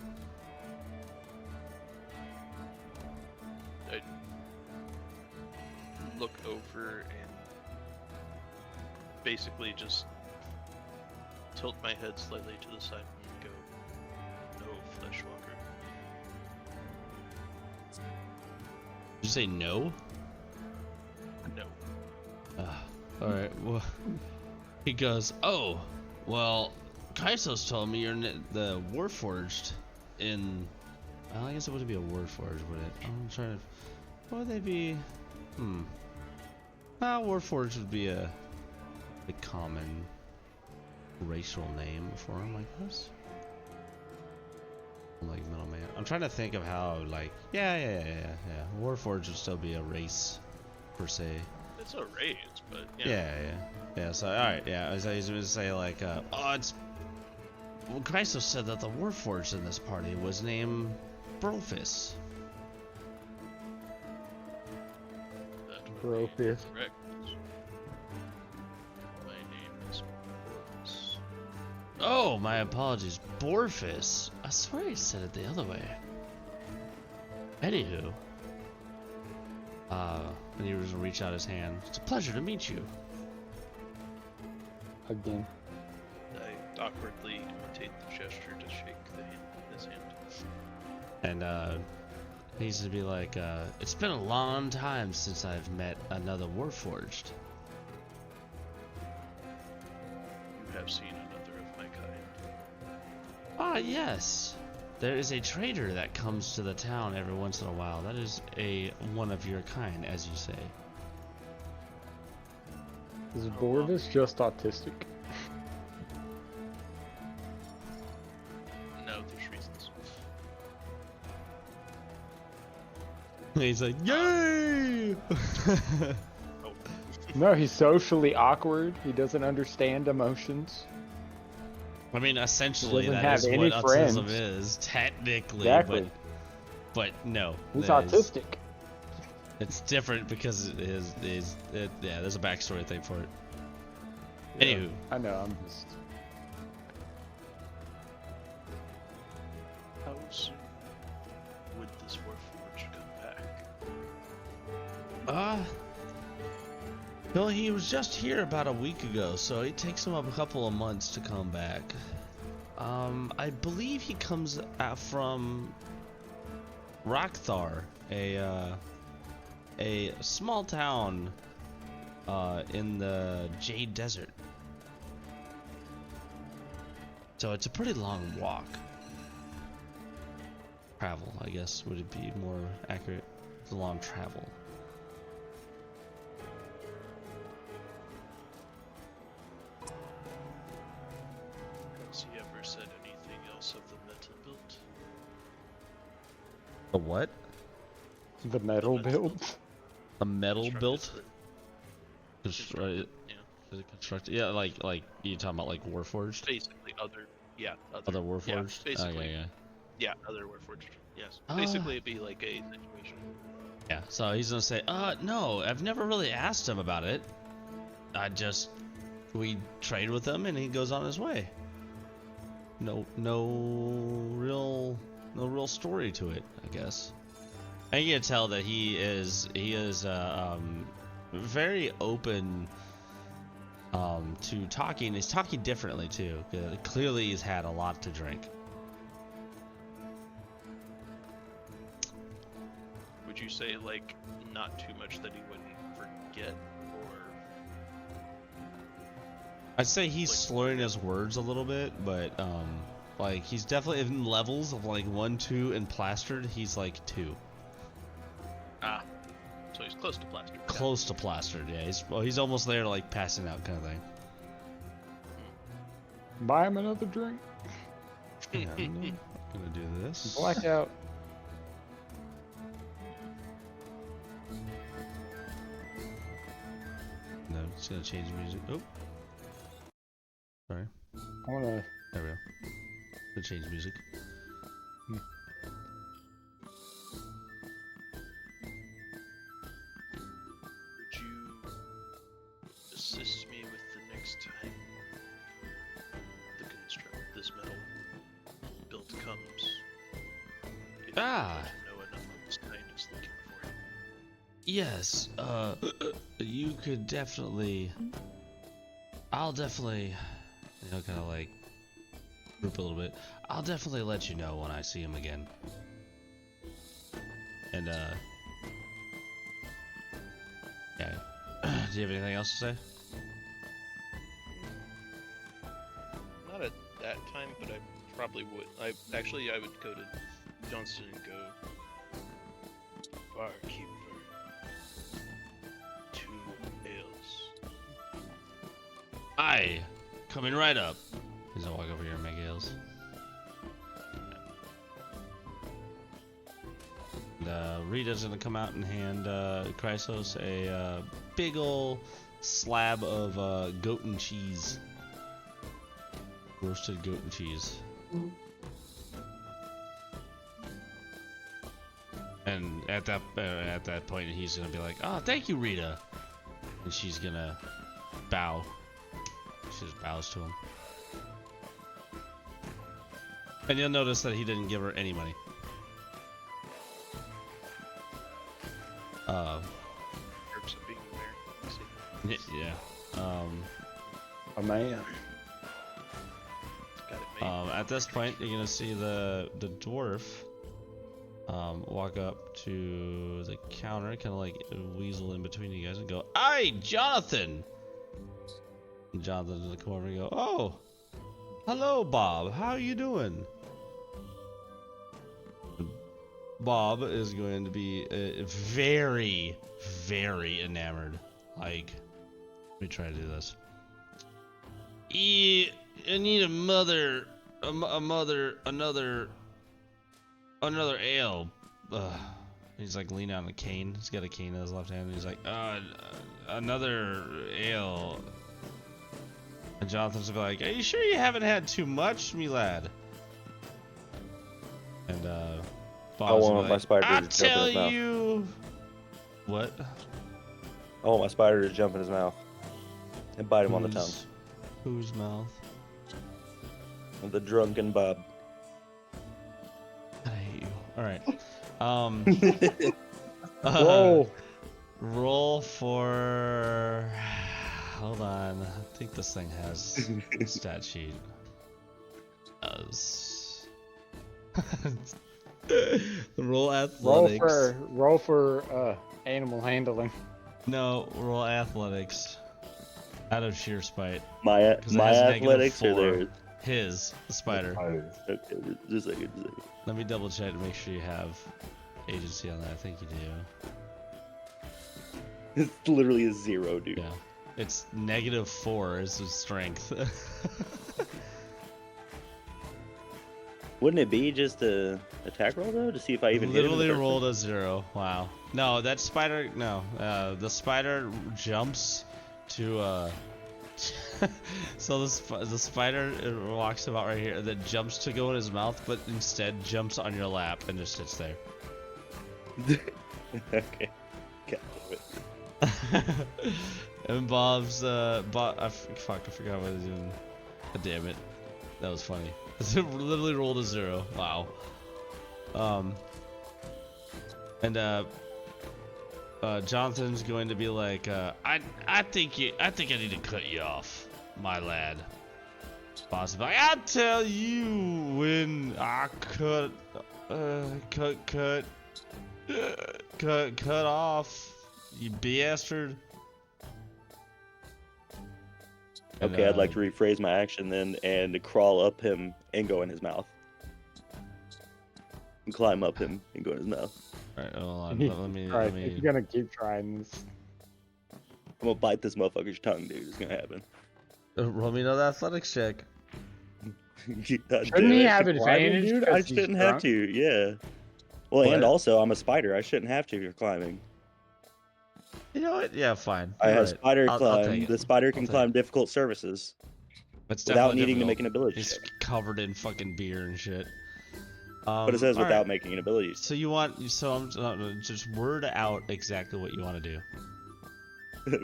I look over and basically just tilt my head slightly to the side and go, "No, Fleshwalker." Did you say no? No. All right. Well, he goes, "Oh, well, Kaisos told me you're the Warforged in." Well, I guess it wouldn't be a Warforged, would it? I'm trying to. What would they be? Warforged would be a common racial name for him, I guess. Like middleman. I'm trying to think of how, like, yeah. Warforged would still be a race, per se. It's a raise, but yeah. Yeah. So, alright, yeah. I was going to say, like, it's. Well, Chrysos said that the Warforged in this party was named Brofus. That would be Brofus. correct. My name is Borfus. Oh, my apologies. Borfus. I swear he said it the other way. Anywho. And he was going to reach out his hand. It's a pleasure to meet you. Again. I awkwardly imitate the gesture to shake his hand. And, he's going to be like, it's been a long time since I've met another Warforged. You have seen another of my kind. Ah, yes. There is a trader that comes to the town every once in a while. That is a one of your kind, as you say. Is Borvis just autistic? No, there's reasons. He's like, yay! No, he's socially awkward. He doesn't understand emotions. I mean, essentially, Doesn't that have is any what friends. autism is, technically. Exactly. But no. He's that is- autistic. It's different because yeah, there's a backstory thing for it. Yeah, Anywho. I know. I'm just. How soon would this Warforged come back? No, he was just here about a week ago, so it takes him a couple of months to come back. I believe he comes out from Rockthar, a small town in the Jade Desert. So it's a pretty long walk. Travel, I guess, would it be more accurate? It's a long travel. Has he ever said anything else of the metal build? A what? The metal build? A metal Constructed built? for- Constructed? Yeah. Is it constructed? Yeah, like you talking about like Warforged? Basically, other Other Warforged? Yeah, basically, Okay, yeah. yeah, other Warforged. Yes. Ah. Basically, it'd be like a situation. Yeah, so he's gonna say, no, I've never really asked him about it. We trade with him and he goes on his way. No real story to it, I guess. And you can tell that he is very open to talking. He's talking differently too. Clearly he's had a lot to drink. Would you say like not too much that he wouldn't forget, or I'd say he's Like- slurring his words a little bit, but like he's definitely in levels of like 1, 2, and plastered. He's like 2, so he's close to plaster? close to plastered. Yeah, he's almost there to like passing out kind of thing. Buy him another drink. Yeah, I'm gonna do this. Blackout. No, just gonna change the music. Oh, sorry. I wanna. There we go. Gonna change the music. Would you assist me with the next time this metal build comes? If you know enough of this kind is looking for it. Yes, you could definitely. I'll definitely, kind of like group a little bit. I'll definitely let you know when I see him again. And yeah. Do you have anything else to say? Not at that time, but I probably would. I would go to Johnston and go, barkeeper, 2 ales. Aye, coming right up. He's gonna walk over here and make ales. And Rita's gonna come out and hand Chrysos a big ol' slab of goat and cheese. Roasted goat and cheese. And at that point, he's gonna be like, "Oh, thank you, Rita," and she's gonna bow. She just bows to him. And you'll notice that he didn't give her any money. Perks of being there. See, Yeah. A man. got it made. At this point, you're gonna see the dwarf walk up to the counter, kind of like weasel in between you guys, and go, "Aye, Jonathan!" And Jonathan's gonna come over and go, "Oh, hello, Bob. How are you doing?" Bob is going to be very, very enamored. Like, let me try to do this. I need another ale. He's like leaning on a cane. He's got a cane in his left hand. And he's like, another ale. And Jonathan's like, are you sure you haven't had too much, me lad? And I want my spider to I jump in tell his mouth. you. What? I want my spider to jump in his mouth and bite him on the tongue. Whose mouth? The drunken Bob. I hate you. All right. Roll for. Hold on. I think this thing has a stat sheet. Roll athletics. Roll for animal handling. No, roll athletics. Out of sheer spite. My athletics or -4. theirs? His, the spider. Okay, just a second. Let me double check to make sure you have agency on that. I think you do. It's literally a 0, dude. Yeah. It's -4 is his strength. Wouldn't it be just a attack roll though to see if I even literally hit him? rolled a 0. Wow. No, that spider. No, the spider jumps to. So the spider walks about right here, and then jumps to go in his mouth, but instead jumps on your lap and just sits there. Okay. God damn it. And Bob's I forgot what he's doing. God damn it. That was funny. Literally rolled a 0. Wow. And Jonathan's going to be like, I think I need to cut you off, my lad. Bob's like, I'll tell you when I cut off, you bastard. Okay, I'd like to rephrase my action then and crawl up him and go in his mouth. And climb up him and go in his mouth. Alright, hold on. Let me. If you're gonna keep trying this. I'm gonna bite this motherfucker's tongue, dude. It's gonna happen. Roll me another athletics check. Shouldn't he have advantage? Dude, I shouldn't have to, yeah. Well, What? and also, I'm a spider. I shouldn't have to if you're climbing. You know what? Yeah, fine. I You're have right. spider I'll climb. take it. The spider can I'll take climb it. difficult surfaces It's without definitely needing to difficult. make an ability He's check. covered in fucking beer and shit. But it says all without right. making an ability check. So you want? So I'm just word out exactly what you want to do.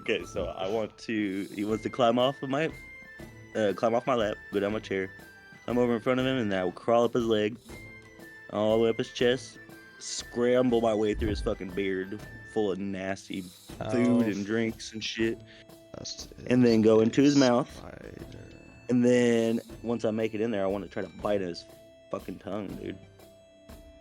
Okay, so I want to. He wants to climb off of my, climb off my lap, go down my chair, climb over in front of him, and I will crawl up his leg, all the way up his chest, scramble my way through his fucking beard, full of nasty food and drinks and shit, and then go into his mouth. And then once I make it in there, I want to try to bite his fucking tongue, dude.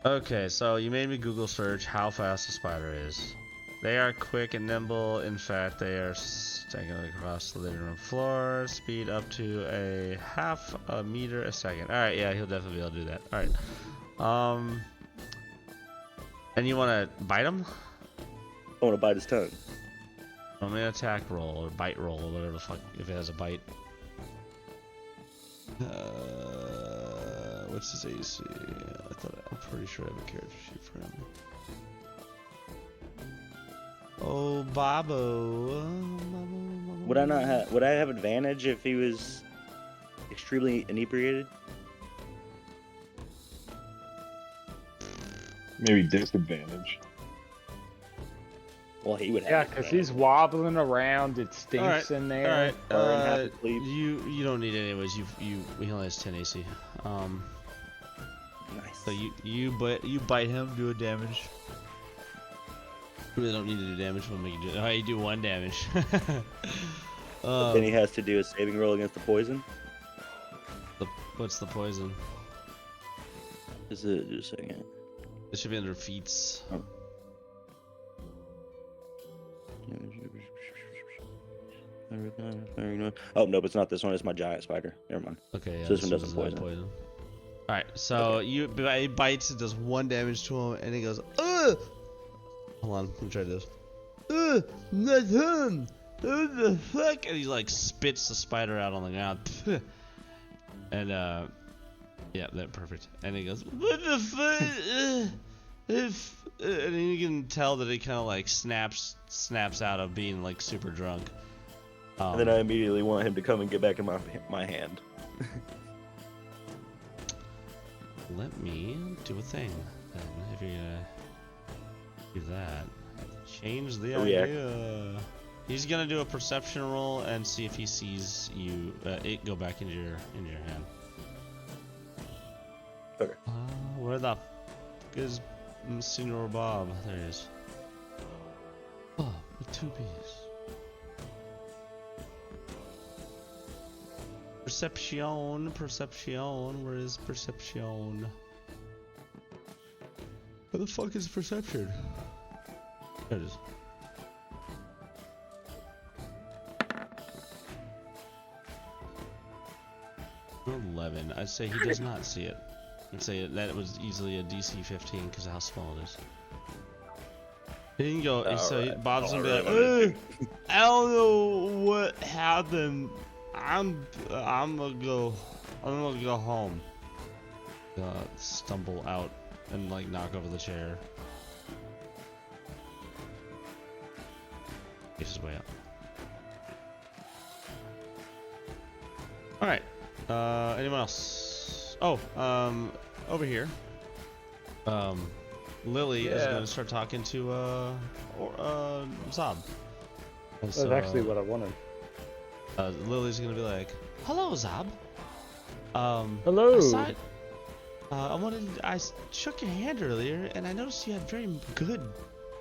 Okay, so you made me Google search how fast a spider is. They are quick and nimble. In fact, they are staggering across the living room floor. Speed up to a half a meter a second. All right, yeah, he'll definitely be able to do that. All right. And you want to bite him? I want to bite his tongue. I'm gonna attack roll or bite roll or whatever the fuck if it has a bite. What's his AC? I'm pretty sure I have a character sheet for him. Oh, Bobo. Would I not have? Would I have advantage if he was extremely inebriated? Maybe disadvantage. Well, he would have. Yeah, because he's wobbling around. It stinks in there. All right. You don't need it anyways. He only has 10 AC. Nice. So you bite him, do a damage. Really don't need to do damage. We'll make you do. Oh, you do 1 damage. But then he has to do a saving roll against the poison. What's the poison? Just a second. It should be under feats. Oh no, but it's not this one. It's my giant spider. Never mind. Okay, yeah. So this one doesn't poison. All right, so he bites. It does 1 damage to him, and he goes, "Ugh!" Hold on, let me try this. Ugh, not him. What the fuck? And he like spits the spider out on the ground. And yeah, that perfect. And he goes, "What the fuck?" And you can tell that he kind of like snaps out of being like super drunk. And then I immediately want him to come and get back in my hand. Let me do a thing then, if you're gonna do that. Change the idea. He's gonna do a perception roll and see if he sees you. It go back into your hand. Okay. Where the fuck is Senor Bob? There he is. Oh, with 2 B's. Perception. Where is perception? Where the fuck is perception? There it is. $11. I'd say he does not see it. I'd say that was easily a DC 15 because of how small it is. He can go. So Bob's gonna be like, I don't know what happened. I'm gonna go home. Stumble out and like knock over the chair. Get his way up. All right. Anyone else? Oh, over here. Lily is going to start talking to Zob. That's actually what I wanted. Lily's going to be like, "Hello, Zob. Hello. I shook your hand earlier, and I noticed you had very good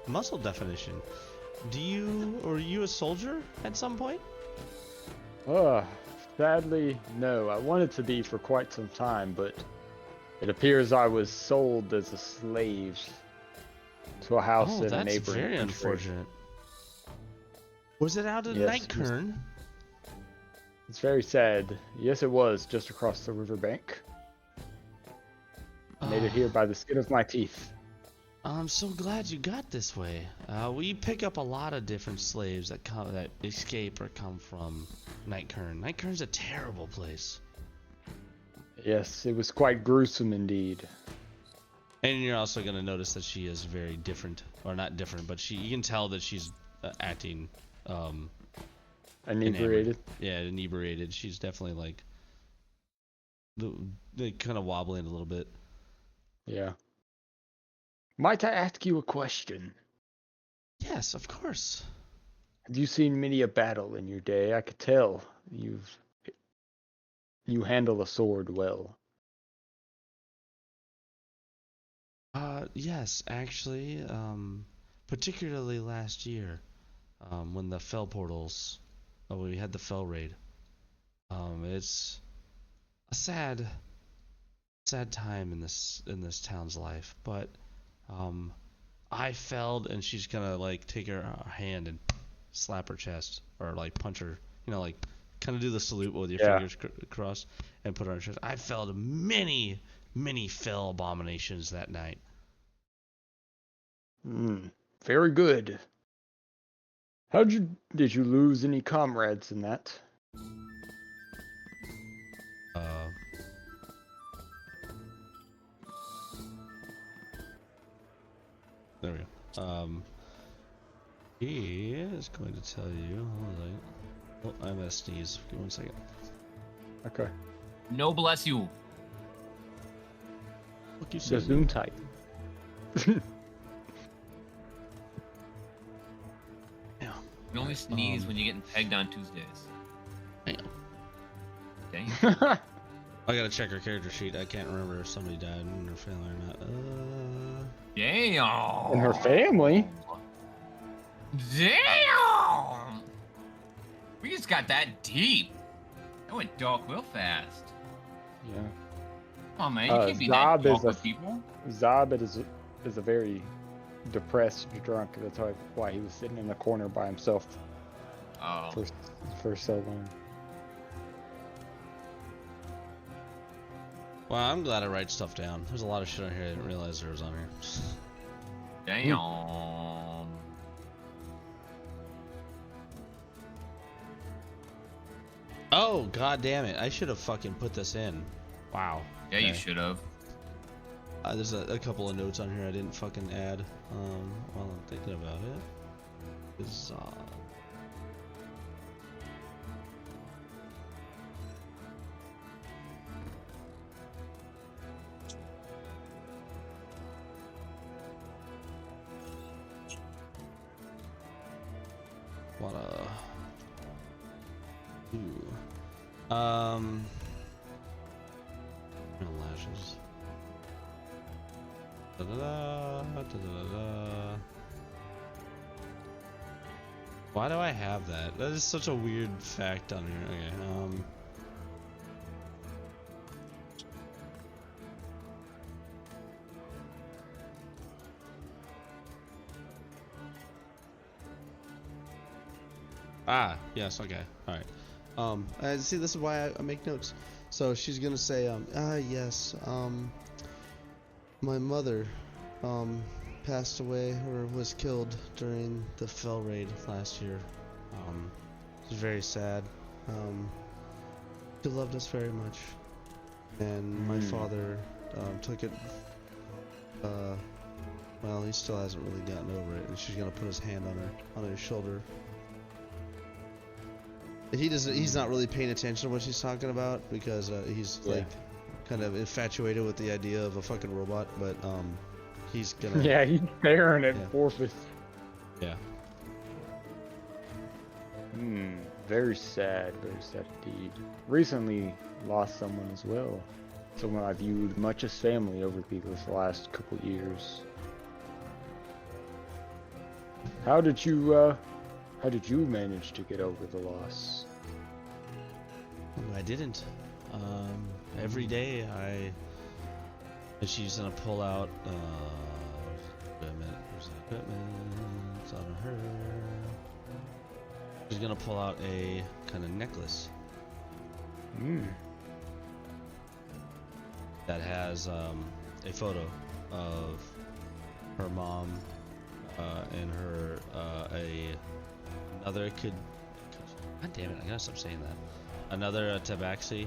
muscle definition. Were you a soldier at some point?" Sadly, no. I wanted to be for quite some time, but it appears I was sold as a slave to a house in a neighboring that's very unfortunate. Was it out in Nightcairn? It's very sad. Yes, it was, just across the riverbank. Made it here by the skin of my teeth. I'm so glad you got this way. We pick up a lot of different slaves that escape or come from Nightcairn. Nightcairn's a terrible place. Yes, it was quite gruesome indeed. And you're also going to notice that she is very different, or not different, but you can tell that she's acting inebriated. Yeah, inebriated. She's definitely like kind of wobbling a little bit. Yeah. Might I ask you a question? Yes, of course. Have you seen many a battle in your day? I could tell you handle a sword well. Yes, actually, particularly last year, when the Fell portals, we had the Fell raid. It's a sad time in this town's life, but I felled, and she's gonna like take her hand and slap her chest, or like punch her, like kind of do the salute with your fingers crossed and put her on her chest. I felled many fell abominations that night. Very good. Did you lose any comrades in that? There we go. He is going to tell you. Hold on. I'm gonna sneeze. Give me 1 second. Okay. No, bless you. Look, you said Zoom type. Yeah. You only sneeze when you're getting pegged on Tuesdays. Damn. Dang. I gotta check her character sheet. I can't remember if somebody died in her family or not. Damn. In her family? Damn. We just got that deep. That went dark real fast. Yeah. Come on, man. You can't be that dark with people. Zob is a very depressed drunk. That's why he was sitting in the corner by himself. Oh. For so long. Well, I'm glad I write stuff down. There's a lot of shit on here I didn't realize there was on here. Damn. Oh, god damn it. I should have fucking put this in. Wow. Yeah, Okay. you should have. There's a couple of notes on here I didn't fucking add while I'm thinking about it. What lashes. Why do I have that? That is such a weird fact on here. Okay, Ah, yes, okay, alright. See, this is why I make notes. So she's gonna say, yes, my mother, passed away or was killed during the Fell Raid last year. It was very sad. She loved us very much. And my father, took it, well, he still hasn't really gotten over it, and she's gonna put his hand on his shoulder. He's not really paying attention to what she's talking about because he's like kind of infatuated with the idea of a fucking robot, but he's gonna Yeah, he's staring at Porpoise. Yeah. Very sad indeed. Recently lost someone as well. Someone I viewed much as family over the last couple years. How did you manage to get over the loss? I didn't. Every day she's gonna pull out equipment. Where's the equipment? It's on her. She's gonna pull out a kind of necklace. That has a photo of her mom and her another kid. God damn it! I gotta stop saying that. Another tabaxi,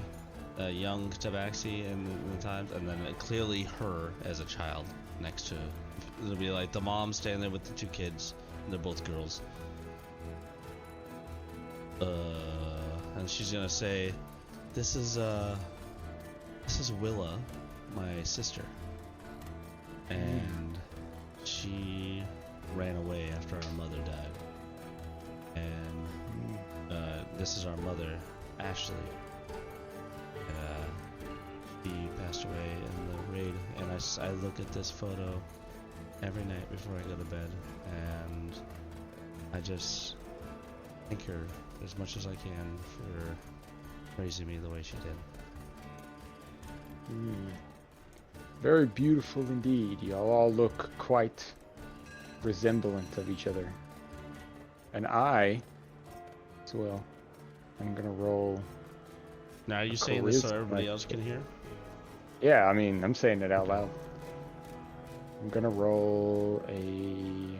a young tabaxi in the times, and then clearly her as a child next to. It'll be like the mom standing there with the two kids, and they're both girls. And she's gonna say, "This is Willa, my sister, and she ran away after our mother died, and this is our mother, Ashley. She passed away in the raid, and I look at this photo every night before I go to bed, and I just thank her as much as I can for raising me the way she did." Very beautiful indeed. Y'all all look quite resemblant of each other. And I, as well, I'm gonna roll. Now, are you saying this so everybody else can hear? Yeah, I mean, I'm saying it out loud. I'm gonna roll a...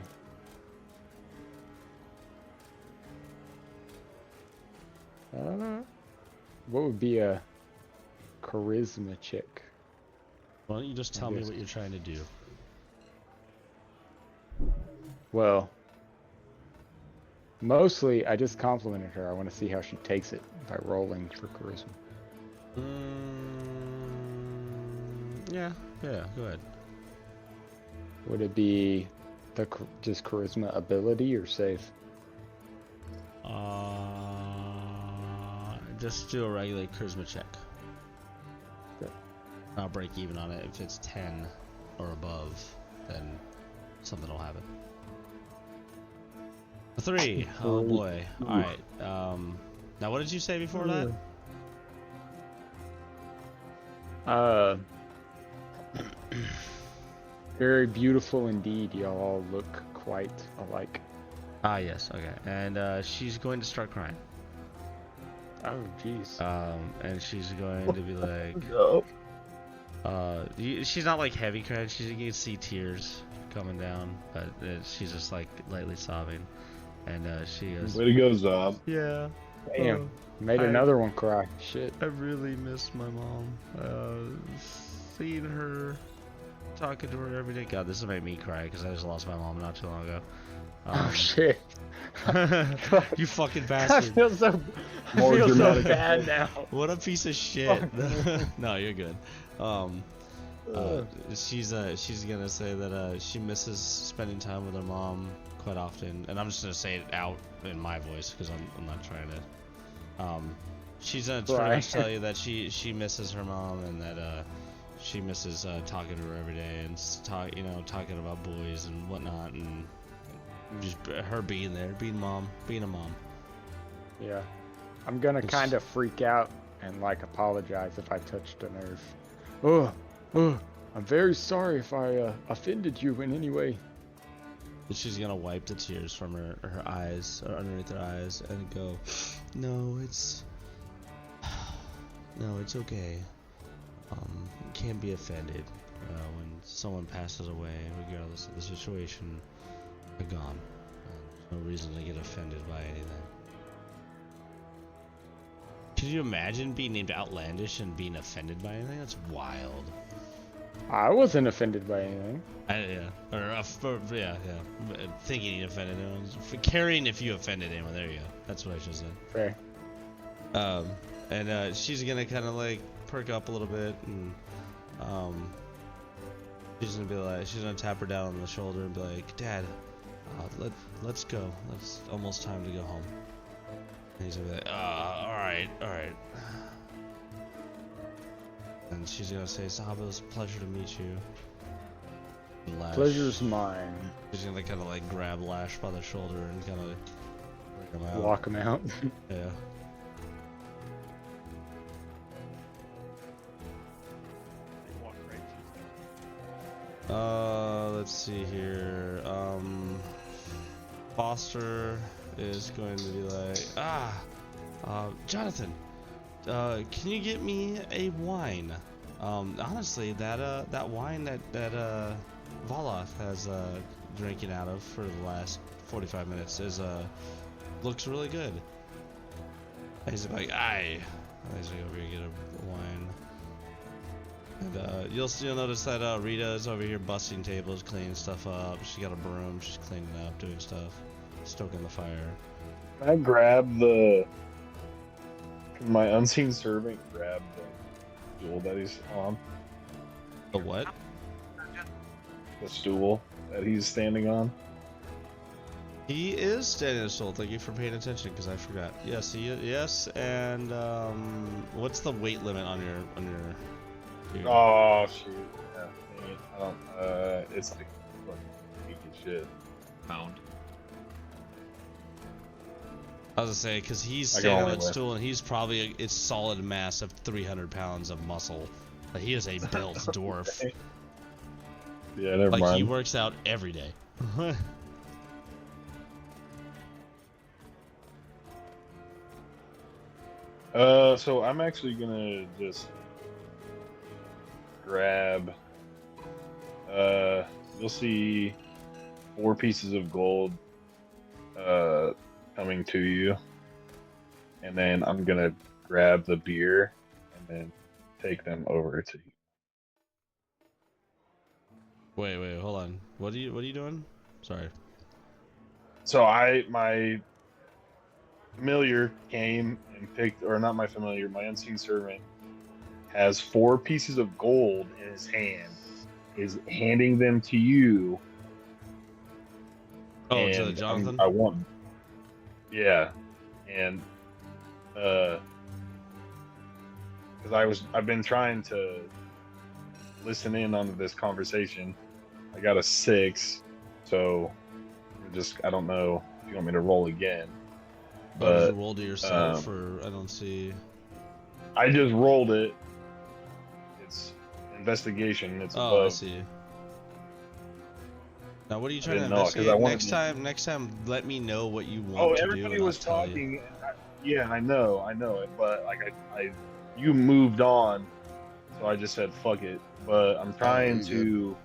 what would be a charisma check? Why don't you just tell me what you're trying to do? Well, mostly I just complimented her. I want to see how she takes it by rolling for charisma. Yeah, go ahead. Would it be just charisma ability or save? Just do a regular charisma check. Okay. I'll break even on it. If it's 10 or above, then something will happen. A 3. Oh boy. All right. Now, what did you say before that? Very beautiful indeed. Y'all all look quite alike. Ah, yes. Okay. And she's going to start crying. Oh, jeez. And she's going to be like, No. She's not like heavy crying. You can see tears coming down, but she's just like lightly sobbing, and she goes, Way to go, Zob. "Yeah, Damn, made another one cry. Shit. I really miss my mom. Seeing her, talking to her every day. God, this will make me cry because I just lost my mom not too long ago. Oh shit. You fucking I bashard. feel so, More I feel so dramatic. bad now. What a piece of shit. No, you're good. She's gonna say that she misses spending time with her mom quite often, and I'm just gonna say it out in my voice because I'm not trying to. She's gonna pretty much tell you that she misses her mom and that she misses talking to her every day and talking about boys and whatnot, and just her being there, being a mom. Yeah. I'm gonna kind of freak out and like apologize if I touched a nerve. I'm very sorry if I offended you in any way. She's gonna wipe the tears from her eyes, or underneath her eyes, and go, no, it's okay. You can't be offended when someone passes away, regardless of the situation. They're gone. There's no reason to get offended by anything. Can you imagine being named Outlandish and being offended by anything? That's wild. I wasn't offended by anything. Thinking you offended anyone. Caring if you offended anyone. There you go. That's what I should say. Fair. And she's gonna kind of like perk up a little bit, and she's gonna tap her down on the shoulder and be like, Dad, let's go. It's almost time to go home. And he's gonna be like, all right. And she's gonna say, Sahaba, it was a pleasure to meet you. And Lash, Pleasure's mine. she's gonna kind of like grab Lash by the shoulder and kind of bring him out. Walk him out. Yeah. Let's see here. Foster is going to be like, Jonathan, can you get me a wine? Honestly, that wine that Voloth has drinking out of for the last 45 minutes looks really good. And he's like, aye. He's like, over here get a wine. And you'll notice that Rita is over here busting tables, cleaning stuff up. She got a broom, she's cleaning up, doing stuff, stoking the fire. Can I grab my unseen servant grab the stool that he's on? The what? The stool that he's standing on? He is standing on a stool. Thank you for paying attention, because I forgot. Yes, yes, and what's the weight limit on your Oh shoot! Yeah, dang it. I don't. It's like fucking shit. Pound. I was gonna say, because he's standing on that stool and he's probably it's solid mass of 300 pounds of muscle. Like, he is a built dwarf. Yeah, never like mind. He works out every day. So I'm actually gonna just grab. You'll see 4 pieces of gold coming to you, and then I'm gonna grab the beer and then take them over to you. Wait, hold on. What are you doing? Sorry. So my familiar came and picked, or not my familiar, my unseen servant has 4 pieces of gold in his hand, is handing them to you. Oh, to Jonathan? I want. Yeah, and because I've been trying to listen in on this conversation. I got a 6, so I don't know if you want me to roll again. But you rolled to yourself, or I don't see. I just rolled it. It's investigation. It's above. I see. Now, what are you trying to didn't know, 'cause investigate? I wanted Next time, let me know what you want to do. Everybody was talking. Yeah, I know it, but like you moved on so I just said fuck it. But I'm trying you're to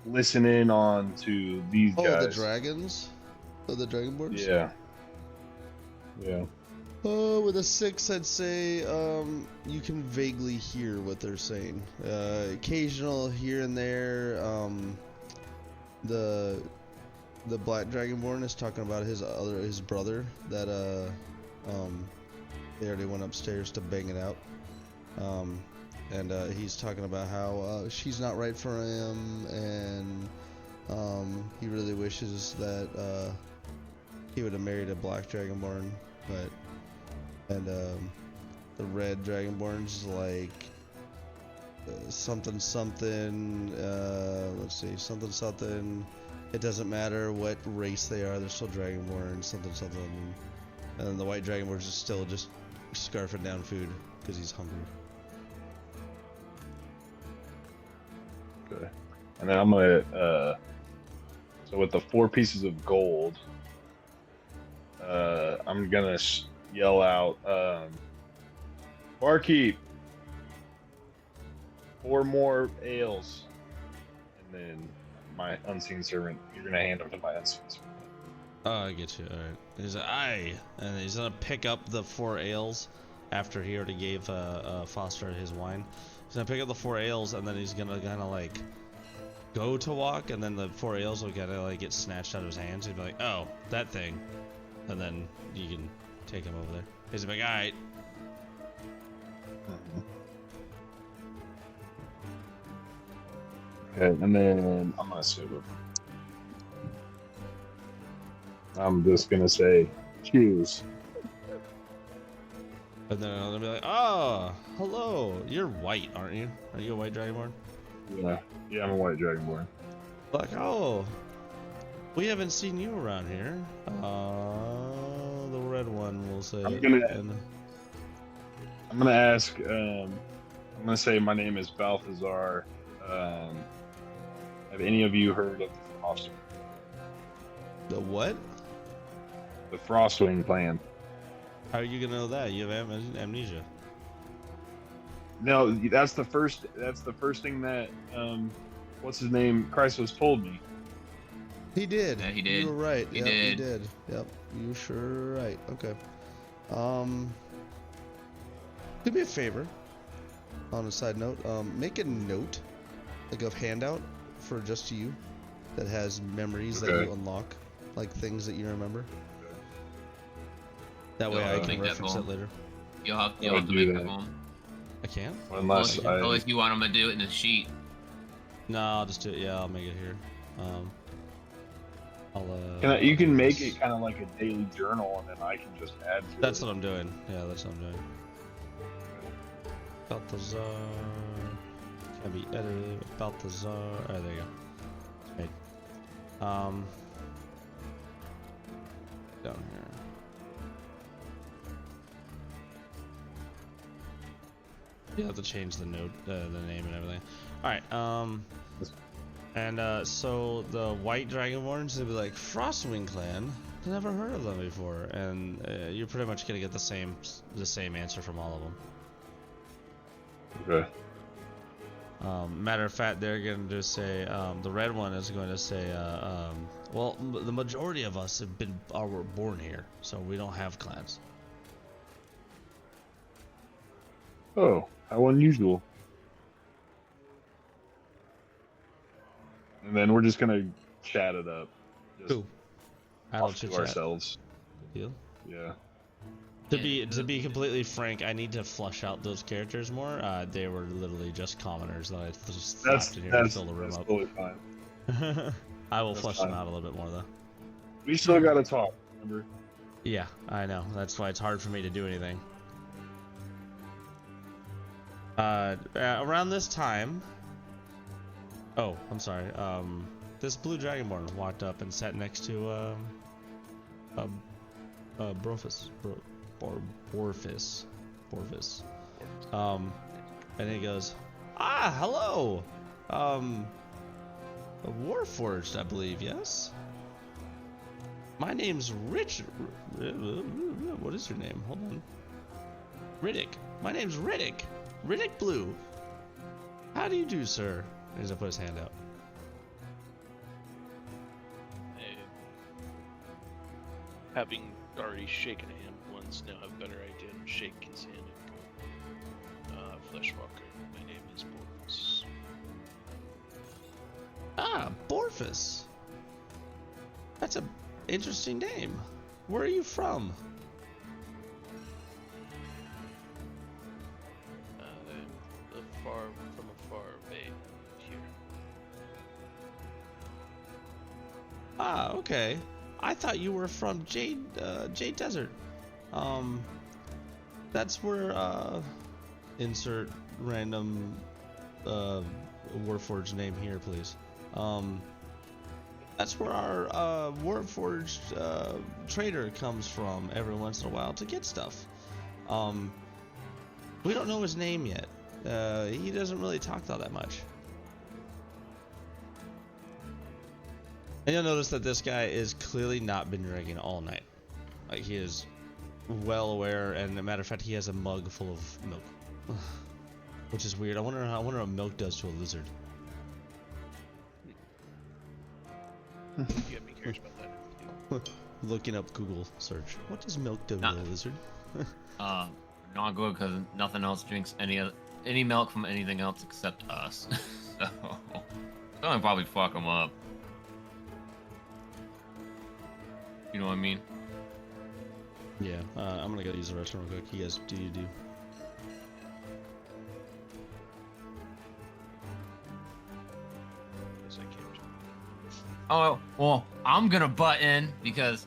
listen in on to these Oh, guys. the dragons? Oh, the dragonborns? Yeah. Yeah. Oh, with a 6, I'd say you can vaguely hear what they're saying. Occasional here and there. The black dragonborn is talking about his brother that they already went upstairs to bang it out. And he's talking about how she's not right for him, and he really wishes that he would have married a black dragonborn, and the red dragonborn's like something. Let's see, something. It doesn't matter what race they are; they're still dragonborn. Something. And then the white dragonborn's is still just scarfing down food because he's hungry. Okay. And then I'm gonna so with the 4 pieces of gold, I'm gonna yell out, barkeep, 4 more ales, and then my unseen servant, you're gonna hand them to my unseen servant. Oh, I get you. All right. He's like, aye, and he's gonna pick up the 4 ales after he already gave Foster his wine. He's gonna pick up the 4 ales, and then he's gonna kind of like go to walk, and then the 4 ales will kind of like get snatched out of his hands. He'd be like, oh, that thing, and then you can take him over there. He's like, all right. Okay, and then I'm gonna say, I'm just gonna say, cheers. And then I'll be like, oh, hello. You're white, aren't you? Are you a white dragonborn? Yeah, I'm a white dragonborn. Like, oh, we haven't seen you around here. The red one will say. I'm gonna ask. I'm gonna say my name is Balthazar. Have any of you heard of the Frostwing? The what? The Frostwing clan. How are you gonna know that? You have amnesia. No, that's the first thing that what's his name? Chrysos told me. He did. Yeah, he did. You were right. He Yep, did. He did. Yep. You sure right. Okay. Do me a favor. On a side note, make a note, like of handout for just you, that has memories that you unlock, like things that you remember. That way I can reference it later. You'll have to make that home. I can? Unless Unless you want him to do it in the sheet. No, I'll just do it. Yeah, I'll make it here. you can make it kind of like a daily journal, and then I can just add to That's it. what I'm doing. Yeah, that's what I'm doing. Balthazar can be edited. Balthazar. Oh, there you go. It's made. Down here. You have to change the note, the name and everything. All right. So the white dragonborns, they'll be like, Frostwing clan. Never heard of them before, and you're pretty much gonna get the same answer from all of them. Okay. Matter of fact, they're going to say, the red one is going to say, well, the majority of us were born here, so we don't have clans. Oh, how unusual. And then we're just gonna chat it up. Just Cool. off to ourselves. Good deal. Yeah. To be completely frank, I need to flush out those characters more. They were literally just commoners that I just slapped in here to fill the room up. Totally fine. I will flush them out a little bit more though. We still gotta talk, remember? Yeah, I know. That's why it's hard for me to do anything. Around this time. Oh, I'm sorry. This blue dragonborn walked up and sat next to Borfis. And he goes, hello. Warforged, I believe, yes? My name's Rich. What is your name? Hold on. Riddick. My name's Riddick. Riddick Blue. How do you do, sir? He's gonna put his hand out. Having already shaken a hand once, now have a better idea and shake his hand and go, Fleshwalker, my name is Borfus. Ah, Borfus. That's a interesting name. Where are you from? From a far away here. Ah, okay. I thought you were from Jade Desert. That's where, insert random, Warforged name here, please. That's where our, Warforged, trader comes from every once in a while to get stuff. We don't know his name yet. He doesn't really talk all that much. And you'll notice that this guy is clearly not been drinking all night. Like, he is well aware, and as a matter of fact, he has a mug full of milk. Which is weird. I wonder what milk does to a lizard. You got me curious about that. Looking up Google search. What does milk do to a lizard? Not good, because nothing else drinks any milk from anything else except us. So, it's gonna probably fuck them up. You know what I mean? Yeah, I'm gonna go use the restroom real quick. You guys do you do? Oh, well, I'm gonna butt in because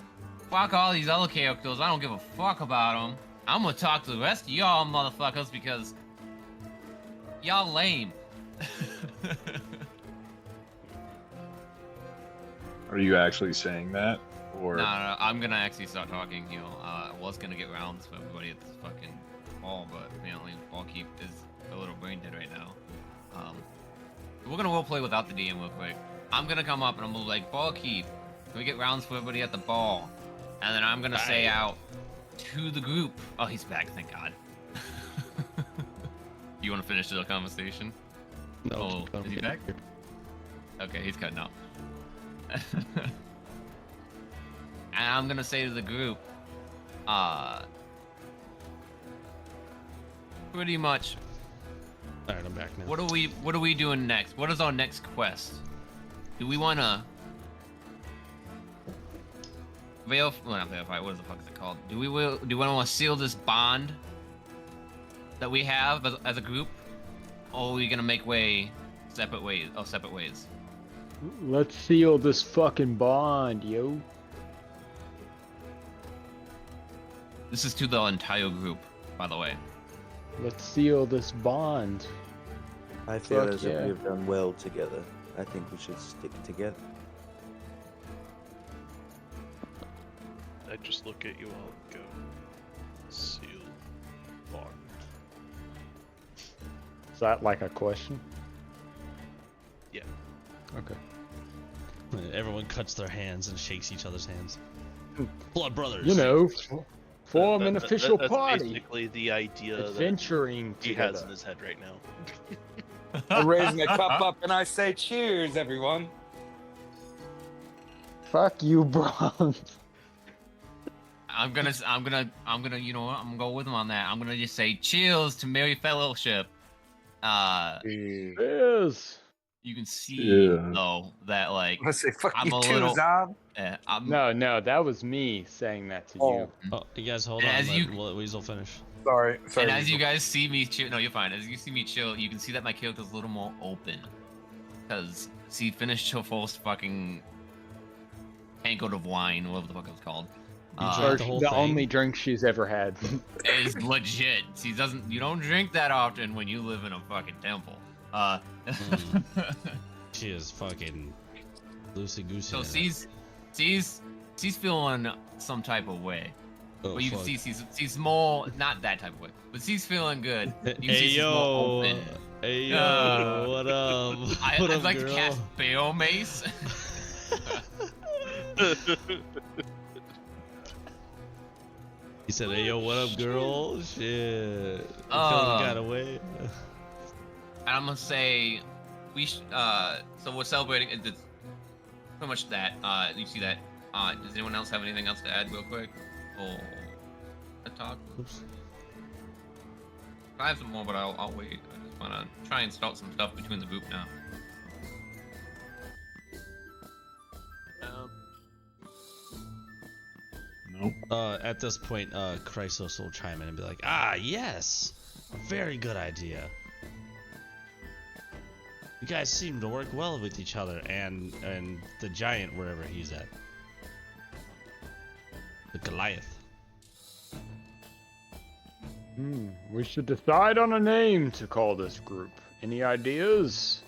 fuck all these other characters. I don't give a fuck about them. I'm gonna talk to the rest of y'all motherfuckers because y'all lame. Are you actually saying that? Or No, I'm gonna actually start talking. You know, I was gonna get rounds for everybody at this fucking ball, but apparently Ballkeep is a little brain dead right now. We're gonna roleplay without the DM real quick. I'm gonna come up and I'm gonna be like, Ballkeep, can we get rounds for everybody at the ball? And then I'm gonna say out to the group. Oh, he's back, thank God. You wanna finish the conversation? No. Oh, is he back? Okay, he's cutting out. And I'm gonna say to the group, pretty much. Alright, I'm back now. What are we doing next? What is our next quest? Do we wanna well, not verify, what the fuck is it called? Do we wanna seal this bond that we have as a group? Or are we gonna make separate ways? Let's seal this fucking bond, yo. This is to the entire group, by the way. Let's seal this bond. I feel Fuck as yeah. if we've done well together. I think we should stick together. I just look at you all and go, seal bond. Is that like a question? Yeah. Okay. Everyone cuts their hands and shakes each other's hands. Blood brothers. You know, form an official that's party. basically the idea Adventuring that he together. has in his head right now. I raise my cup up and I say, "Cheers, everyone." Fuck you, bro. I'm gonna, you know what? I'm gonna go with him on that. I'm gonna just say, cheers to merry fellowship. Cheers. You can see Yeah. though that like I say, "Fuck I'm you a too, little- Zob." No, that was me saying that to Oh. you. Oh, you guys hold And on. as you- Let Weasel finish. Sorry. And as you guys see me chill, no, you're fine. As you see me chill, you can see that my character's a little more open, because she finished her first fucking tankard of wine, whatever the fuck it was called. Or the whole the thing? only drink she's ever had. Is legit. You don't drink that often when you live in a fucking temple. She is fucking loosey goosey. So she's feeling some type of way. Oh, But you can fuck. see she's more not that type of way, but she's feeling good. You can see Hey she's more yo, open. hey yo, what up? What I'd up, like girl? to cast Bail Mace. He said, "Hey yo, what up, girl?" Shit, Uh, got away. I'm gonna say so we're celebrating. It's pretty much that. You see that? Does anyone else have anything else to add, real quick? Or a talk? Oops. I have some more, but I'll wait. I just wanna try and start some stuff between the group now. Nope. At this point, Chrysos will chime in and be like, "Ah, yes, a very good idea. You guys seem to work well with each other and the giant wherever he's at, the Goliath." We should decide on a name to call this group. Any ideas?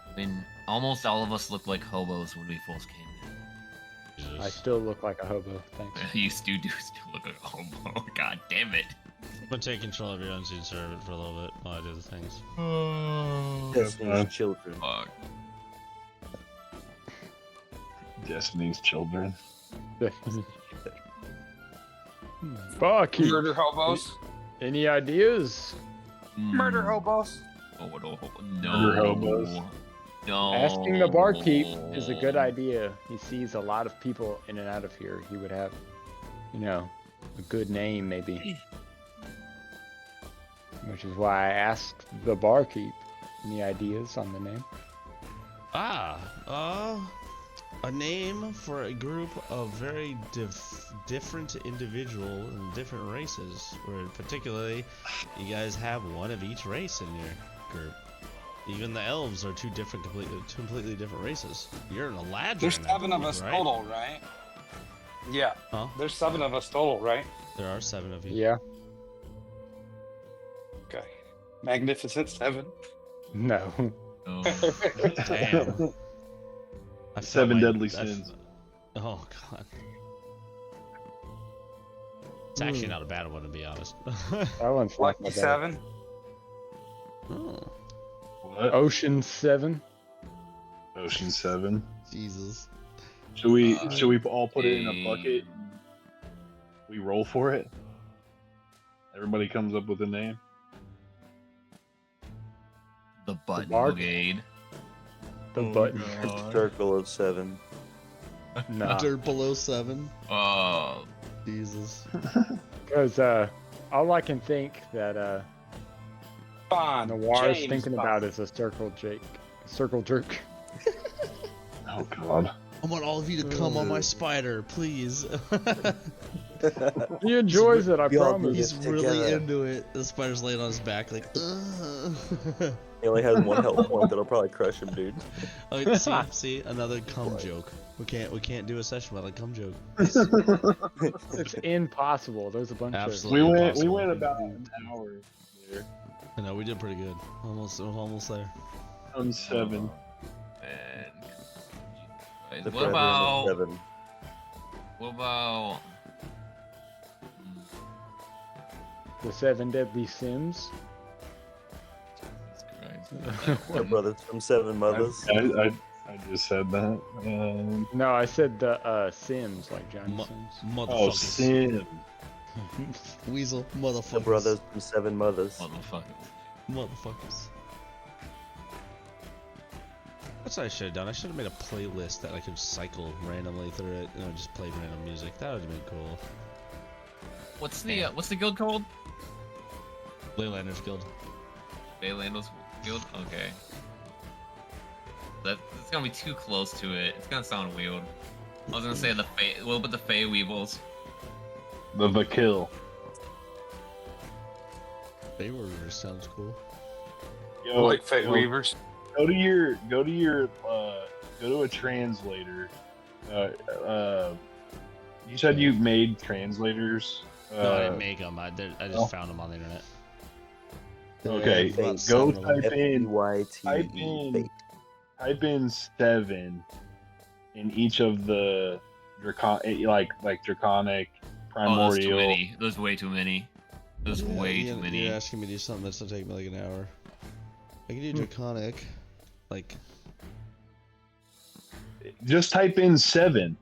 I mean, almost all of us look like hobos when we first came in. I still look like a hobo, thanks. You still look like a hobo. God damn it. I'm gonna take control of your unseen servant for a little bit while I do the things. Destiny's Children. Fuck. Destiny's Children. Barkeep, Murder hobos. any ideas? Murder hobos. Oh, no. Murder hobos. No. Asking the barkeep is a good idea. He sees a lot of people in and out of here. He would have, a good name maybe. Which is why I asked the barkeep. Any ideas on the name? A name for a group of very different individuals and different races, where particularly you guys have one of each race in your group. Even the elves are two completely different races. You're an Eladrin. There's 7 of us right? total, right? Yeah. Huh? There's 7 of us total, right? There are 7 of you. Yeah. Okay. Magnificent 7. No. Oh. Damn. I felt 7 deadly sins. Oh god. It's actually not a bad one, to be honest. That one's not Lucky bad. 7. Oh. What? Ocean 7. Ocean 7. Jesus. Should we all put it in a bucket? We roll for it. Everybody comes up with a name. The Button bark? Brigade. The button. Circle of 7. Nah. Dirt below 7. Oh. Jesus. Because all I can think that Bond. Noir is James thinking Bond. about is a circle jerk. Oh god. I want all of you to come on my spider, please. He enjoys it, I We all promise. do He's this really together. into it. The spider's laying on his back like, ugh. He only has 1 health point that'll probably crush him, dude. Oh, see, another cum joke. We can't do a session without a cum joke. It's impossible. There's a bunch Absolutely. We Impossible. went about an hour there. I know we did pretty good. Almost there. On 7. And The what Brethren of about 7. of the 7 deadly sins. The brothers from 7 mothers. I just said that. No, I said the Sims, like Johnny Mu- Sims. Oh, Motherfuckers. sin. Weasel, The motherfuckers. brothers from 7 mothers. Motherfuckers. That's what I should have done. I should have made a playlist that I could cycle randomly through it, just play random music. That would have been cool. what's the guild called? Leylanders Guild. Baylandos Guild? Okay. That's gonna be too close to it. It's gonna sound weird. I was gonna say what about the Fey Weevils? The Vakil. Baywarder sounds cool. Yo, Like Fate yo, Weavers. go to a translator. You said you made translators. No, I didn't make them. I just found them on the internet. Okay, Yeah, about go 7 of them. type in FEYTE. Fate. type in 7 in each of the like draconic, Oh, that's too primordial. many. There's way too many. There's Yeah, way too many. You're asking me to do something that's gonna take me like an hour. I can do draconic, like Just type in 7.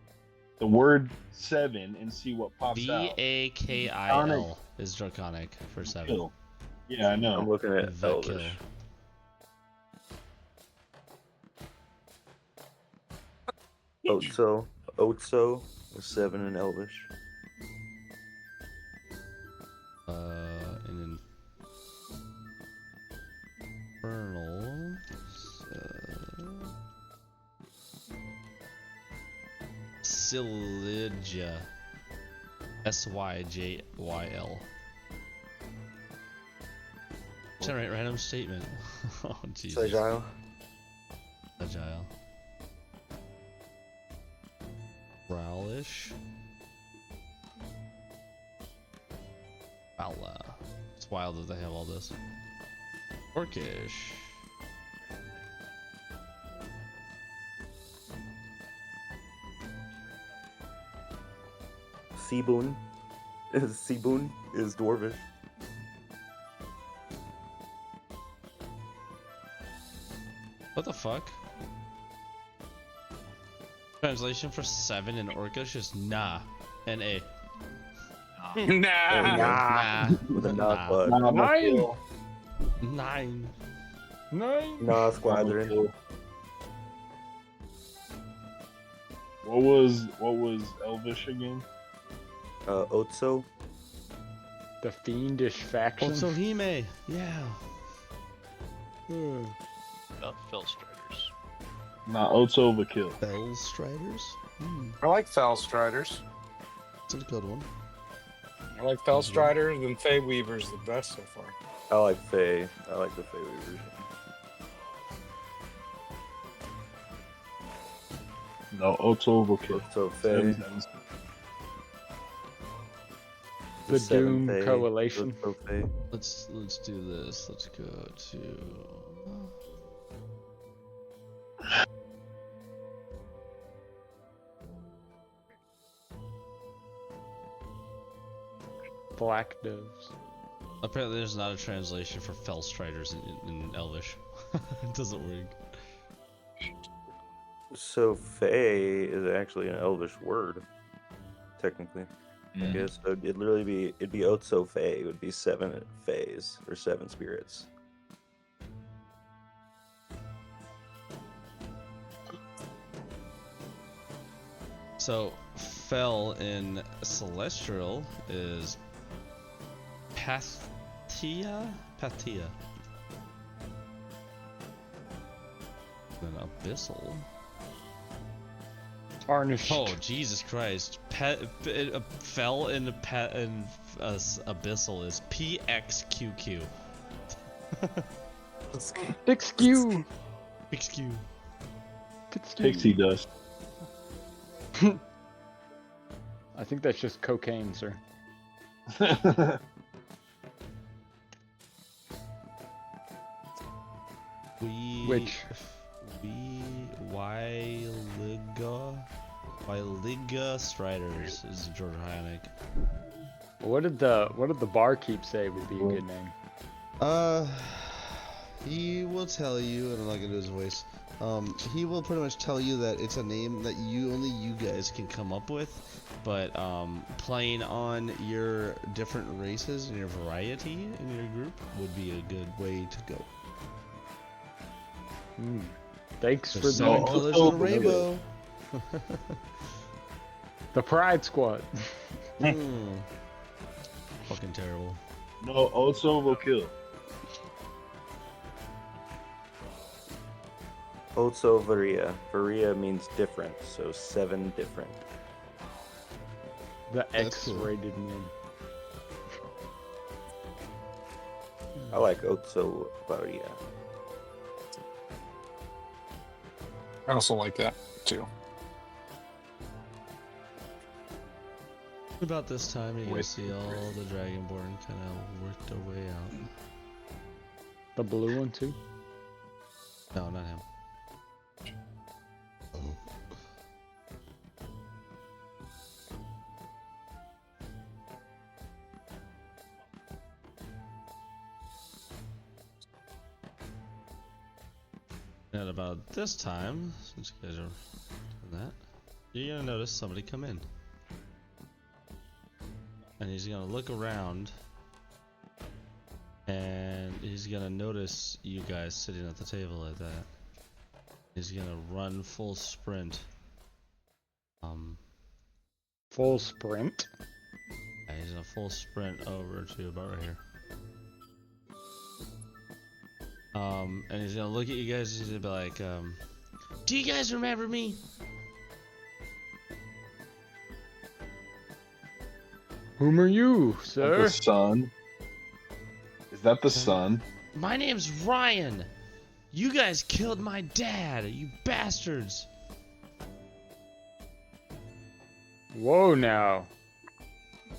the word 7 and see what pops out. Vakil is draconic for 7. Kill. Yeah, I know. I'm looking at Vakil. Elvish. Otso is 7 in Elvish. And Infernal. Sylyja. Syjyl. Generate random statement. Oh, Jesus. Agile. Agile. Growlish. Vala. It's wild that they have all this. Orcish. Seaboon. Seaboon is Dwarvish. What the fuck? Translation for 7 in Orcish is nah. N-A. Nah. With a Nah. knock bug. Nine. 9. Nah, Squadron. What was Elvish again? Otso. The fiendish faction. Otsohime. Yeah. Fellstriders. Not Otso Vakil. Bell Striders? I like Fellstriders. That's a good one. I like Fellstriders and Fey Weavers the best so far. I like Fey. I like the Fey Weavers. No, Otso Vakil. Otso Fey. The Seven Doom Fey. Coalition. Otso Fey. Let's do this. Let's go to Black Doves. apparently there's not a translation for Fellstriders in Elvish. It doesn't work. So Fey is actually an Elvish word, technically. I guess so. It'd be Otso Fey. It would be 7 Feys or 7 spirits. So Fell in Celestial is Pathia. Then Abyssal. Tarnished. Oh Jesus Christ! Fell in Abyssal is PXQQ. Big skew. PXQ. Pixie dust. I think that's just cocaine, sir. Wyliga Striders is George Hyonic. What did the barkeep say would be a good name? He will tell you, and I'm not gonna do his voice. He will pretty much tell you that it's a name that only you guys can come up with, but playing on your different races and your variety in your group would be a good way to go. Thanks There's for 7 the colors of the rainbow. The Pride Squad. Fucking terrible. No, Otso Vakil. Otso Varia. Varia means different, so 7 different. The That's X-rated name. I like Otso Varia. I also like that too. About this time, you guys see all the Dragonborn kind of worked their way out. The blue one too? No, not him. At about this time, since you guys are doing that, you're gonna notice somebody come in. And he's gonna look around. And he's gonna notice you guys sitting at the table like that. He's gonna run full sprint. Full sprint. Yeah, he's gonna full sprint over to about right here. And he's gonna look at you guys and he's gonna be like, do you guys remember me? Whom are you, sir? The sun. Is that the sun? My name's Ryan. You guys killed my dad, you bastards. Whoa, now.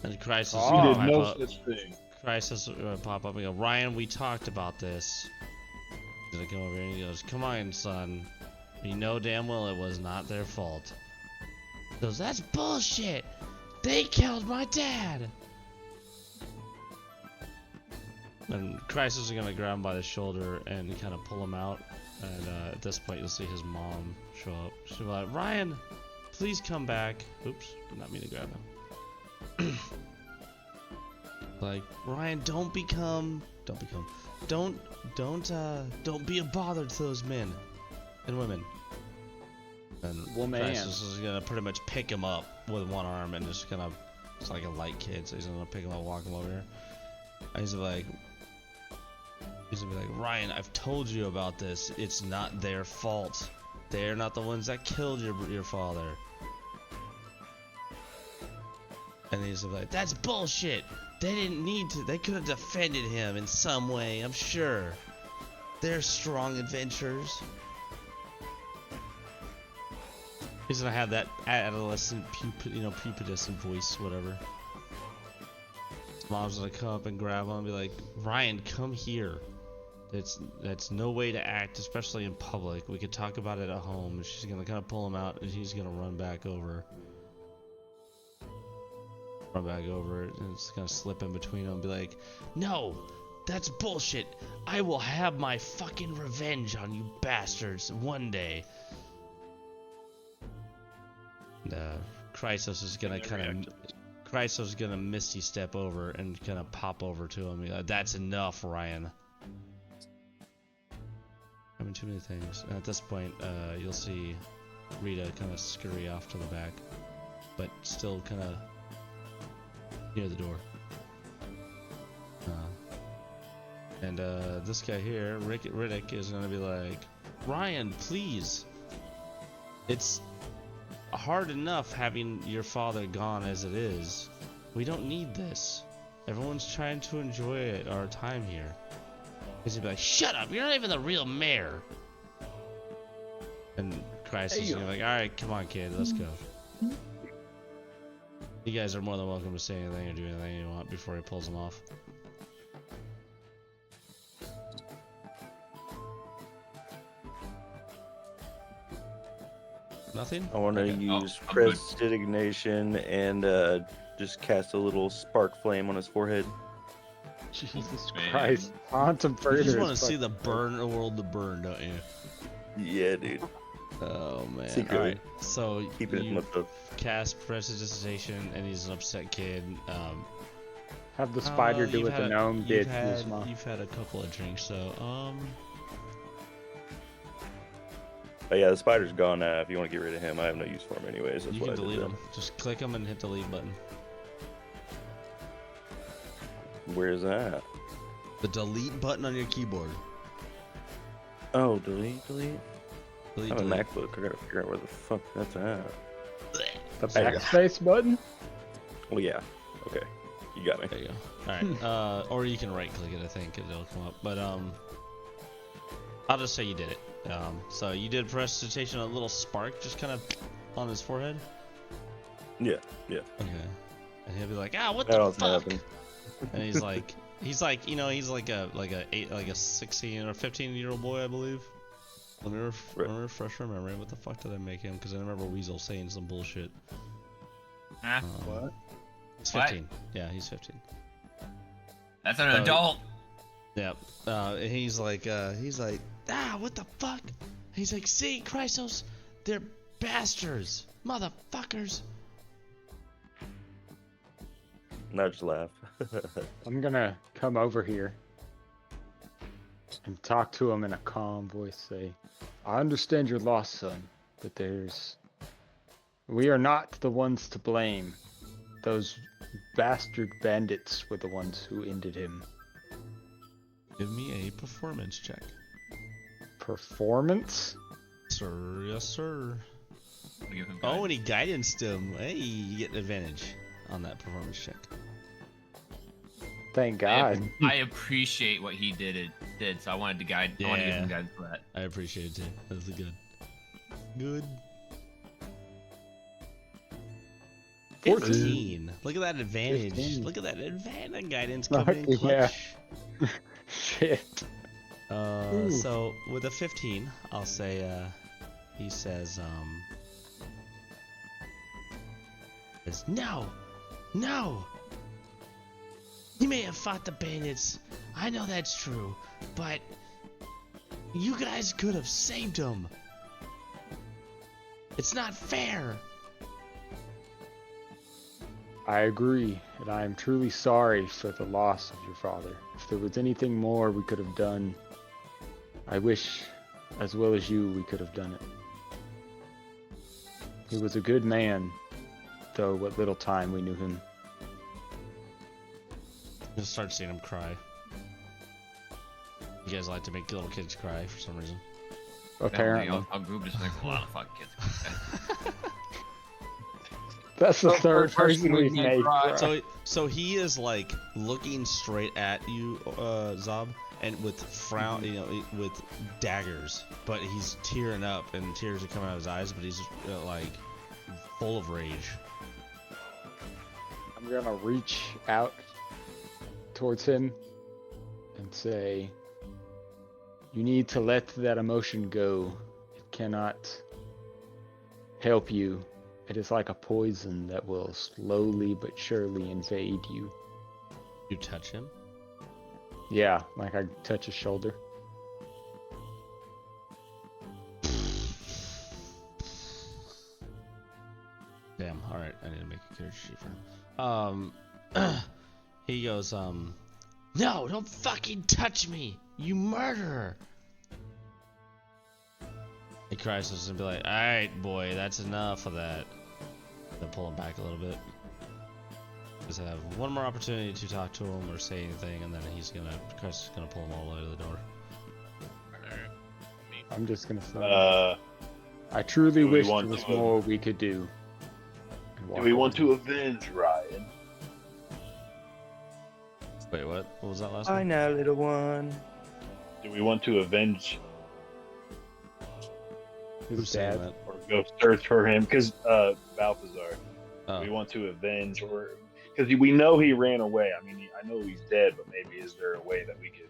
And Crisis You gonna did pipe no up. such thing. Crisis pop up and go, Ryan, we talked about this. He's gonna come over here and he goes, come on, son. You know damn well it was not their fault. He goes, that's bullshit. They killed my dad. And Crisis is gonna grab him by the shoulder and kind of pull him out. And at this point, you'll see his mom show up. She'll be like, Ryan, please come back. Oops, did not mean to grab him. Like, Ryan, don't be a bother to those men and women. And Crisis is gonna pretty much pick him up with one arm and just gonna, it's like a light kid, so he's gonna pick him up, walk him over here. And he's gonna be like, Ryan, I've told you about this. It's not their fault. They're not the ones that killed your father. And he's like, that's bullshit. They didn't need to. They could have defended him in some way, I'm sure. They're strong adventurers. He's gonna have that adolescent, pubescent voice, whatever. His mom's gonna come up and grab him and be like, Ryan, come here. That's no way to act, especially in public. We could talk about it at home. And she's gonna kind of pull him out, and he's gonna run back over. And it's gonna slip in between them and be like, no, that's bullshit. I will have my fucking revenge on you bastards one day. And Chrysos is gonna misty step over and kind of pop over to him and be like, that's enough, Ryan. Having too many things. And at this point, you'll see Rita kind of scurry off to the back, but still kind of near the door. And this guy here, Riddick, is gonna be like, Ryan, please. It's hard enough having your father gone as it is. We don't need this. Everyone's trying to enjoy our time here. He's gonna be like, shut up, you're not even the real mayor. And Christ is gonna be like, alright, come on, kid, let's go. You guys are more than welcome to say anything or do anything you want before he pulls them off. Nothing? I want to use Prestidignation and just cast a little spark flame on his forehead. Jesus Christ. Contemplator. You just want to see the world to burn, don't you? Yeah, dude. Oh man. Secretly. Alright, so Keep it you up. cast Prestidigitation and he's an upset kid. Have the spider do what the gnome did. You've had a couple of drinks, so But yeah, the spider's gone now. If you want to get rid of him, I have no use for him anyways. That's you what can I delete did him. Just click him and hit the delete button. Where's that? The delete button on your keyboard. Oh, delete. Delete, I have a MacBook. I gotta figure out where the fuck that's at. The backspace button? Well, yeah. Okay. You got me. There you go. Alright. Or you can right click it, I think, and it'll come up. But I'll just say you did it. So you did Prestidigitation, a little spark just kind of on his forehead? Yeah. Okay. And he'll be like, what That the also fuck? happened. And he's like he's like a 16 or 15-year-old boy, I believe. Let me refresh my memory. What the fuck did I make him? Because I remember Weasel saying some bullshit. What? He's 15. What? Yeah, he's 15. That's an adult. Yep. He's like, what the fuck? He's like, see, Chrysos, they're bastards. Motherfuckers! Now just laugh. I'm gonna come over here and talk to him in a calm voice. Say, I understand your loss, son, but we are not the ones to blame. Those bastard bandits were the ones who ended him. Give me a performance check. Performance? Sir, yes, sir. I'll give him Oh, and he guidanced him. Hey, you get an advantage on that performance check. Thank God. I appreciate what he did, so I wanted to guide. I want to give him guidance for that. I appreciate it too. That's good. Good. 14. Look at that advantage. 15. Look at that advantage guidance coming in Yeah. clutch. Shit. So with a 15, I'll say he says no. You may have fought the bandits. I know that's true, but you guys could have saved them. It's not fair. I agree, and I am truly sorry for the loss of your father. If there was anything more we could have done, I wish, as well as you, we could have done it. He was a good man, though what little time we knew him. You'll start seeing him cry. You guys like to make little kids cry for some reason. Apparently. Our group just makes a lot of fucking kids cry. That's the The third first person person we've we've made cry. cry. So he is like looking straight at you, Zob, and with frown, with daggers, but he's tearing up and tears are coming out of his eyes, but he's like full of rage. I'm gonna reach out towards him and say, you need to let that emotion go. It cannot help you. It is like a poison that will slowly but surely invade you. You touch him? Yeah, like I touch his shoulder. Damn, alright, I need to make a character sheet for him. He goes, no, don't fucking touch me, you murderer! He cries and be like, alright, boy, that's enough of that. Then pull him back a little bit. Just have one more opportunity to talk to him or say anything, and then Chris is gonna pull him all the way to the door. I'm just gonna say, I truly wish there was more we could do. Do we want to avenge Ryan? Wait, what? What was that last I one? know, little one. Do we want to avenge Who's dad? that? or go search for him? Because Balthazar. Oh. We want to avenge, or because we know he ran away. I mean, I know he's dead, but maybe is there a way that we could?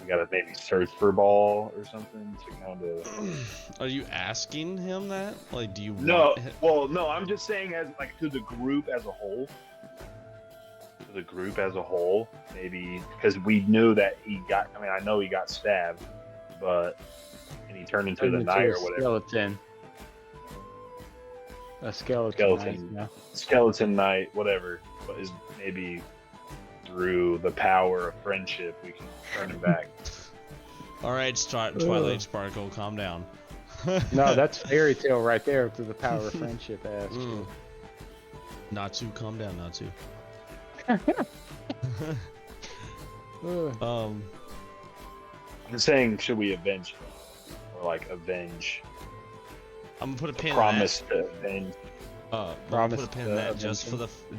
We gotta maybe search for Ball or something to kind of. Are you asking him that? Like, do you No, want him? well, no. I'm just saying, as like to the group as a whole. To the group as a whole, maybe because we knew that he got. I mean, I know he got stabbed, but and he turned into the knight or whatever. Skeleton. A skeleton. Skeleton. Knight, Skeleton Knight, whatever. But is maybe through the power of friendship we can turn him back. Alright, Twilight Sparkle, calm down. No, that's fairy tale right there through the power of friendship. Natsu, calm down, Natsu. Ugh. I'm saying, should we avenge him? Or like avenge? I'm gonna put a pin Promise in to avenge. that. I'm gonna Promise put a pin in to that avenge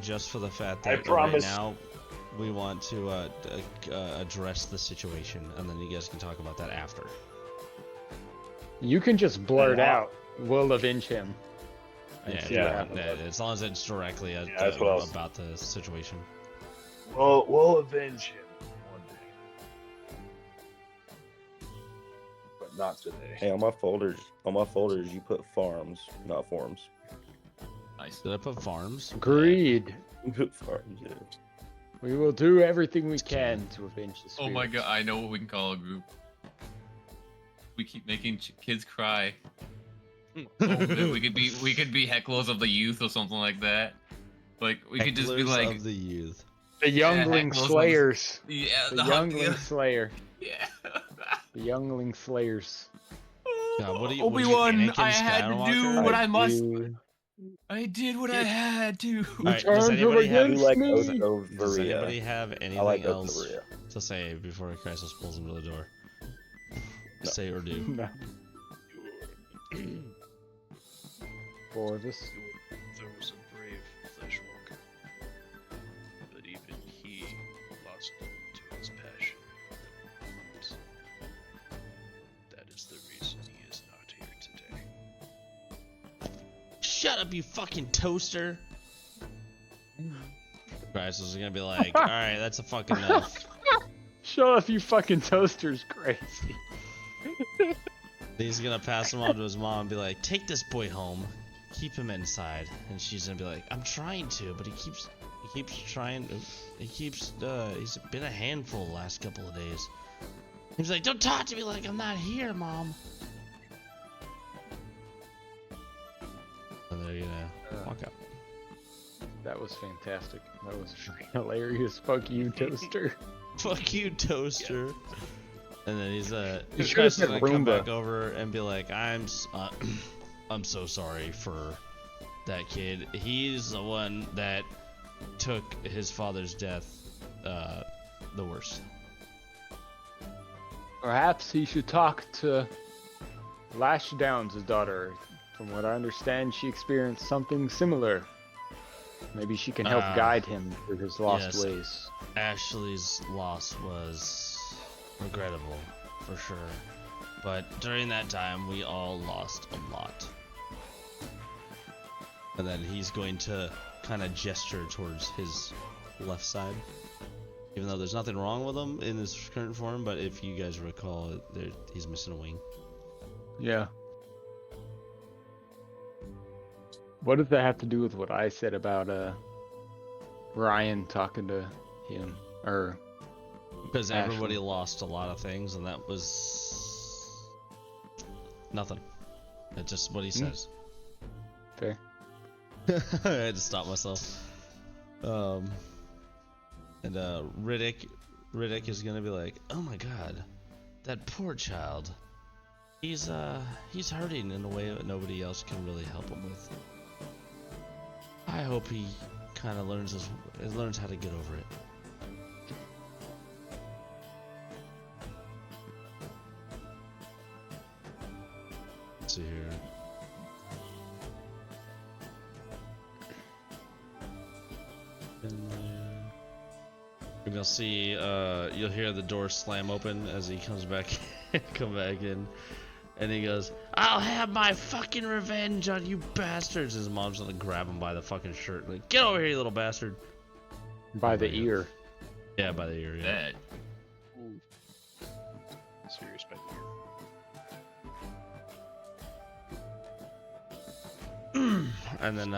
just for the fact I that promise. right now we want to address the situation, and then you guys can talk about that after. You can just blurt Yeah. out, "We'll avenge him." and see what happens. As long as it's directly that's what I was- about the situation. We'll avenge him one day, but not today. Hey, on my folders, you put farms, not forms. Nice. Did I put farms? Agreed. You put farms, yeah. We will do everything we can to avenge the spirits. Oh my god, I know what we can call a group. We keep making kids cry. we could be hecklers of the youth or something like that. Like we could just be Hecklers like of the youth. The Youngling hecklers of- Slayers. Yeah, The Youngling Slayer. Yeah. The Youngling Slayers. God, what are you, Obi-Wan, Anakin I had to do Skywalker? what I must. do. I did what I had to. Alright, does anybody have You like me. does anybody have anything like else Oath-Varia. to say before Crisis pulls him to the door? No. Say or do. No. 4 of us. There was a brave flesh walker, but even he lost to his passion. And that is the reason he is not here today. Shut up, you fucking toaster! Crisis is gonna be like, alright, that's a fucking enough. Show off you fucking toasters, crazy. He's gonna pass him on to his mom and be like, take this boy home, keep him inside. And she's gonna be like, I'm trying to, but he keeps trying, he's been a handful the last couple of days. He's like, don't talk to me like I'm not here, Mom. And they're gonna walk out. That was fantastic. That was hilarious. Fuck you, toaster. Fuck you, toaster. And then he's You should have said gonna come Roomba. back over and be like, I'm so sorry for that kid. He's the one that took his father's death the worst. Perhaps he should talk to Lash Downs' daughter. From what I understand, she experienced something similar. Maybe she can help guide him through his lost yes. ways. Ashley's loss was regrettable, for sure. But during that time, we all lost a lot. And then he's going to kind of gesture towards his left side. Even though there's nothing wrong with him in his current form, but if you guys recall, he's missing a wing. Yeah. What does that have to do with what I said about Ryan talking to him? Or Because Ashley. everybody lost a lot of things, and that was nothing. That's just what he says. fair. I had to stop myself. And Riddick is gonna be like, oh my god, that poor child. He's hurting in a way that nobody else can really help him with. I hope he kind of learns how to get over it. Let's see here. And you'll see, you'll hear the door slam open as he comes back, in, and he goes, "I'll have my fucking revenge on you bastards!" His mom's gonna grab him by the fucking shirt, like, "Get over here, you little bastard!" By the ear. Yeah, by the ear. Yeah. That. Serious by the ear. And then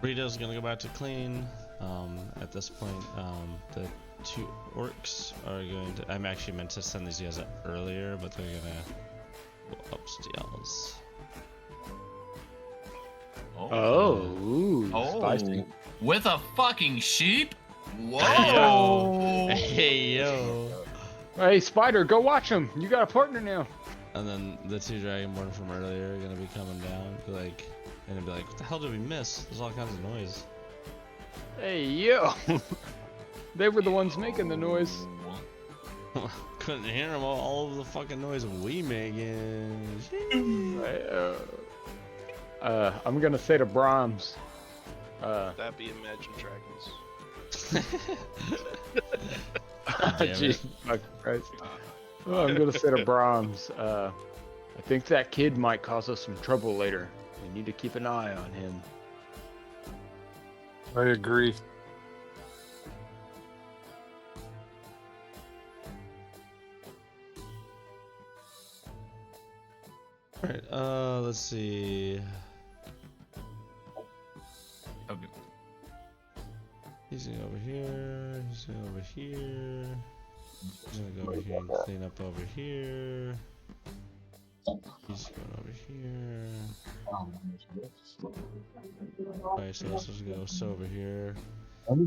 Rita's gonna go back to clean. At this point, the two orcs are going to. I'm actually meant to send these guys earlier, but they're gonna go upstairs. Ooh, Oh, spicy. with a fucking sheep? Whoa! Hey yo! Hey, Spider, go watch him. You got a partner now. And then the two Dragonborn from earlier are gonna be coming down, be like, "What the hell did we miss? There's all kinds of noise." Hey, yo. They were the ones making the noise. Couldn't hear them all of the fucking noise we making. I'm gonna say to Brahms. That be Imagine Dragons. Jesus fucking Christ. I'm gonna say to Brahms. I think that kid might cause us some trouble later. We need to keep an eye on him. I agree. Alright, let's see. Okay. He's gonna go over here, he's gonna go over here. He's gonna go over here and clean up over here. He's going over here. Chrysos is gonna go over here.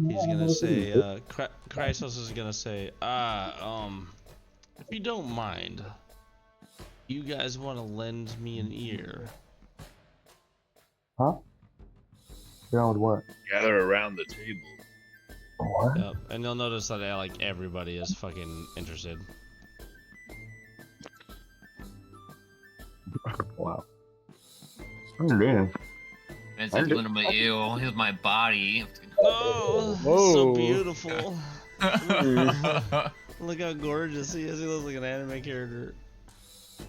He's gonna say, Chrysos is gonna say, if you don't mind, you guys want to lend me an ear? Huh? Down with what? Gather around the table. What? Yep, and you'll notice that like everybody is fucking interested. Wow. What are you doing? It's like literally, ew, here's my body. Oh, Whoa. so beautiful. Look how gorgeous he is. He looks like an anime character.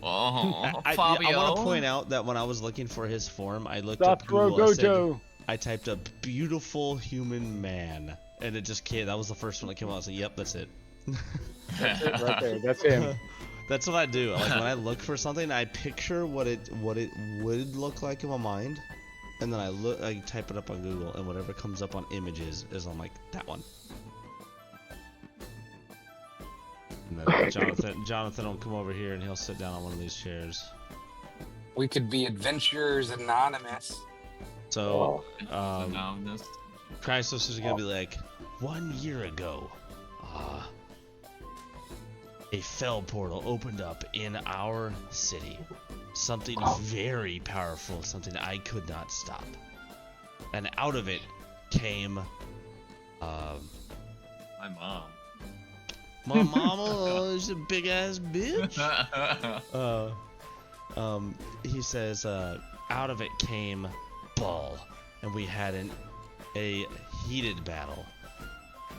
Oh, I Fabio. want to point out that when I was looking for his form, I looked Stop up Google. Gojo. I typed up beautiful human man, and it just came. That was the first one that came out. I was like, yep, that's it. That's it right there. That's him. That's what I do. Like when I look for something, I picture what it would look like in my mind, and then I type it up on Google, and whatever comes up on images is on like that one. And then Jonathan will come over here and he'll sit down on one of these chairs. We could be Adventurers Anonymous. So, Chrysos is gonna be like, 1 year ago, a fell portal opened up in our city. Something very powerful, something I could not stop. And out of it came, my mom. My mama is a big ass bitch. He says, out of it came Ball, and we had a heated battle.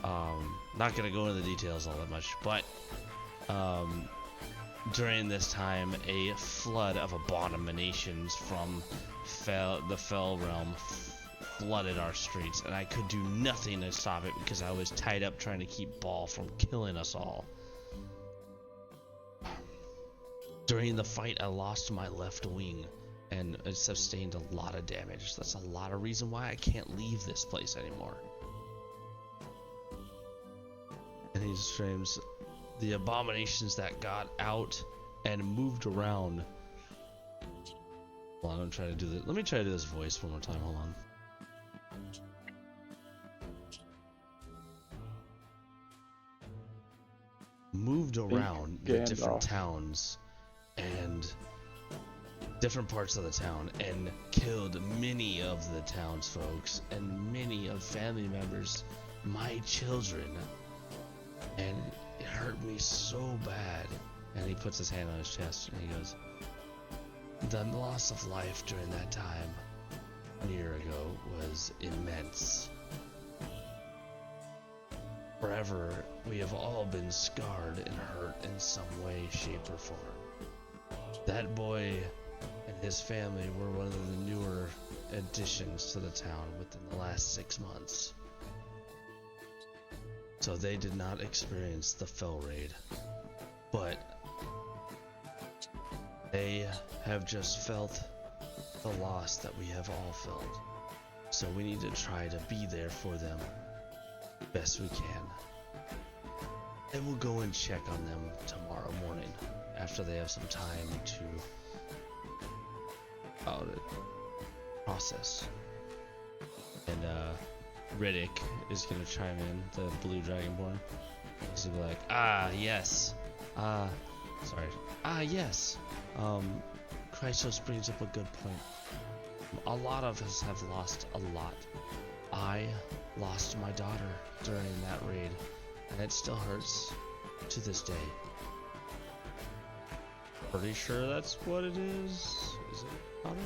Not gonna go into the details all that much, but during this time, a flood of abominations from the Fell Realm flooded our streets, and I could do nothing to stop it because I was tied up trying to keep Ball from killing us all. During the fight, I lost my left wing, and it sustained a lot of damage. That's a lot of reason why I can't leave this place anymore. And he screams, the abominations that got out and moved around. Hold on, I'm trying to do this. Let me try to do this voice one more time. Hold on. Moved around the different towns and different parts of the town and killed many of the townsfolk and many of family members, my children, and it hurt me so bad. And he puts his hand on his chest and he goes, the loss of life during that time a year ago was immense. Forever, we have all been scarred and hurt in some way, shape, or form. That boy and his family were one of the newer additions to the town within the last 6 months. So they did not experience the Fell Raid, but they have just felt the loss that we have all felt. So we need to try to be there for them best we can. And we'll go and check on them tomorrow morning after they have some time to process. And Riddick is gonna chime in, the blue dragonborn. He's gonna be like, yes. Yes. Chrysos brings up a good point. A lot of us have lost a lot. I lost my daughter during that raid, and it still hurts to this day. Pretty sure that's what it is. Is it daughter?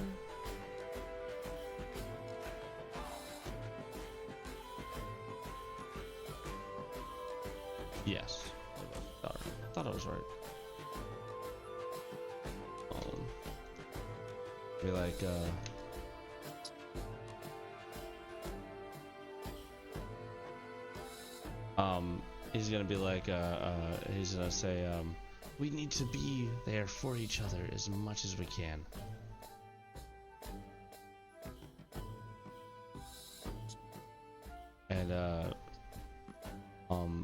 Yes, it was daughter. I thought I was right. Be like, he's gonna be like, he's gonna say, we need to be there for each other as much as we can. And,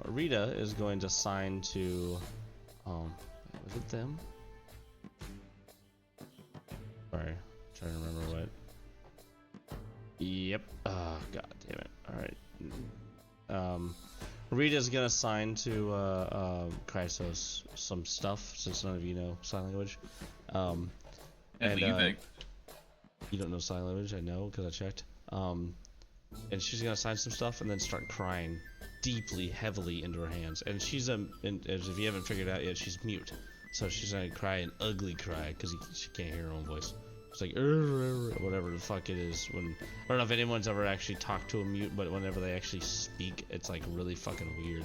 Rita is going to sign to, was it them? Yep. Oh, god damn it. Alright. Rita's gonna sign to Chrysos some stuff since none of you know sign language. That's what you think. You don't know sign language, I know because I checked. And she's gonna sign some stuff and then start crying deeply, heavily into her hands. And she's as if you haven't figured out yet, she's mute, so she's gonna cry an ugly cry because she can't hear her own voice. It's like whatever the fuck it is. When I don't know if anyone's ever actually talked to a mute, but whenever they actually speak, it's like really fucking weird.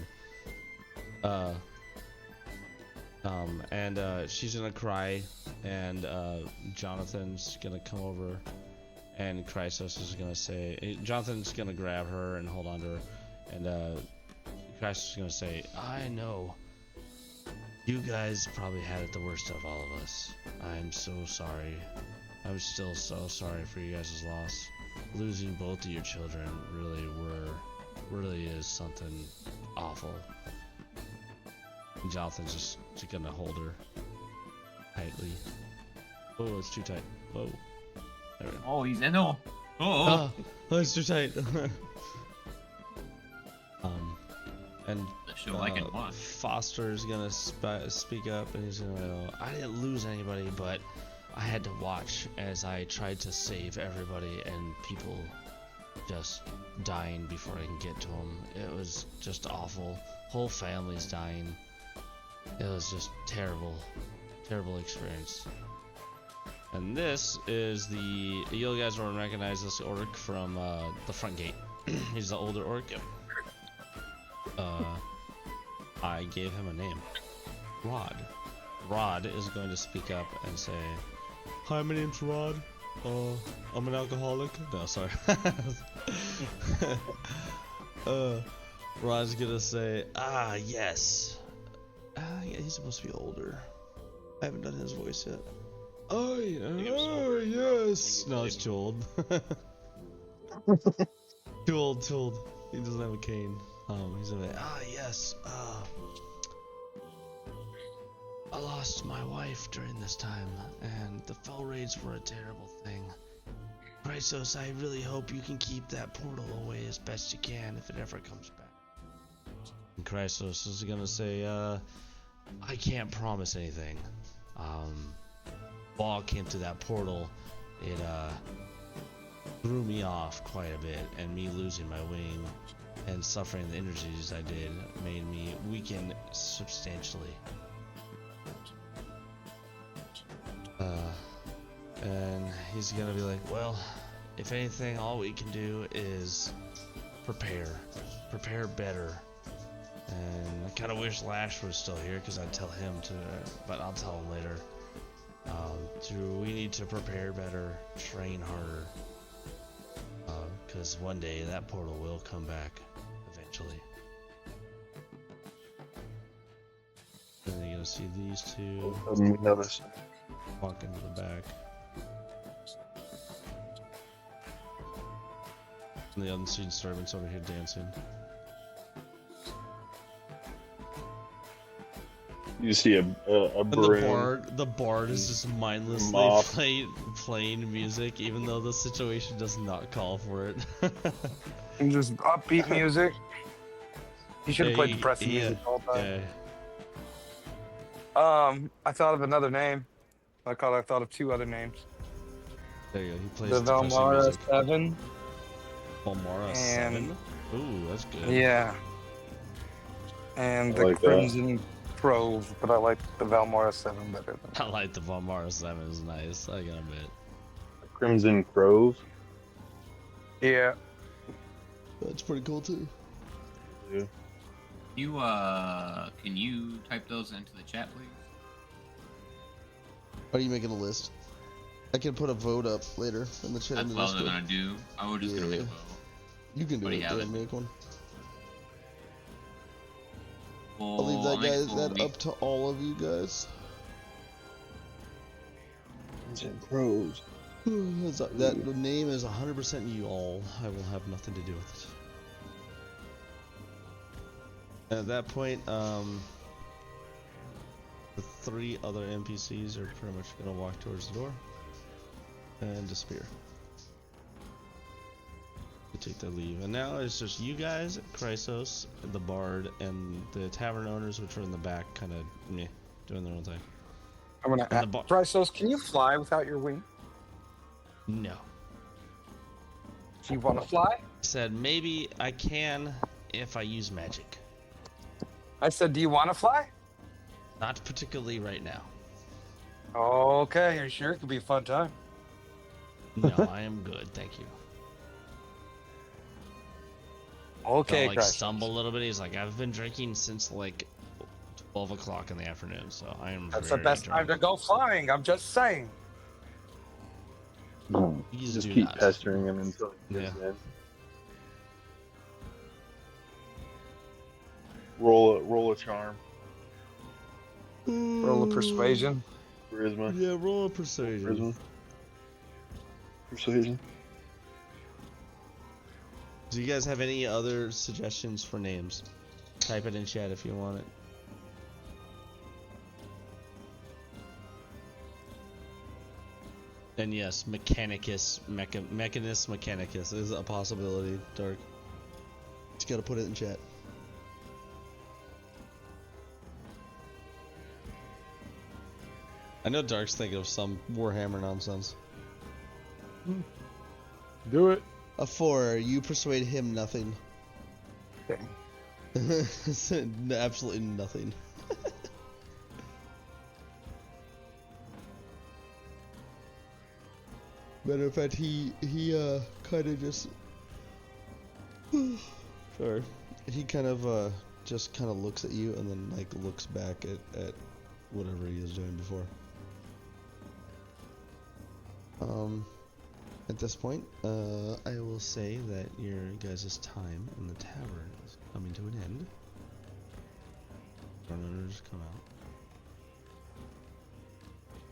And she's gonna cry, and Jonathan's gonna come over, and Chrysos is gonna say, Jonathan's gonna grab her and hold on to her, and Chrysos is gonna say, I know you guys probably had it the worst of all of us. I'm so sorry. I'm still so sorry for you guys' loss. Losing both of your children really is something awful. And Jonathan's just gonna hold her tightly. Oh, it's too tight. Whoa. There we go. Oh, he's in there. Oh, it's too tight. And Foster's gonna speak up, and he's gonna go, I didn't lose anybody, but I had to watch as I tried to save everybody, and people just dying before I can get to them. It was just awful. Whole families dying. It was just terrible experience. And this is you guys will recognize this orc from the front gate. He's the older orc. I gave him a name. Rod. Rod is going to speak up and say, hi, my name's Rod. I'm an alcoholic. No, sorry. Rod's gonna say, yes. Yeah, he's supposed to be older. I haven't done his voice yet. Oh, yes. No, it's too old. Too old. He doesn't have a cane. He's gonna say, yes. I lost my wife during this time, and the fell raids were a terrible thing. Chrysos, I really hope you can keep that portal away as best you can if it ever comes back. And Chrysos is gonna say, I can't promise anything. While I came to that portal, it threw me off quite a bit, and me losing my wing and suffering the injuries I did made me weaken substantially. And he's gonna be like, well, if anything, all we can do is prepare better. And I kind of wish Lash was still here because I'd tell him to, but I'll tell him later. We need to prepare better, train harder, because one day that portal will come back eventually. And you're gonna see these two walk into the back. And the unseen servants over here dancing. You see a broom. The bard is just mindlessly playing music, even though the situation does not call for it. And just upbeat music. You should have played depressing music all the time. Yeah. I thought of another name. I thought of two other names. There you go. He plays the Valmara 7. Valmara 7? Ooh, that's good. Yeah. And the Crimson Grove, but I like the Valmara 7 better. I like the Valmara 7, is nice, I gotta admit. Crimson Grove? Yeah. That's pretty cool too. Yeah. Can you type those into the chat, please? Are you making a list? I can put a vote up later in the chat. That's what I was gonna do. I was just gonna make a vote. You can do it, Dan, make one. Well, I'll leave that up to all of you guys. Crows. That name is 100% you all. I will have nothing to do with it. At that point, the three other NPCs are pretty much gonna walk towards the door and disappear. take their leave. And now it's just you guys, Chrysos, the Bard, and the tavern owners, which are in the back, kind of meh, doing their own thing. I'm gonna ask, Chrysos, can you fly without your wing? No. Do you want to fly? Said maybe I can if I use magic. I said, do you want to fly? Not particularly right now. Okay, are you sure? It could be a fun time. No, I am good, thank you. Okay, I'll, like, stumble a little bit. He's like, I've been drinking since like 12 o'clock in the afternoon, so I am. That's the best time to go flying. I'm just saying. Just keep pestering him until he gives in. Roll a charm. Roll a persuasion. Charisma. Yeah, roll a persuasion. Persuasion. Do you guys have any other suggestions for names? Type it in chat if you want it. And yes, Mechanicus Mechanicus is a possibility, Dark. Just gotta put it in chat. I know Dark's thinking of some Warhammer nonsense. Do it. A 4. You persuade him nothing. Okay. Absolutely nothing. Matter of fact, he kind of just. Sorry. He kind of just kind of looks at you and then like looks back at whatever he was doing before. At this point, I will say that your guys' time in the tavern is coming to an end. Runners come out.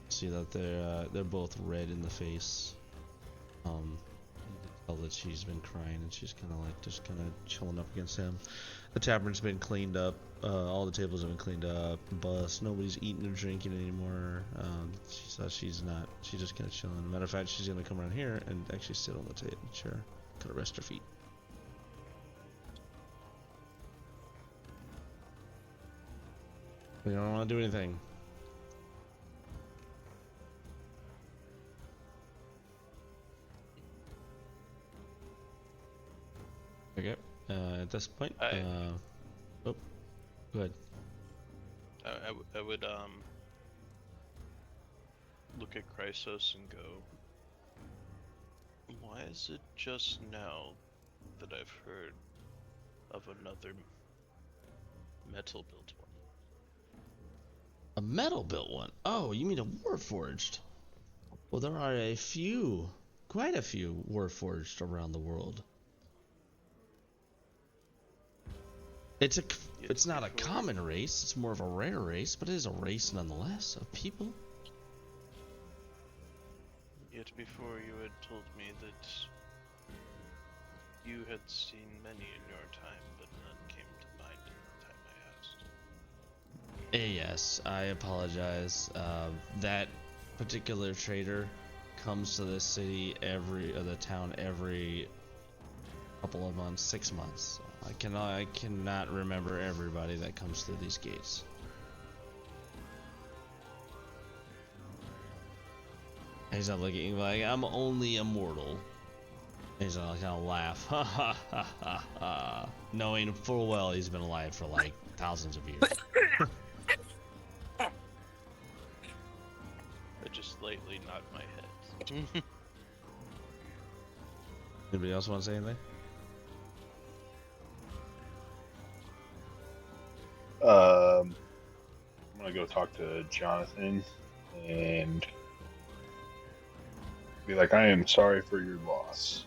See that they're both red in the face. You can tell that she's been crying and she's kind of like just kind of chilling up against him. The tavern's been cleaned up. All the tables have been cleaned up. Bus. Nobody's eating or drinking anymore. She says she's not. She's just kind of chilling. Matter of fact, she's gonna come around here and actually sit on the chair, kind of rest her feet. We don't want to do anything. Okay. At this point, oh, go ahead. I would look at Chrysos and go, why is it just now that I've heard of another metal built one? A metal built one? Oh, you mean a warforged? Well, there are quite a few warforged around the world. It's not a common race, it's more of a rare race, but it is a race nonetheless of people. Yet before you had told me that you had seen many in your time, but none came to mind at the time I asked. Yes, I apologize. That particular trader comes to this city the town every couple of months, 6 months. I cannot remember everybody that comes through these gates. He's not looking like I'm only a mortal. He's gonna laugh, ha ha ha ha ha, knowing full well he's been alive for like thousands of years. I just lightly nod my head. Anybody else want to say anything? I'm gonna go talk to Jonathan and be like, I am sorry for your loss.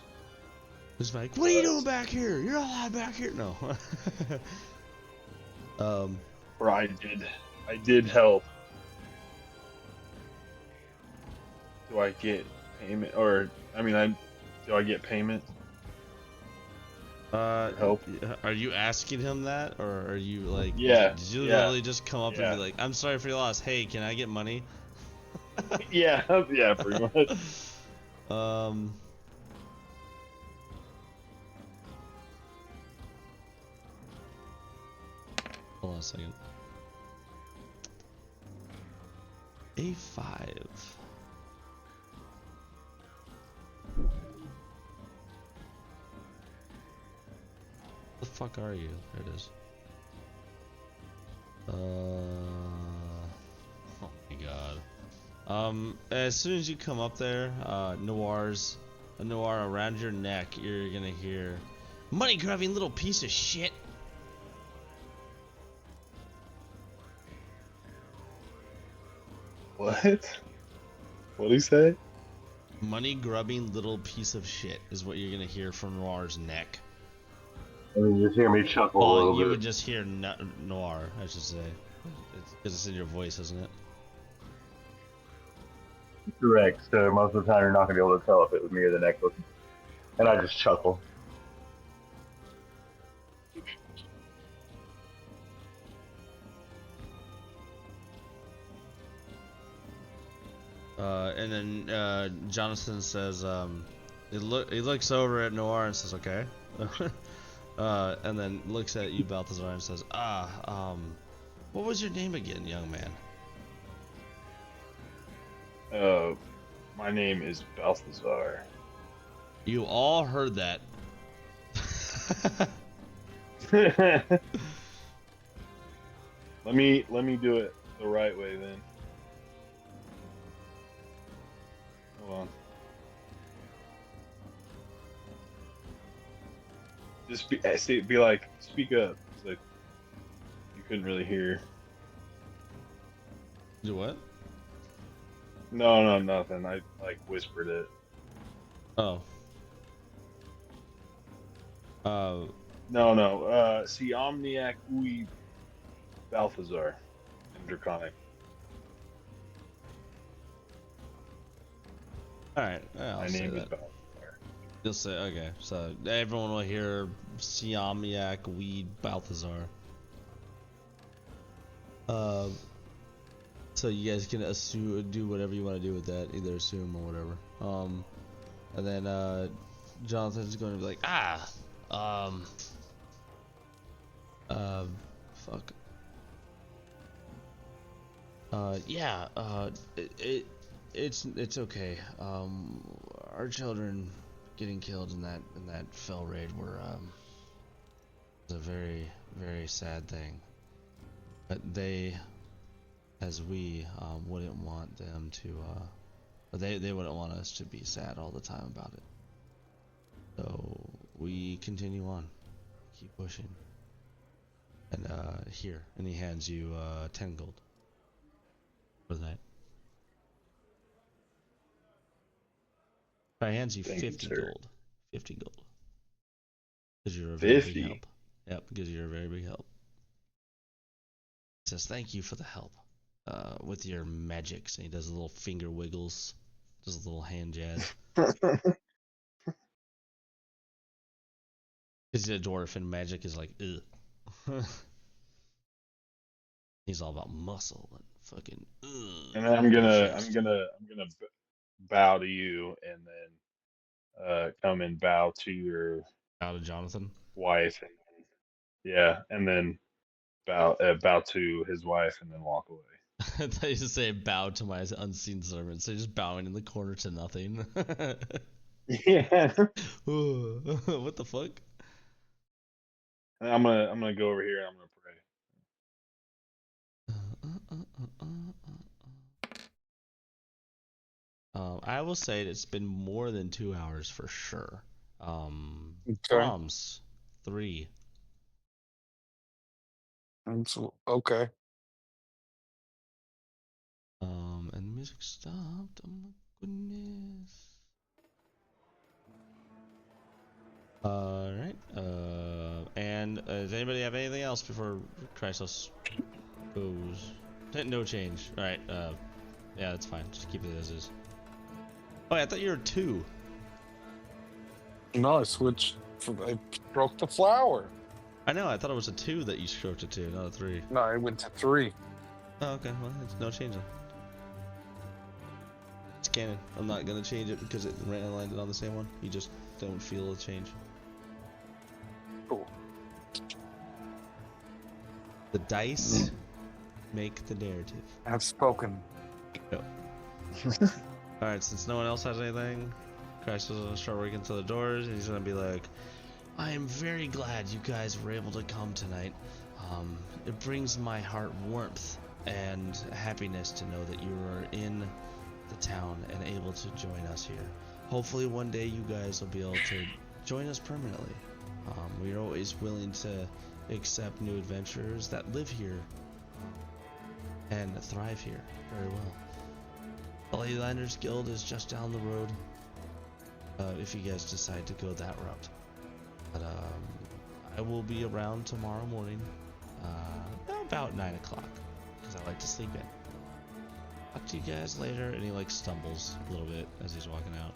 He's like, what are you doing back here? You're not allowed back here. No. Or I did help. Do I get payment? Or, do I get payment? Help. Are you asking him that, or are you like? Yeah. Did you literally just come up and be like, "I'm sorry for your loss. Hey, can I get money?" Yeah, pretty much. Hold on a second. A5. The fuck are you? There it is. Oh my god. As soon as you come up there, Noir, around your neck, you're gonna hear, "Money grubbing little piece of shit." What? What'd he say? Money grubbing little piece of shit is what you're gonna hear from Noir's neck. And you just hear me chuckle a little You bit. would just hear Noir, I should say. Because it's in your voice, isn't it? Correct. So most of the time you're not gonna be able to tell if it was me or the neck looking. And I just chuckle. And then Jonathan says, he looks over at Noir and says, "Okay," and then looks at you, Balthazar, and says, "What was your name again, young man?" My name is Balthazar. You all heard that. Let me do it the right way then. Hold on. Just be like, speak up. It's like you couldn't really hear. Do what? No, nothing. I like whispered it. Oh. No. See, Omniac Ui Balthazar in Draconic. Alright, yeah, My I'll say name is that. Balthazar. You'll say, okay, so everyone will hear Siamiac Weed Balthazar. So you guys can assume, do whatever you want to do with that, either assume or whatever. And then Jonathan's going to be like, fuck. Yeah, it's okay. Our children getting killed in that fell raid were a very, very sad thing. But they, as we, wouldn't want them to, they wouldn't want us to be sad all the time about it. So we continue on, keep pushing. And here, and he hands you 10 gold for that. I hands you Thank 50 you, sir. gold. 50 gold. Because you're a very 50? big help. Yep, because you're a very big help. He says, thank you for the help. With your magics. And he does a little finger wiggles. Does a little hand jazz. Because he's a dwarf and magic is like, ugh. He's all about muscle and fucking ugh. And then I'm gonna bow to you, and then come and bow to your Out of Jonathan. wife, and and then bow to his wife, and then walk away. I thought you say bow to my unseen servant, so just bowing in the corner to nothing. Yeah. What the fuck? And I'm gonna go over here and I'm gonna pray. I will say it's been more than 2 hours for sure. Okay. Brahms, 3. Okay. And the music stopped. Oh my goodness. Alright. And does anybody have anything else before Chrysos goes? No change. Alright, yeah, that's fine. Just keep it as is. Oh, I thought you were 2. No, I switched. I broke the flower. I know, I thought it was a 2 that you stroked it to, not a 3. No, I went to 3. Oh, okay, well, it's no change then. It's canon. I'm not gonna change it because it landed on the same one. You just don't feel a change. Cool. The dice make the narrative. I've spoken. Alright, since no one else has anything, Christ is gonna start working through the doors, and he's gonna be like, I am very glad you guys were able to come tonight. It brings my heart warmth and happiness to know that you are in the town and able to join us here. Hopefully one day you guys will be able to join us permanently. We are always willing to accept new adventurers that live here and thrive here very well. The Leylanders Guild is just down the road, if you guys decide to go that route. But I will be around tomorrow morning, about 9 o'clock, because I like to sleep in. Talk to you guys later. And he like stumbles a little bit as he's walking out.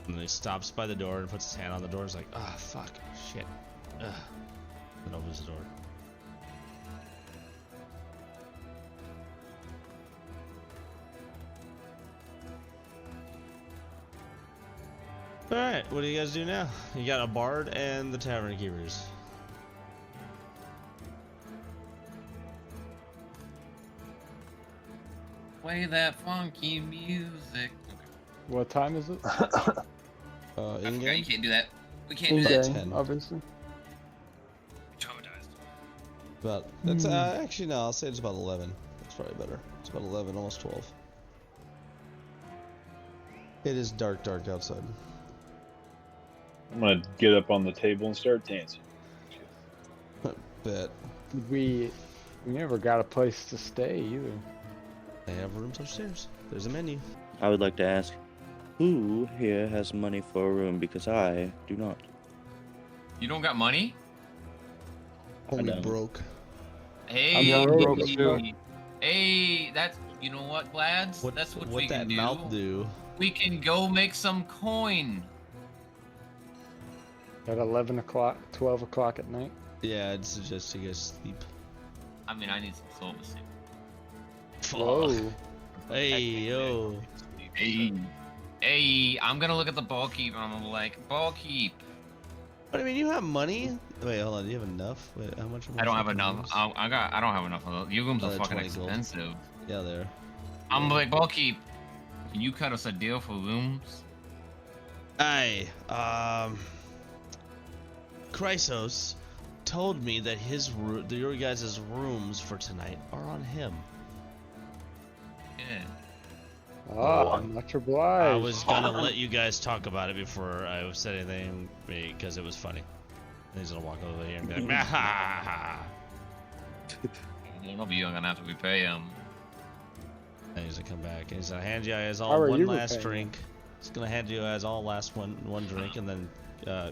And then he stops by the door and puts his hand on the door. He's like, ah, fuck, shit. Ugh. And opens the door. Alright, what do you guys do now? You got a bard and the tavern keepers. Play that funky music. What time is it? I forgot you can't do that. We can't do that. 10. Obviously. Traumatized. But that's actually no. I'll say it's about 11. That's probably better. It's about 11, almost 12. It is dark outside. I'm gonna get up on the table and start dancing. Bet. We never got a place to stay either. They have rooms upstairs. There's a menu. I would like to ask, who here has money for a room? Because I do not. You don't got money? Only broke. Hey, I'm broke too. Hey, that's, you know what, lads? That's what we that can mouth do? We can go make some coin. At 11 o'clock, 12 o'clock at night. Yeah, I'd suggest you guys sleep. I mean, I need some silver soup. Whoa. Hey, yo. Hey, I'm gonna look at the barkeep and I'm gonna be like, barkeep. What do you mean? You have money? Wait, hold on. Do you have enough? Wait, how much? I don't have enough. I don't have enough of those. Your rooms are fucking 20 gold. expensive. Yeah, there. I'm like, barkeep, can you cut us a deal for rooms? Hey, Chrysos told me that your guys' rooms for tonight are on him. Yeah. Ah, much obliged. I was gonna let you guys talk about it before I said anything because it was funny. And he's gonna walk over here and be like, ha ha ha. You're gonna have to repay him. And he's gonna come back and he's gonna hand you guys How all are one you last repaying? drink. He's gonna hand you guys all one drink and then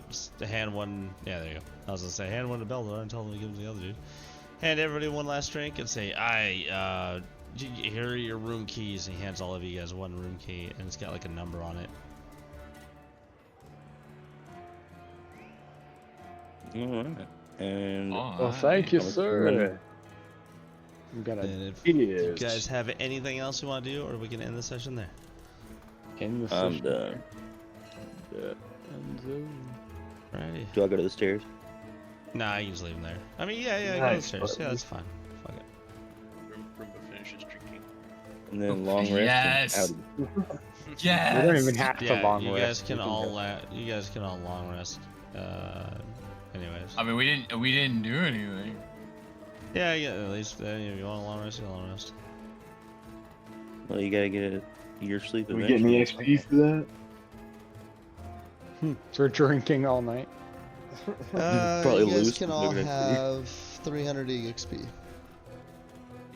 just hand one. Yeah, there you go. I was gonna say hand one to Beldor and tell him to give him to the other dude. Hand everybody one last drink and say, here are your room keys. He hands all of you guys one room key and it's got like a number on it. Alright. And Well, thank you, sir. I'm gonna And if you guys have anything else you want to do, or we can end the session there. end the I'm session. done. Righty. Do I go to the stairs? Nah, you can just leave him there. I mean, yeah, go upstairs. Yeah, that's fine. Fuck it. Roomba finishes drinking. And then long rest. Yes. And out. Yes. We don't even have to Yeah, long you rest. guys can We all go. you guys can all long rest. Anyways. I mean, we didn't do anything. Yeah, at least if you want a long rest, you long rest. Well, you gotta get your sleep Do we get any eventually. XP for that? So we're drinking all night. Probably You guys lose can some all XP. have 300 EXP.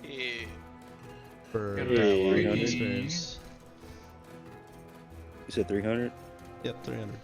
Yeah. For Hey. that long 300. experience. You said 300? Yep, 300.